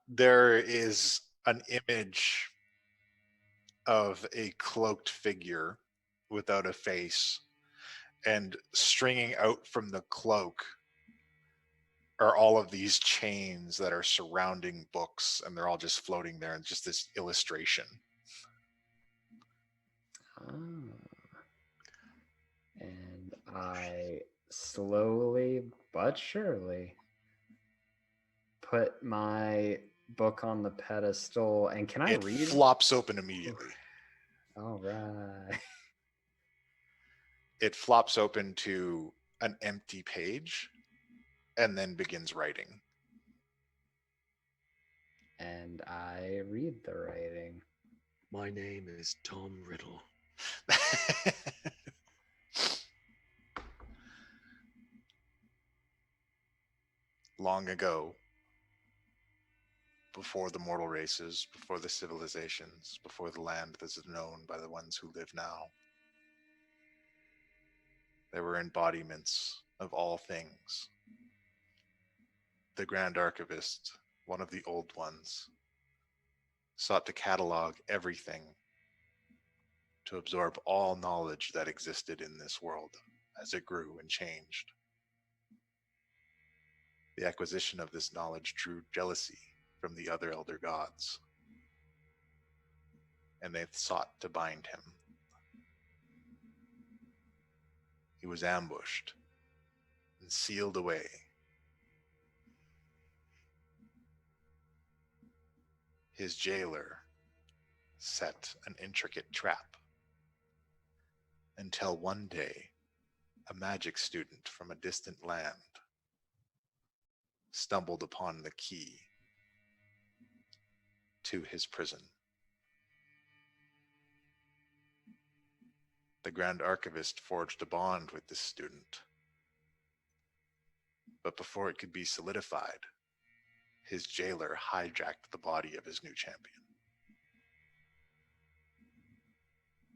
There is an image of a cloaked figure without a face, and stringing out from the cloak are all of these chains that are surrounding books, and they're all just floating there in just this illustration. And I slowly but surely put my book on the pedestal, and can I read? It flops open immediately. All right. It flops open to an empty page and then begins writing. And I read the writing. My name is Tom Riddle. Long ago, before the mortal races, before the civilizations, before the land that is known by the ones who live now, there were embodiments of all things. The Grand Archivist, one of the old ones, sought to catalog everything, to absorb all knowledge that existed in this world as it grew and changed. The acquisition of this knowledge drew jealousy from the other elder gods, and they sought to bind him. He was ambushed and sealed away. His jailer set an intricate trap until one day a magic student from a distant land stumbled upon the key to his prison. The Grand Archivist forged a bond with this student, but before it could be solidified, his jailer hijacked the body of his new champion,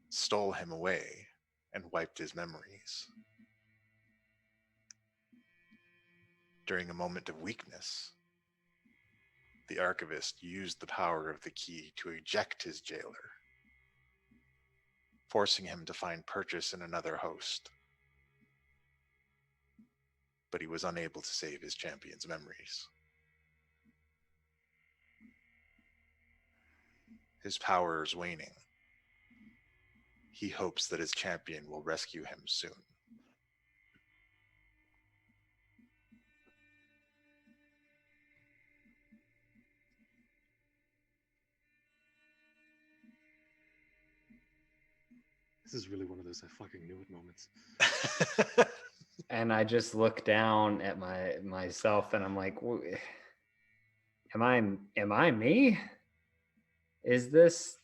stole him away, and wiped his memories. During a moment of weakness, the Archivist used the power of the key to eject his jailer, forcing him to find purchase in another host. But he was unable to save his champion's memories. His power is waning. He hopes that his champion will rescue him soon. This is really one of those I fucking knew it moments. And I just look down at myself and I'm like, am I me? Is this,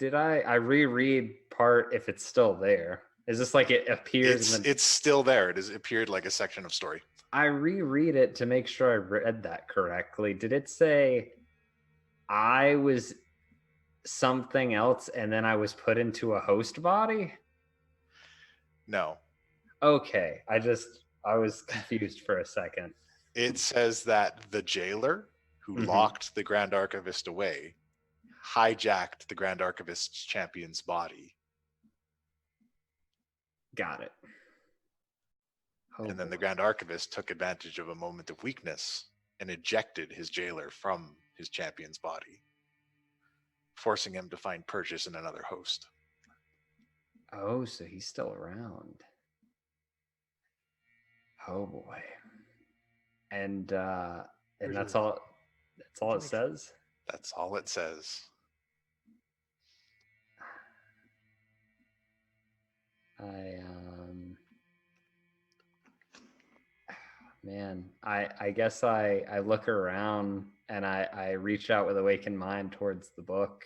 did I reread part if it's still there? Is this like it appears It's still there. It appeared like a section of story. I reread it to make sure I read that correctly. Did it say I was something else and then I was put into a host body? No. Okay. I was confused for a second. It says that the jailer who locked the Grand Archivist away hijacked the Grand Archivist's champion's body. Got it. And then the Grand Archivist took advantage of a moment of weakness and ejected his jailer from his champion's body, forcing him to find purchase in another host. Oh, so he's still around. Oh boy. And that's all it says? That's all it says. I guess I look around and I reach out with awakened mind towards the book.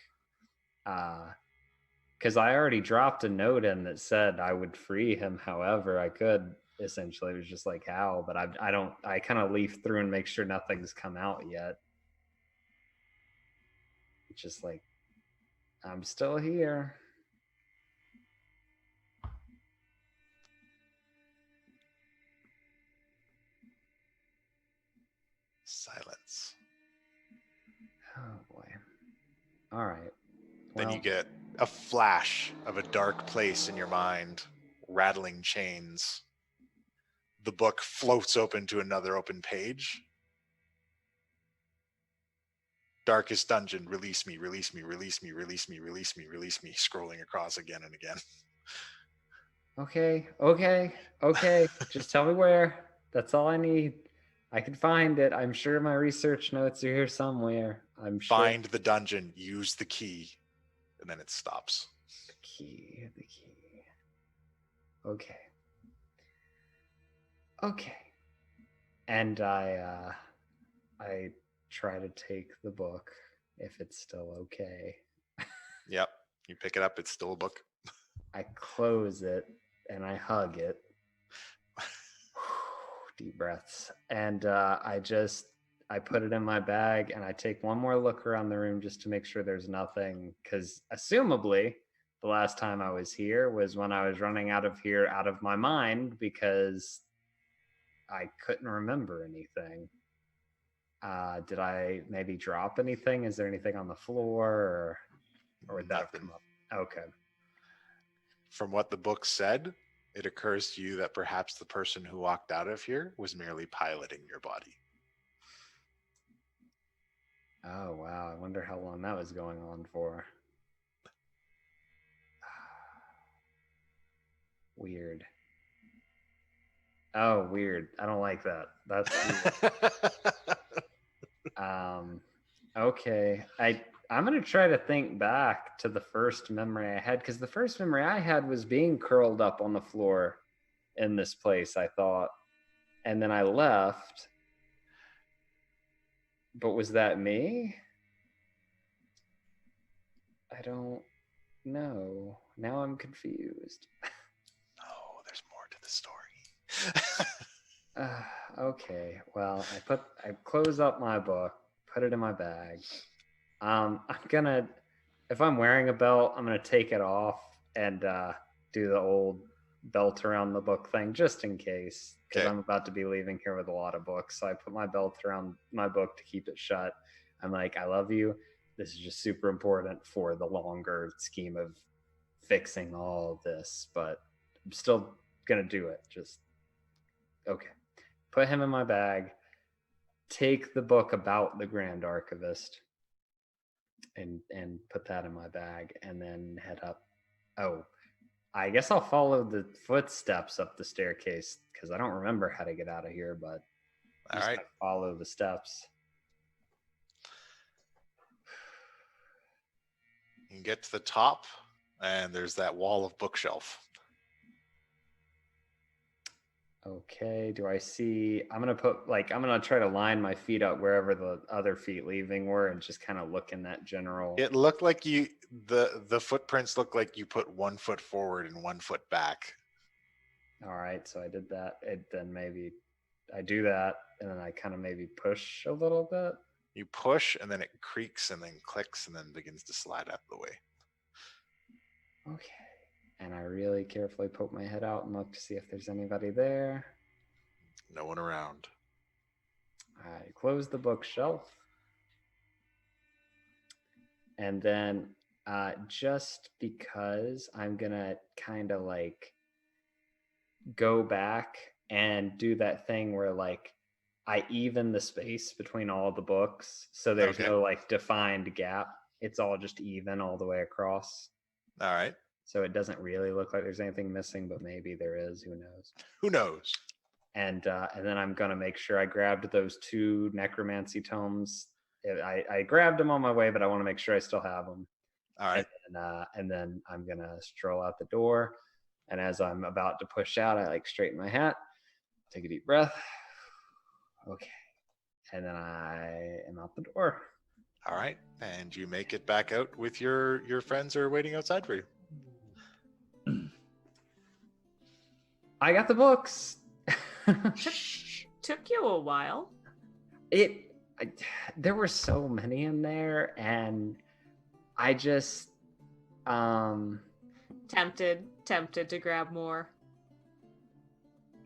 Because I already dropped a note in that said I would free him however I could. Essentially, it was just like how, but I kind of leaf through and make sure nothing's come out yet. It's just like, I'm still here. Silence. Oh boy. All right. Then you get a flash of a dark place in your mind, rattling chains. The book floats open to another open page. Darkest dungeon, release me, release me, release me, release me, release me, release me, scrolling across again and again. Okay. Just tell me where. That's all I need. I can find it. I'm sure my research notes are here somewhere. I'm sure. Find the dungeon, use the key, and then it stops. The key. Okay. And I try to take the book if it's still okay. Yep. You pick it up, it's still a book. I close it and I hug it. Deep breaths. And I put it in my bag and I take one more look around the room just to make sure there's nothing. Because assumably the last time I was here was when I was running out of my mind because I couldn't remember anything. Did I maybe drop anything? Is there anything on the floor or would that have come up? Okay. From what the book said, it occurs to you that perhaps the person who walked out of here was merely piloting your body. Oh, wow. I wonder how long that was going on for. Weird. Oh, weird. I don't like that. That's weird. Okay. I'm going to try to think back to the first memory I had, because the first memory I had was being curled up on the floor in this place, I thought. And then I left. But was that me? I don't know. Now I'm confused. Oh, there's more to the story. Okay. Well, I close up my book, put it in my bag. If I'm wearing a belt, I'm gonna take it off and do the old belt around the book thing just in case, because I'm about to be leaving here with a lot of books. So I put my belt around my book to keep it shut. I'm like, I love you. This is just super important for the longer scheme of fixing all of this, but I'm still gonna do it. Just okay. Put him in my bag. Take the book about the Grand Archivist and put that in my bag and then head up. Oh, I guess I'll follow the footsteps up the staircase because I don't remember how to get out of here, but all right, follow the steps. You get to the top And there's that wall of bookshelf. Okay, do I see? I'm gonna try to line my feet up wherever the other feet leaving were, and just kind of look in that general. It looked like the footprints look like you put 1 foot forward and 1 foot back. All right, so I did that. Then maybe I do that, and then I kind of maybe push a little bit. You push, and then it creaks, and then clicks, and then begins to slide out of the way. Okay. And I really carefully poke my head out and look to see if there's anybody there. No one around. I close the bookshelf. And then just because I'm going to kind of like go back and do that thing where like I even the space between all the books. So there's no like defined gap. It's all just even all the way across. All right. So it doesn't really look like there's anything missing, but maybe there is. Who knows? Who knows? And then I'm gonna make sure I grabbed those 2 necromancy tomes. I grabbed them on my way, but I want to make sure I still have them. All right. And then I'm gonna stroll out the door. And as I'm about to push out, I like straighten my hat, take a deep breath. Okay. And then I am out the door. All right. And you make it back out with your friends are waiting outside for you. I got the books. Took you a while. There were so many in there, and I just tempted to grab more.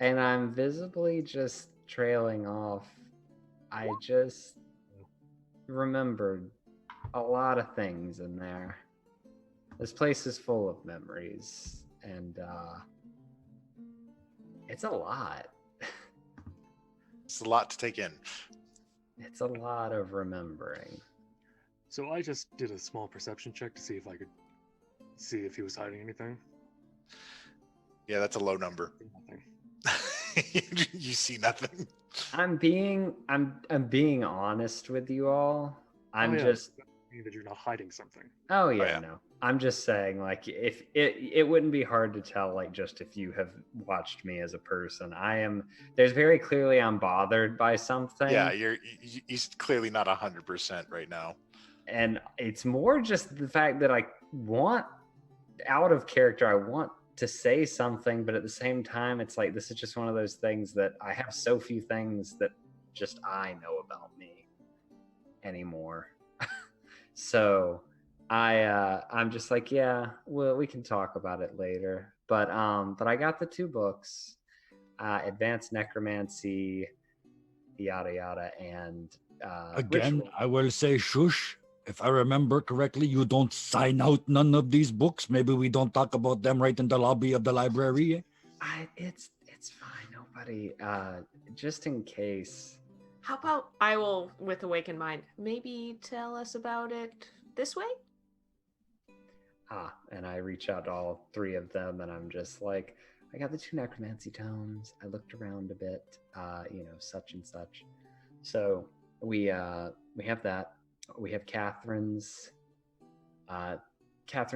And I'm visibly just trailing off. I just remembered a lot of things in there. This place is full of memories, and it's a lot. It's a lot to take in. It's a lot of remembering. So I just did a small perception check to see if I could see if he was hiding anything. Yeah, that's a low number. Nothing. You see nothing. I'm being honest with you all. I'm just mean that you're not hiding something. Oh yeah, no. I'm just saying, like, if it wouldn't be hard to tell, like, just if you have watched me as a person. There's very clearly I'm bothered by something. Yeah, he's clearly not 100% right now. And it's more just the fact that I want, out of character, I want to say something, but at the same time, it's like, this is just one of those things that I have so few things that just I know about me anymore. So I'm just like, yeah, well, we can talk about it later. But I got the 2 books, Advanced Necromancy, yada yada, and again, Ritual. I will say shush. If I remember correctly, you don't sign out none of these books. Maybe we don't talk about them right in the lobby of the library. It's fine, nobody. Just in case. How about I will, with awakened mind, maybe tell us about it this way? And I reach out to all 3 of them, and I'm just like, I got the 2 necromancy tomes. I looked around a bit, such and such. So we have that. We have Catherine's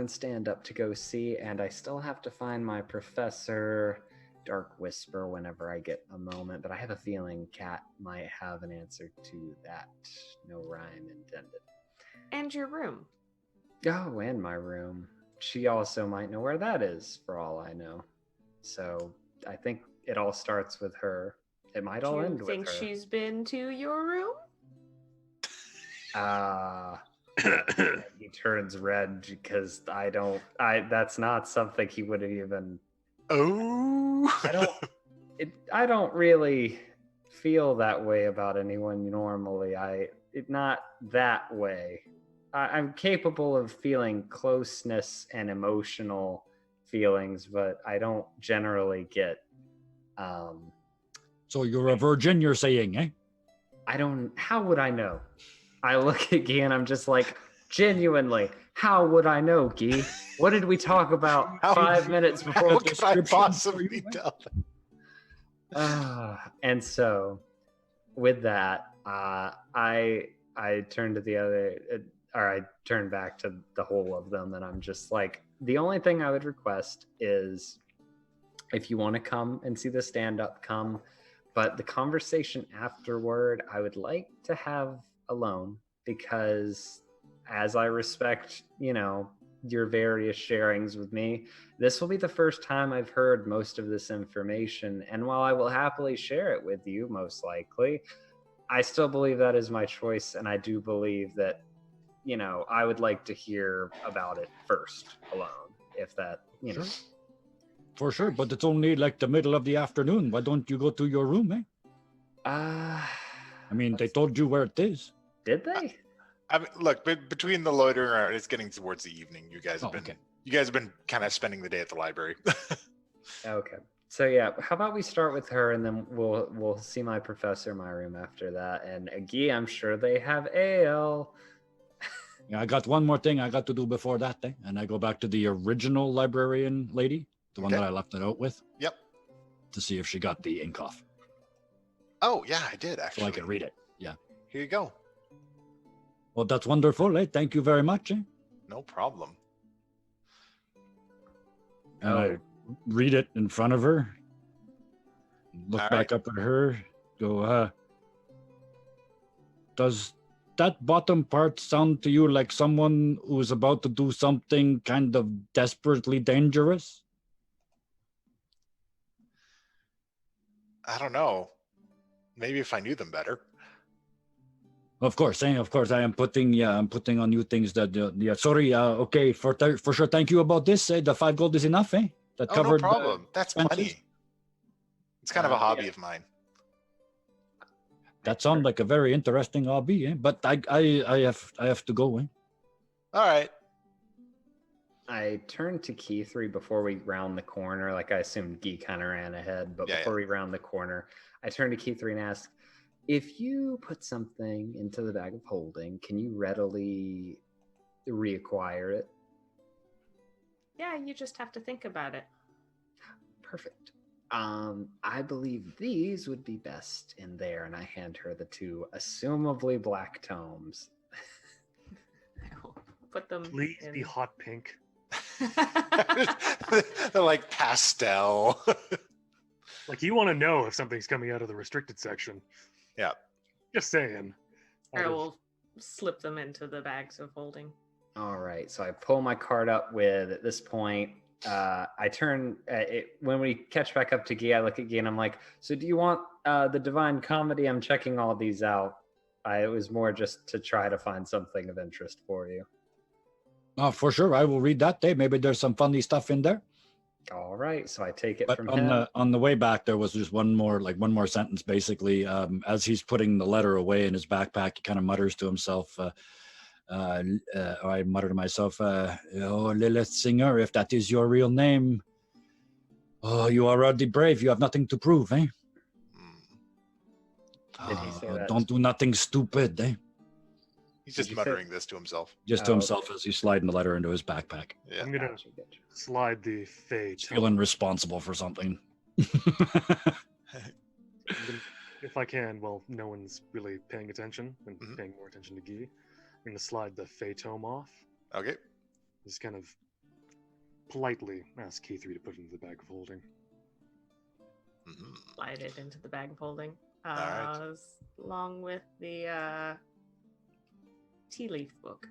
stand up to go see, and I still have to find my Professor Dark Whisper whenever I get a moment, but I have a feeling Kat might have an answer to that. No rhyme intended. And your room. Oh, and my room. She also might know where that is, for all I know. So I think it all starts with her. It might all end with her. Do you think she's been to your room? He turns red because that's not something he would have even. Oh. I don't really feel that way about anyone normally. Not that way. I'm capable of feeling closeness and emotional feelings, but I don't generally get. So you're a virgin, you're saying, eh? How would I know? I look at Guy and I'm just like, genuinely, how would I know, Guy? What did we talk about 5 minutes before How the could I description? possibly tell? And so, with that, I turn to the other, or I turn back to the whole of them, and I'm just like, the only thing I would request is if you want to come and see the stand-up, come. But the conversation afterward, I would like to have alone, because as I respect, your various sharings with me, this will be the first time I've heard most of this information. And while I will happily share it with you, most likely, I still believe that is my choice. And I do believe that, I would like to hear about it first alone, if that, For sure, but it's only like the middle of the afternoon. Why don't you go to your room, eh? I mean, they told you where it is. Did they? I mean, look, between the loitering, it's getting towards the evening. You guys have been kind of spending the day at the library. Okay. So yeah, how about we start with her, and then we'll see my professor in my room after that. And Guy, I'm sure they have ale. Yeah, I got one more thing I got to do before that, eh? And I go back to the original librarian lady, the one that I left it out with. Yep. To see if she got the ink off. Oh yeah, I did actually. So I can read it. Yeah. Here you go. Well, that's wonderful, eh? Thank you very much, eh? No problem. And I read it in front of her. Look back up at her. Go, does that bottom part sound to you like someone who's about to do something kind of desperately dangerous? I don't know. Maybe if I knew them better. Of course, eh? Of course, I'm putting on new things that, sorry, okay, for sure, thank you about this, eh? The 5 gold is enough, eh? That covered, no problem. That's plenty. It's kind of a hobby of mine. That sounds like a very interesting hobby, eh? But I have to go, eh? All right. I turned to Key3 before we round the corner. Like, I assumed Guy kind of ran ahead, but before we round the corner, I turned to Key3 and asked, if you put something into the bag of holding, can you readily reacquire it? Yeah, you just have to think about it. Perfect. I believe these would be best in there, and I hand her the 2 assumably black tomes. Put them. Please be hot pink. They're like pastel. Like, you want to know if something's coming out of the restricted section. Yeah. Just saying. I will slip them into the bags of holding. All right. So I pull my card up with, at this point, I turn, when we catch back up to Guy, I look at Guy and I'm like, so do you want the Divine Comedy? I'm checking all these out. It was more just to try to find something of interest for you. Oh, for sure. I will read that day. Maybe there's some funny stuff in there. All right. So I take it But from on him. on the way back, there was just one more sentence, basically. As he's putting the letter away in his backpack, he kind of mutters to himself, I mutter to myself, oh, Lilith Singer, if that is your real name, oh, you are already brave. You have nothing to prove, eh? Did he say that? Don't do nothing stupid, eh? He's just muttering this to himself. Just to himself as he's sliding the letter into his backpack. Yeah. I'm going to slide the fate. Feeling responsible for something. If I can, well, no one's really paying attention and paying more attention to Guy. I'm going to slide the Fey tome off. Okay. Just kind of politely ask Key3 to put it into the bag of holding. Slide it into the bag of holding. right. Along with the tea leaf book.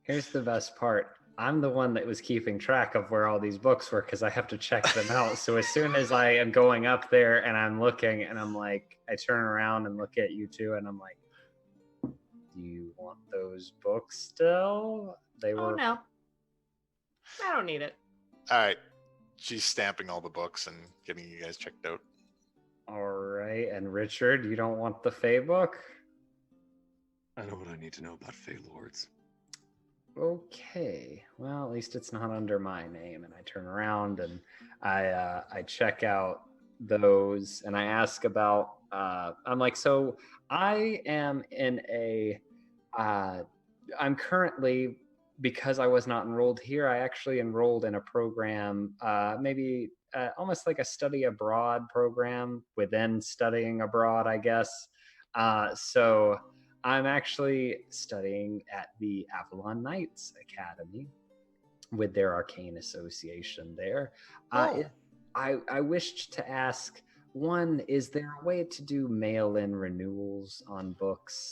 Here's the best part. I'm the one that was keeping track of where all these books were because I have to check them out. So as soon as I am going up there and I'm looking and I'm like, I turn around and look at you two and I'm like, do you want those books still? They were. Oh, no. I don't need it. All right. She's stamping all the books and getting you guys checked out. All right. And Richard, you don't want the Fey book? I know what I need to know about Fey Lords. Okay. Well, at least it's not under my name. And I turn around and I check out those and I ask about. I'm like, so I am in a. I'm currently, because I was not enrolled here, I actually enrolled in a program, maybe almost like a study abroad program within studying abroad, I guess. So I'm actually studying at the Avalon Knights Academy. with their arcane association there. Oh. I wished to ask, one, is there a way to do mail-in renewals on books?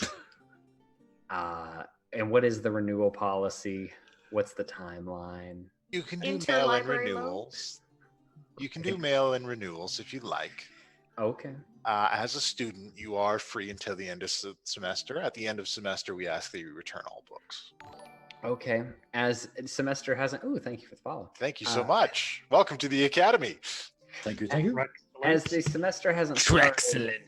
And what is the renewal policy? What's the timeline? You can do Into mail-in library mode? renewals. You can do mail-in renewals if you'd like. Okay. As a student, you are free until the end of semester. At the end of semester, we ask that you return all books. Okay. As semester hasn't... Ooh, thank you for the follow. Thank you so much. Welcome to the Academy. Thank you. Thank you. As the semester hasn't started, Excellent.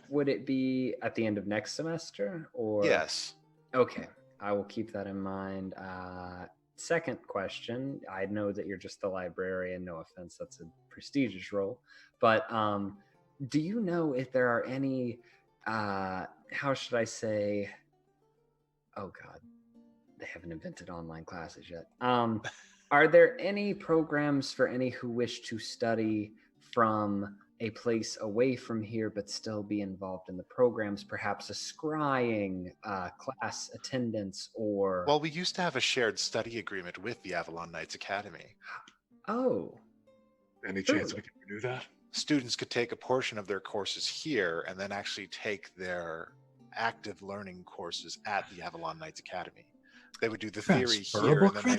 would it be at the end of next semester? Or Yes. Okay. I will keep that in mind. Second question. I know that you're just the librarian. No offense, that's a prestigious role. But do you know if there are any, how should I say, oh God, they haven't invented online classes yet. Are there any programs for any who wish to study from a place away from here but still be involved in the programs, perhaps a scrying, class attendance, or... Well, we used to have a shared study agreement with the Avalon Knights Academy. Oh. Any chance we can renew that? Students could take a portion of their courses here and then actually take their active learning courses at the Avalon Knights Academy. They would do the theory here, and then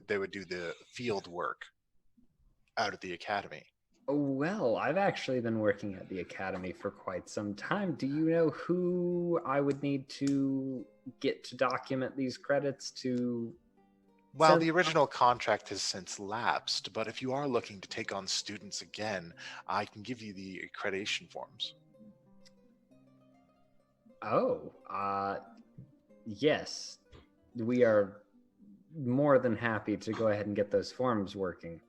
they would do the field work out at the academy. Well, I've actually been working at the academy for quite some time. Do you know who I would need to get to document these credits to? Well, the original contract has since lapsed, but if you are looking to take on students again, I can give you the accreditation forms. Oh, yes. We are more than happy to go ahead and get those forms working.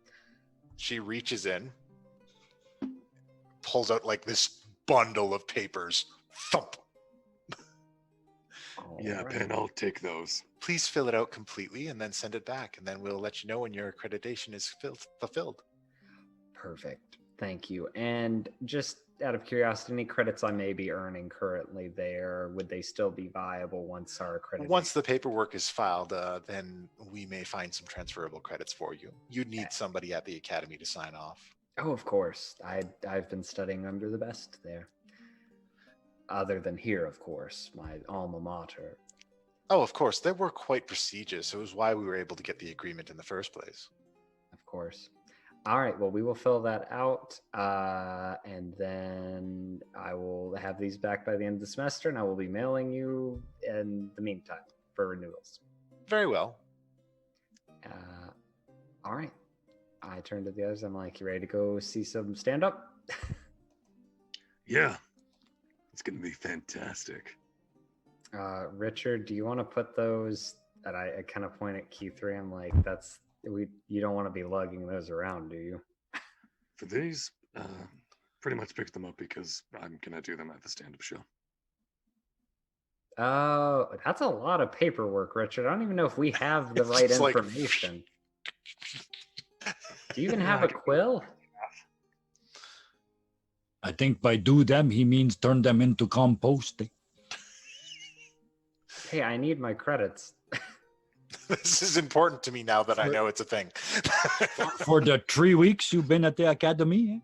She reaches in, pulls out like this bundle of papers. Thump. Yeah, Penn, I'll take those. Please fill it out completely and then send it back, and then we'll let you know when your accreditation is fulfilled. Perfect. Thank you. And just out of curiosity, any credits I may be earning currently there, would they still be viable once our accreditation? Once the paperwork is filed, then we may find some transferable credits for you. You'd need somebody at the academy to sign off. Oh, of course. I've been studying under the best there. Other than here, of course, my alma mater. Oh, of course. They were quite prestigious. It was why we were able to get the agreement in the first place. Of course. All right. Well, we will fill that out. And then I will have these back by the end of the semester, and I will be mailing you in the meantime for renewals. Very well. All right. I turn to the others. I'm like, you ready to go see some stand-up? Yeah. It's going to be fantastic. Richard, do you want to put those, and I kind of point at Q3, I'm like, you don't want to be lugging those around, do you? For these, pretty much picked them up because I'm going to do them at the stand-up show. Oh, that's a lot of paperwork, Richard. I don't even know if we have the right information. Do you even have a quill? I think by do them, he means turn them into compost. Hey, I need my credits. This is important to me now that I know it's a thing. For the 3 weeks you've been at the academy?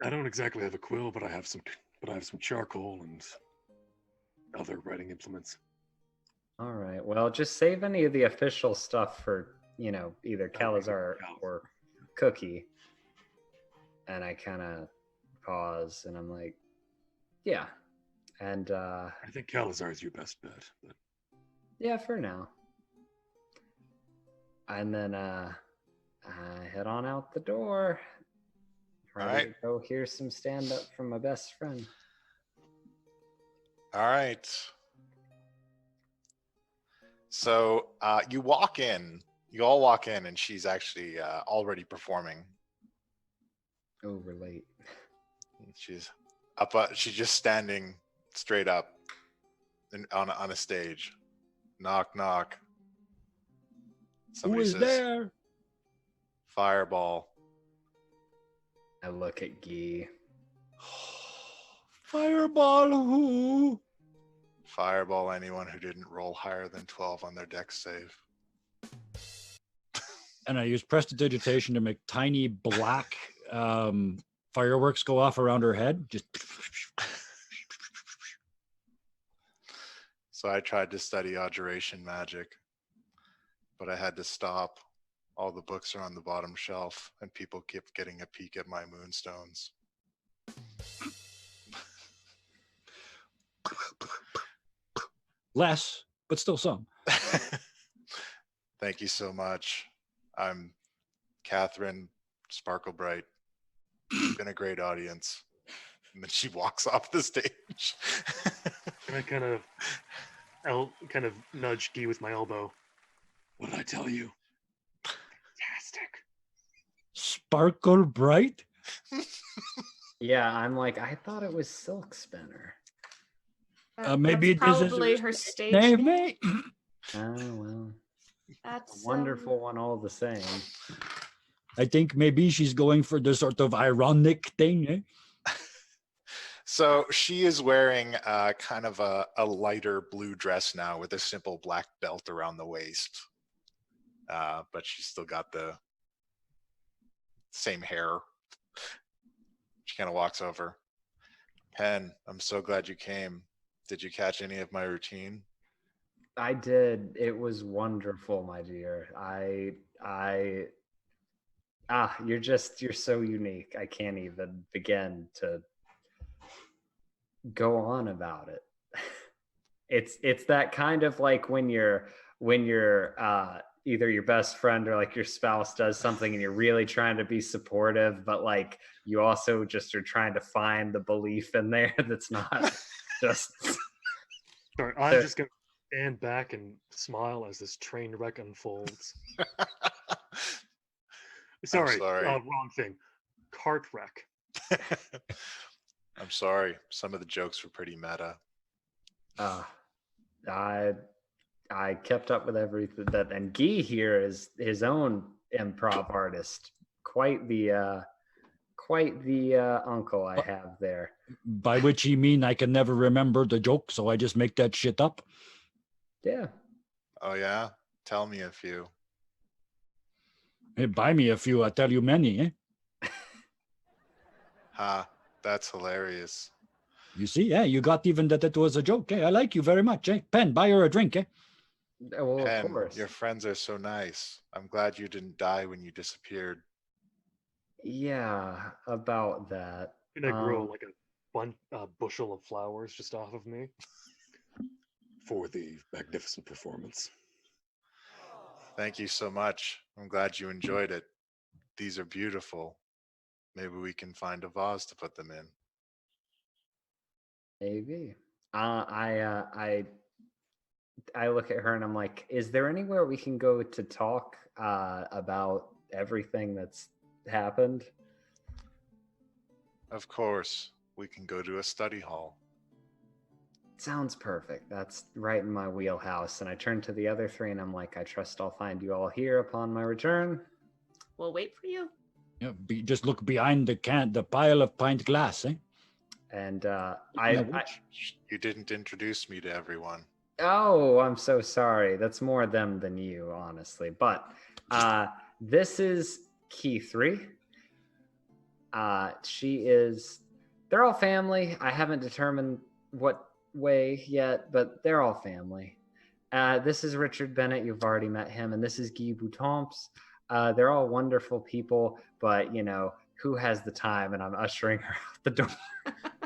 I don't exactly have a quill, but I have some charcoal and other writing implements. All right. Well, just save any of the official stuff for, either Calazar or Cookie. And I kind of pause, and I'm like, yeah. And I think Calazar is your best bet. But... yeah, for now. And then I head on out the door. Ready to go hear some stand-up from my best friend. All right. So you walk in. You all walk in, and she's actually already performing. Over late. She's up. She's just standing straight up on a stage. Knock, knock. Somebody Who is says, there? Fireball. I look at Guy. Fireball who? Fireball anyone who didn't roll higher than 12 on their dex save. and I use prestidigitation to make tiny black fireworks go off around her head. Just. So I tried to study abjuration magic, but I had to stop. All the books are on the bottom shelf, and people kept getting a peek at my moonstones. Less, but still some. Thank you so much. I'm Catherine Sparklebright. You've been a great audience. And then she walks off the stage. And I kind of nudge Guy with my elbow. What did I tell you? Fantastic. Sparkle bright? Yeah, I'm like, I thought it was Silk Spinner. Maybe That's this is probably her stage name, name. mate. Oh, well. That's A wonderful one all the same. I think maybe she's going for the sort of ironic thing. Eh? So she is wearing kind of a lighter blue dress now with a simple black belt around the waist. But she's still got the same hair. She kind of walks over. Penn, I'm so glad you came. Did you catch any of my routine? I did. It was wonderful, my dear. You're so unique. I can't even begin to go on about it. It's that kind of like when you're either your best friend or like your spouse does something and you're really trying to be supportive, but like you also just are trying to find the belief in there that's not just. Sorry, I'm just gonna stand back and smile as this train wreck unfolds. Sorry. Wrong thing. Cart wreck. I'm sorry. Some of the jokes were pretty meta. I kept up with everything that, and Guy here is his own improv artist. Quite the uncle I have there. By which you mean I can never remember the joke, so I just make that shit up? Yeah. Oh yeah? Tell me a few. Hey, buy me a few, I'll tell you many, eh? Ha, that's hilarious. You see, yeah, you got even that it was a joke, eh? I like you very much, eh? Penn, buy her a drink, eh? Well, Penn, of course. your friends are so nice. I'm glad you didn't die when you disappeared. Yeah, about that. And I grow like a bushel of flowers just off of me. For the magnificent performance. Thank you so much. I'm glad you enjoyed it. These are beautiful. Maybe we can find a vase to put them in. Maybe. I look at her and I'm like, is there anywhere we can go to talk about everything that's happened? Of course, we can go to a study hall. Sounds perfect. That's right in my wheelhouse. And I turn to the other three and I'm like, I trust I'll find you all here upon my return. We'll wait for you. Yeah, just look behind the pile of pint glass, eh? And You didn't introduce me to everyone. Oh, I'm so sorry. That's more them than you, honestly. But this is Key 3. They're all family. I haven't determined what way yet, but they're all family. This is Richard Bennett. You've already met him. And this is Guy Boutomps. They're all wonderful people, but, you know, who has the time? And I'm ushering her out the door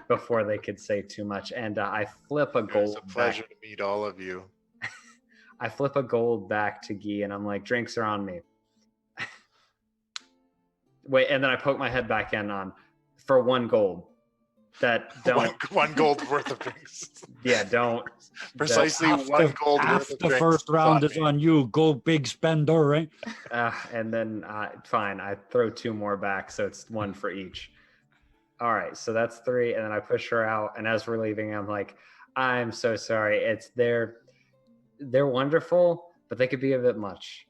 before they could say too much. And I flip a gold. It's a pleasure to meet all of you. I flip a gold back to Guy and I'm like, drinks are on me. Wait, and then I poke my head back in on for 1 gold. That don't one gold worth of drinks. Yeah, don't precisely one gold half worth of the drinks. first round is on you. Go big spender, right? And then fine, I throw 2 more back, so it's 1 for each. All right, so that's 3, and then I push her out. And as we're leaving, I'm like, I'm so sorry. They're wonderful, but they could be a bit much.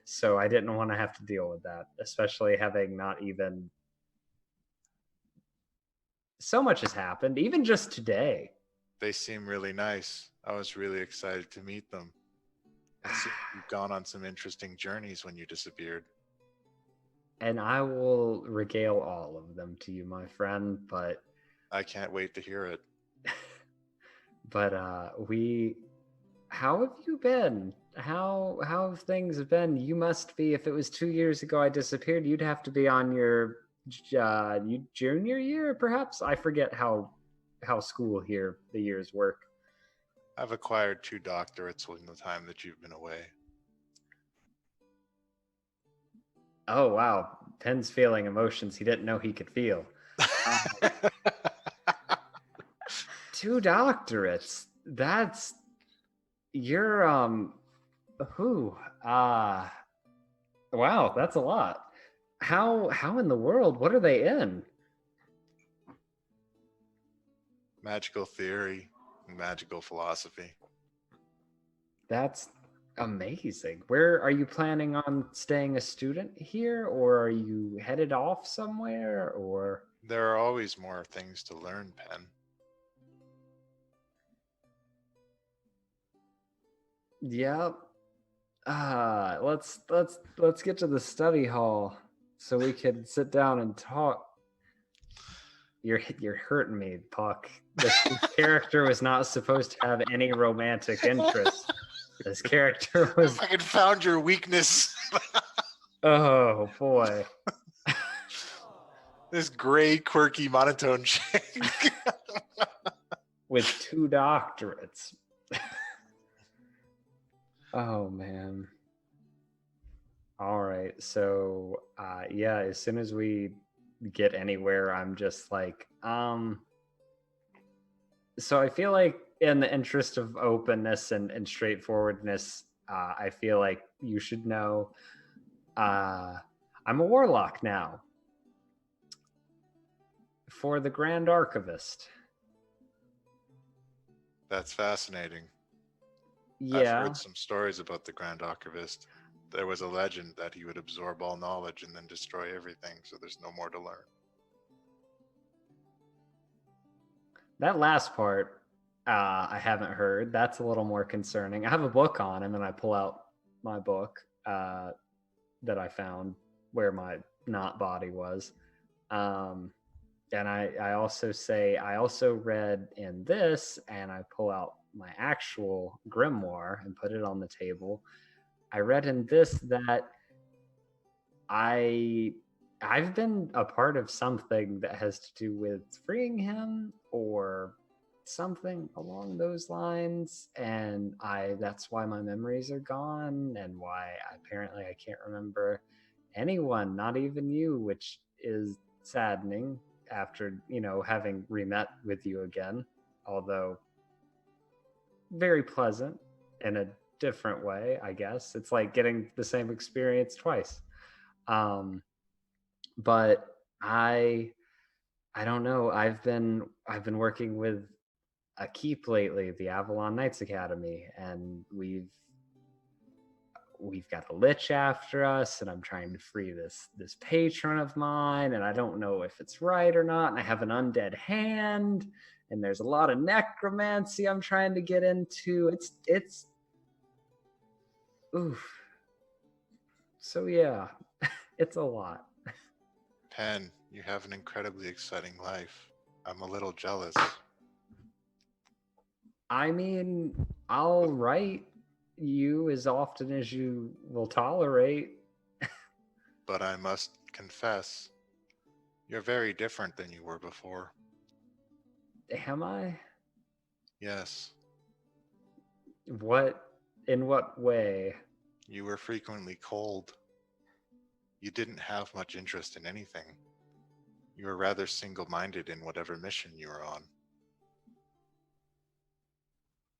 So I didn't want to have to deal with that, especially having not even. So much has happened, even just today. They seem really nice. I was really excited to meet them. I see you've gone on some interesting journeys when you disappeared. And I will regale all of them to you, my friend, but I can't wait to hear it. how have you been? How have things been? You must be, if it was 2 years ago I disappeared, you'd have to be on your junior year, perhaps? I forget how school here, the years work. I've acquired 2 doctorates in the time that you've been away. Oh, wow. Penn's feeling emotions he didn't know he could feel. 2 doctorates. That's... You're, wow, that's a lot. How in the world? What are they in? Magical theory, magical philosophy. That's amazing. Where are you planning on staying a student here, or are you headed off somewhere, or? There are always more things to learn, Penn. Yep. Let's get to the study hall so we can sit down and talk. You're hurting me, Puck. This character was not supposed to have any romantic interest. This character was... I fucking found your weakness. Oh, boy. This gray, quirky, monotone chick. With 2 doctorates. Oh, man. All right. So, yeah, as soon as we get anywhere, I'm just like, so I feel like in the interest of openness and straightforwardness, I feel like you should know I'm a warlock now for the Grand Archivist. That's fascinating. Yeah. I've heard some stories about the Grand Archivist. There was a legend that he would absorb all knowledge and then destroy everything, so there's no more to learn. That last part, I haven't heard. That's a little more concerning. I have a book on him, and I pull out my book that I found where my not body was. And I also say, I also read in this, and I pull out my actual grimoire and put it on the table. I read in this that I've been a part of something that has to do with freeing him or something along those lines, and that's why my memories are gone and why apparently I can't remember anyone, not even you, which is saddening after, having re-met with you again, although very pleasant in a different way, I guess. It's like getting the same experience twice. But I don't know. I've been working with a keep lately, the Avalon Knights Academy, and we've got a lich after us, and I'm trying to free this patron of mine, and I don't know if it's right or not, and I have an undead hand, and there's a lot of necromancy I'm trying to get into. It's oof. So yeah, it's a lot. Penn, you have an incredibly exciting life. I'm a little jealous. I mean, I'll write you as often as you will tolerate. But I must confess, you're very different than you were before. Am I? Yes. In what way? You were frequently cold. You didn't have much interest in anything. You were rather single-minded in whatever mission you were on.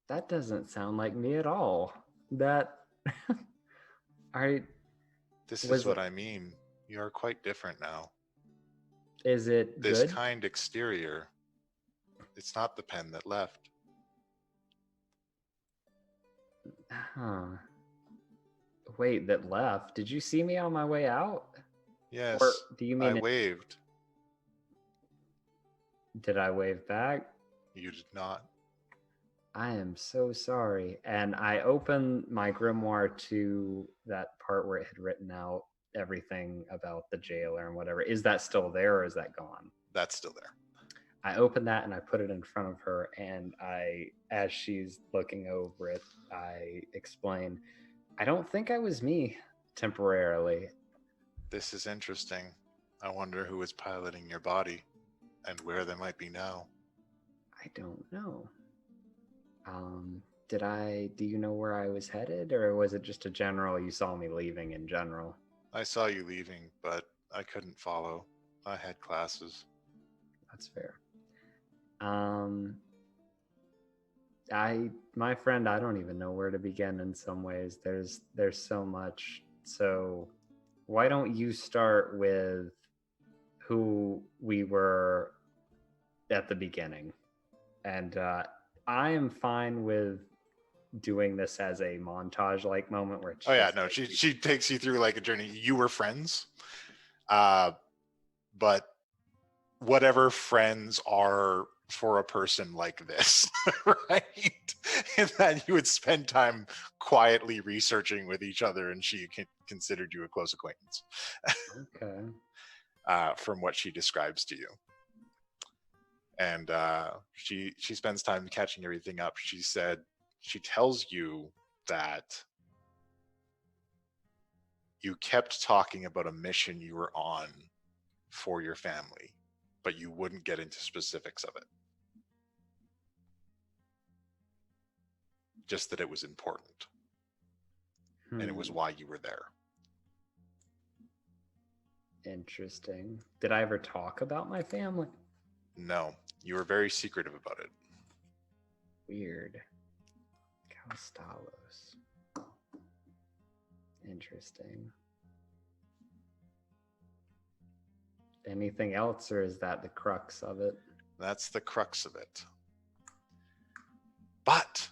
That doesn't sound like me at all. That This is what I mean. You are quite different now. Is it this good? kind exterior? It's not the Penn that left. Huh. Wait, that left? Did you see me on my way out? Yes. Or do you mean I waved. Did I wave back? You did not. I am so sorry. And I open my grimoire to that part where it had written out everything about the jailer and whatever. Is that still there or is that gone? That's still there. I open that and I put it in front of her, and as she's looking over it, I explain, I don't think I was me temporarily. This is interesting. I wonder who was piloting your body and where they might be now. I don't know. Do you know where I was headed, or was it just a general, you saw me leaving in general? I saw you leaving, but I couldn't follow. I had classes. That's fair. My friend, I don't even know where to begin in some ways. There's so much. So why don't you start with who we were at the beginning? And I am fine with doing this as a montage-like moment where she takes you through like a journey. You were friends, but whatever friends are for a person like this, right? And that you would spend time quietly researching with each other, and she considered you a close acquaintance. Okay. From what she describes to you. And she spends time catching everything up. She tells you that you kept talking about a mission you were on for your family, but you wouldn't get into specifics of it. Just that it was important. And it was why you were there. Interesting. Did I ever talk about my family? No, you were very secretive about it. Weird. Calistalos. Interesting. Anything else, or is that the crux of it? That's the crux of it. But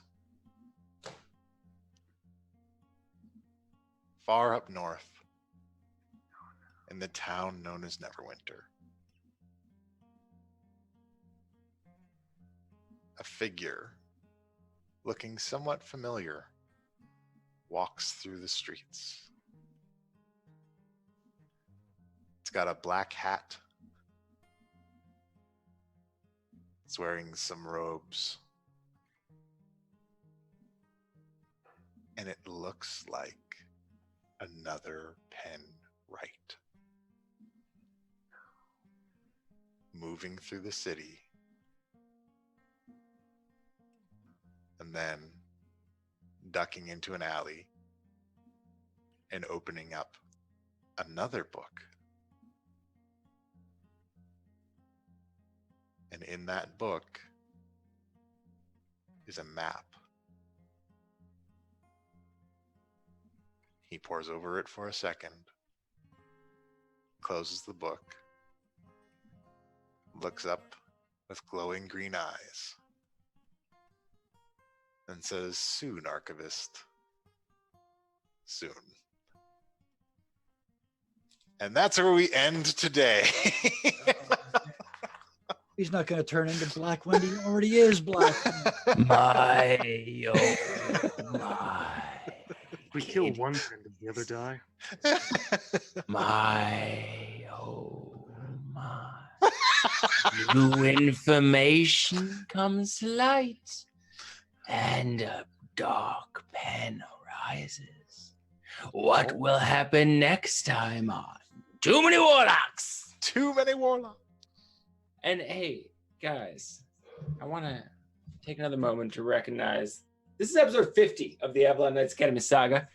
far up north, in the town known as Neverwinter, a figure looking somewhat familiar walks through the streets. It's got a black hat. It's wearing some robes. And it looks like another Penn Wright. Moving through the city. And then ducking into an alley and opening up another book. And in that book is a map. He pores over it for a second, closes the book, looks up with glowing green eyes, and says, "Soon, Archivist. Soon." And that's where we end today. He's not going to turn into Black when he already is Black. My, my. We kill one friend, does the other die? My, new information comes to light, and a dark pen arises. What will happen next time on Too Many Warlocks? Too Many Warlocks. And hey, guys, I want to take another moment to recognize this is episode 50 of the Avalon Knights Academy saga.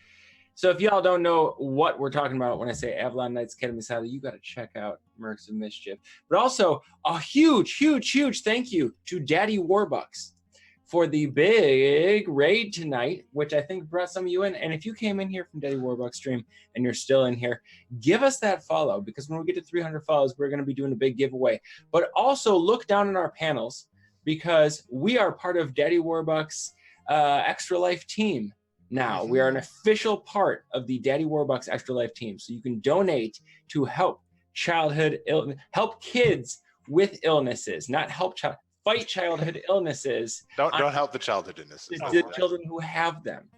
So if y'all don't know what we're talking about when I say Avalon Knights Academy saga, you got to check out Mercs of Mischief. But also a huge, huge, huge thank you to Daddy Warbucks for the big raid tonight, which I think brought some of you in. And if you came in here from Daddy Warbucks stream and you're still in here, give us that follow, because when we get to 300 follows, we're going to be doing a big giveaway. But also look down in our panels, because we are part of Daddy Warbucks' Extra Life team now. We are an official part of the Daddy Warbucks Extra Life team. So you can donate to help kids with illnesses, not help fight childhood illnesses. Don't help the childhood illnesses. The children who have them.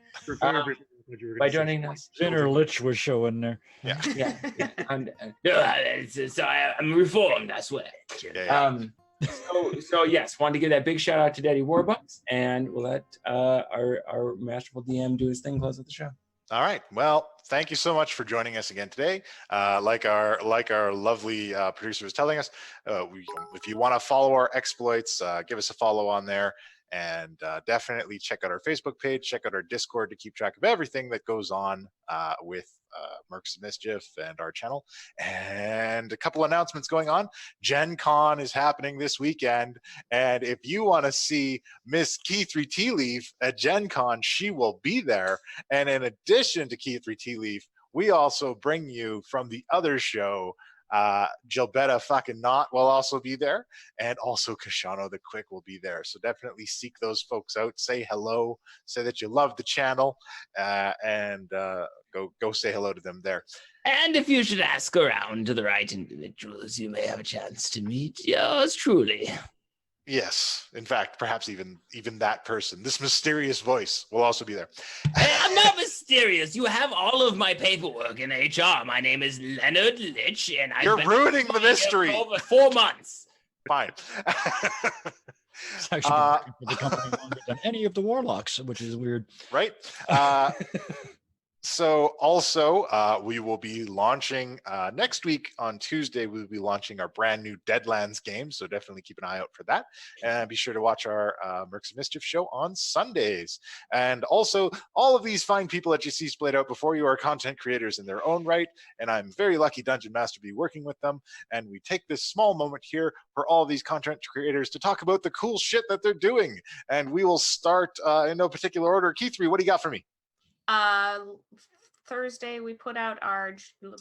By joining us. Inner Lich was showing there. Yeah. Yeah. I'm reformed, I swear. Yeah. So yes, wanted to give that big shout out to Daddy Warbucks, and we'll let our masterful DM do his thing, close out the show. All right. Well, thank you so much for joining us again today. Like our lovely producer was telling us, if you want to follow our exploits, give us a follow on there, and definitely check out our Facebook page, check out our Discord to keep track of everything that goes on with Mercs of Mischief and our channel. And a couple announcements going on. Gen Con is happening this weekend, and if you want to see Miss Keithry Tea Leaf at Gen Con, she will be there. And in addition to Keithry Tea Leaf, we also bring you from the other show, Gilbetta fucking Knot will also be there, and also Kashano the Quick will be there. So definitely seek those folks out, say hello, say that you love the channel, and go say hello to them there. And if you should ask around to the right individuals, you may have a chance to meet yours truly. Yes, in fact, perhaps even that person, this mysterious voice, will also be there. I'm not mysterious. You have all of my paperwork in HR. My name is Leonard Litch, and You're ruining the mystery. For over 4 months. Fine. It's actually been working for the company longer than any of the Warlocks, which is weird. Right? So also, we will be launching next week on Tuesday. We'll be launching our brand new Deadlands game, so definitely keep an eye out for that. And be sure to watch our Mercs of Mischief show on Sundays. And also, all of these fine people that you see splayed out before you are content creators in their own right, and I'm very lucky Dungeon Master to be working with them. And we take this small moment here for all these content creators to talk about the cool shit that they're doing. And we will start in no particular order. Keithry, what do you got for me? Thursday we put out our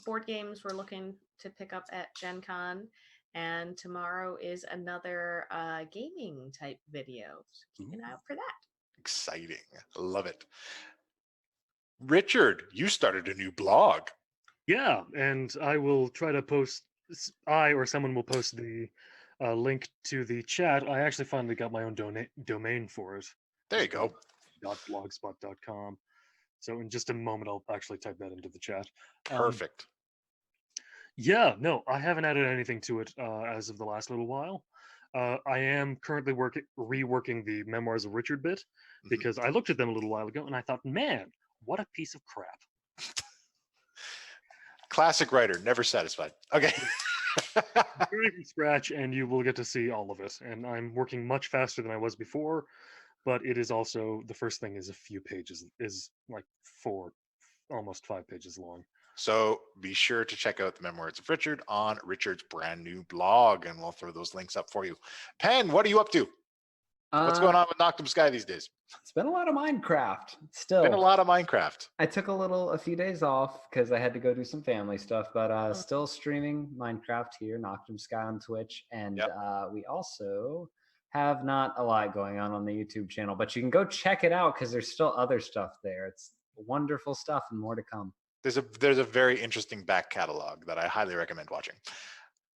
board games we're looking to pick up at Gen Con, and tomorrow is another gaming type video, so keep an eye out for that. Exciting. Love it. Richard, you started a new blog. Yeah, and I will try to post, I or someone will post the link to the chat. I actually finally got my own domain for it. There you go. .blogspot.com. So in just a moment, I'll actually type that into the chat. Perfect. Yeah, no, I haven't added anything to it as of the last little while. I am currently reworking the Memoirs of Richard bit, because I looked at them a little while ago and I thought, man, what a piece of crap. Classic writer, never satisfied. Okay. Starting from scratch, and you will get to see all of it. And I'm working much faster than I was before. But it is also, the first thing is a few pages, is like 4, almost 5 pages long. So be sure to check out the Memoirs of Richard on Richard's brand new blog, and we'll throw those links up for you. Penn, what are you up to? What's going on with Noctum Sky these days? It's been a lot of Minecraft. Still been a lot of Minecraft. I took a few days off because I had to go do some family stuff, but still streaming Minecraft here, Noctum Sky on Twitch, and we also have not a lot going on the YouTube channel, but you can go check it out because there's still other stuff there. It's wonderful stuff and more to come. There's a very interesting back catalog that I highly recommend watching.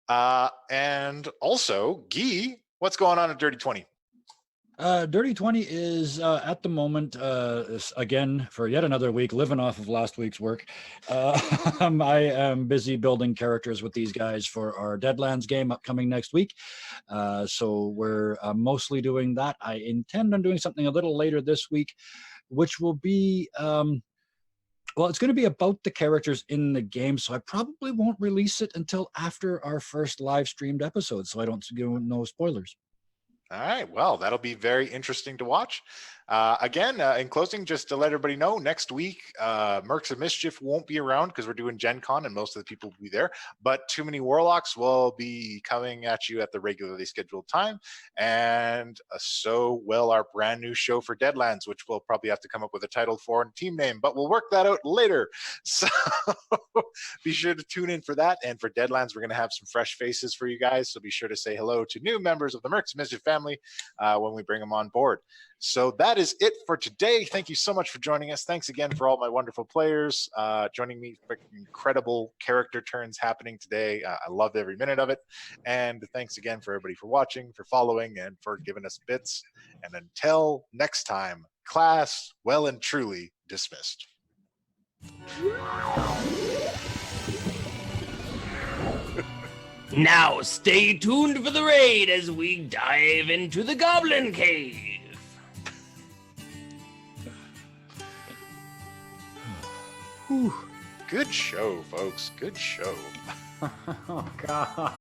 And also, Guy, what's going on at Dirty 20? Dirty 20 is at the moment, again, for yet another week, living off of last week's work. I am busy building characters with these guys for our Deadlands game upcoming next week. So we're mostly doing that. I intend on doing something a little later this week, which will be, well, it's going to be about the characters in the game. So I probably won't release it until after our first live streamed episode. So I don't give no spoilers. All right. Well, that'll be very interesting to watch. Again, in closing, just to let everybody know, next week, Mercs of Mischief won't be around because we're doing Gen Con and most of the people will be there. But Too Many Warlocks will be coming at you at the regularly scheduled time. And so will our brand new show for Deadlands, which we'll probably have to come up with a title for and team name, but we'll work that out later. So be sure to tune in for that. And for Deadlands, we're going to have some fresh faces for you guys. So be sure to say hello to new members of the Mercs of Mischief family when we bring them on board. So that that is it for today. Thank you so much for joining us. Thanks again for all my wonderful players joining me for incredible character turns happening today. I loved every minute of it. And thanks again for everybody for watching, for following, and for giving us bits. And until next time, class well and truly dismissed. Now stay tuned for the raid as we dive into the Goblin Cave. Good show, folks. Good show. Oh God.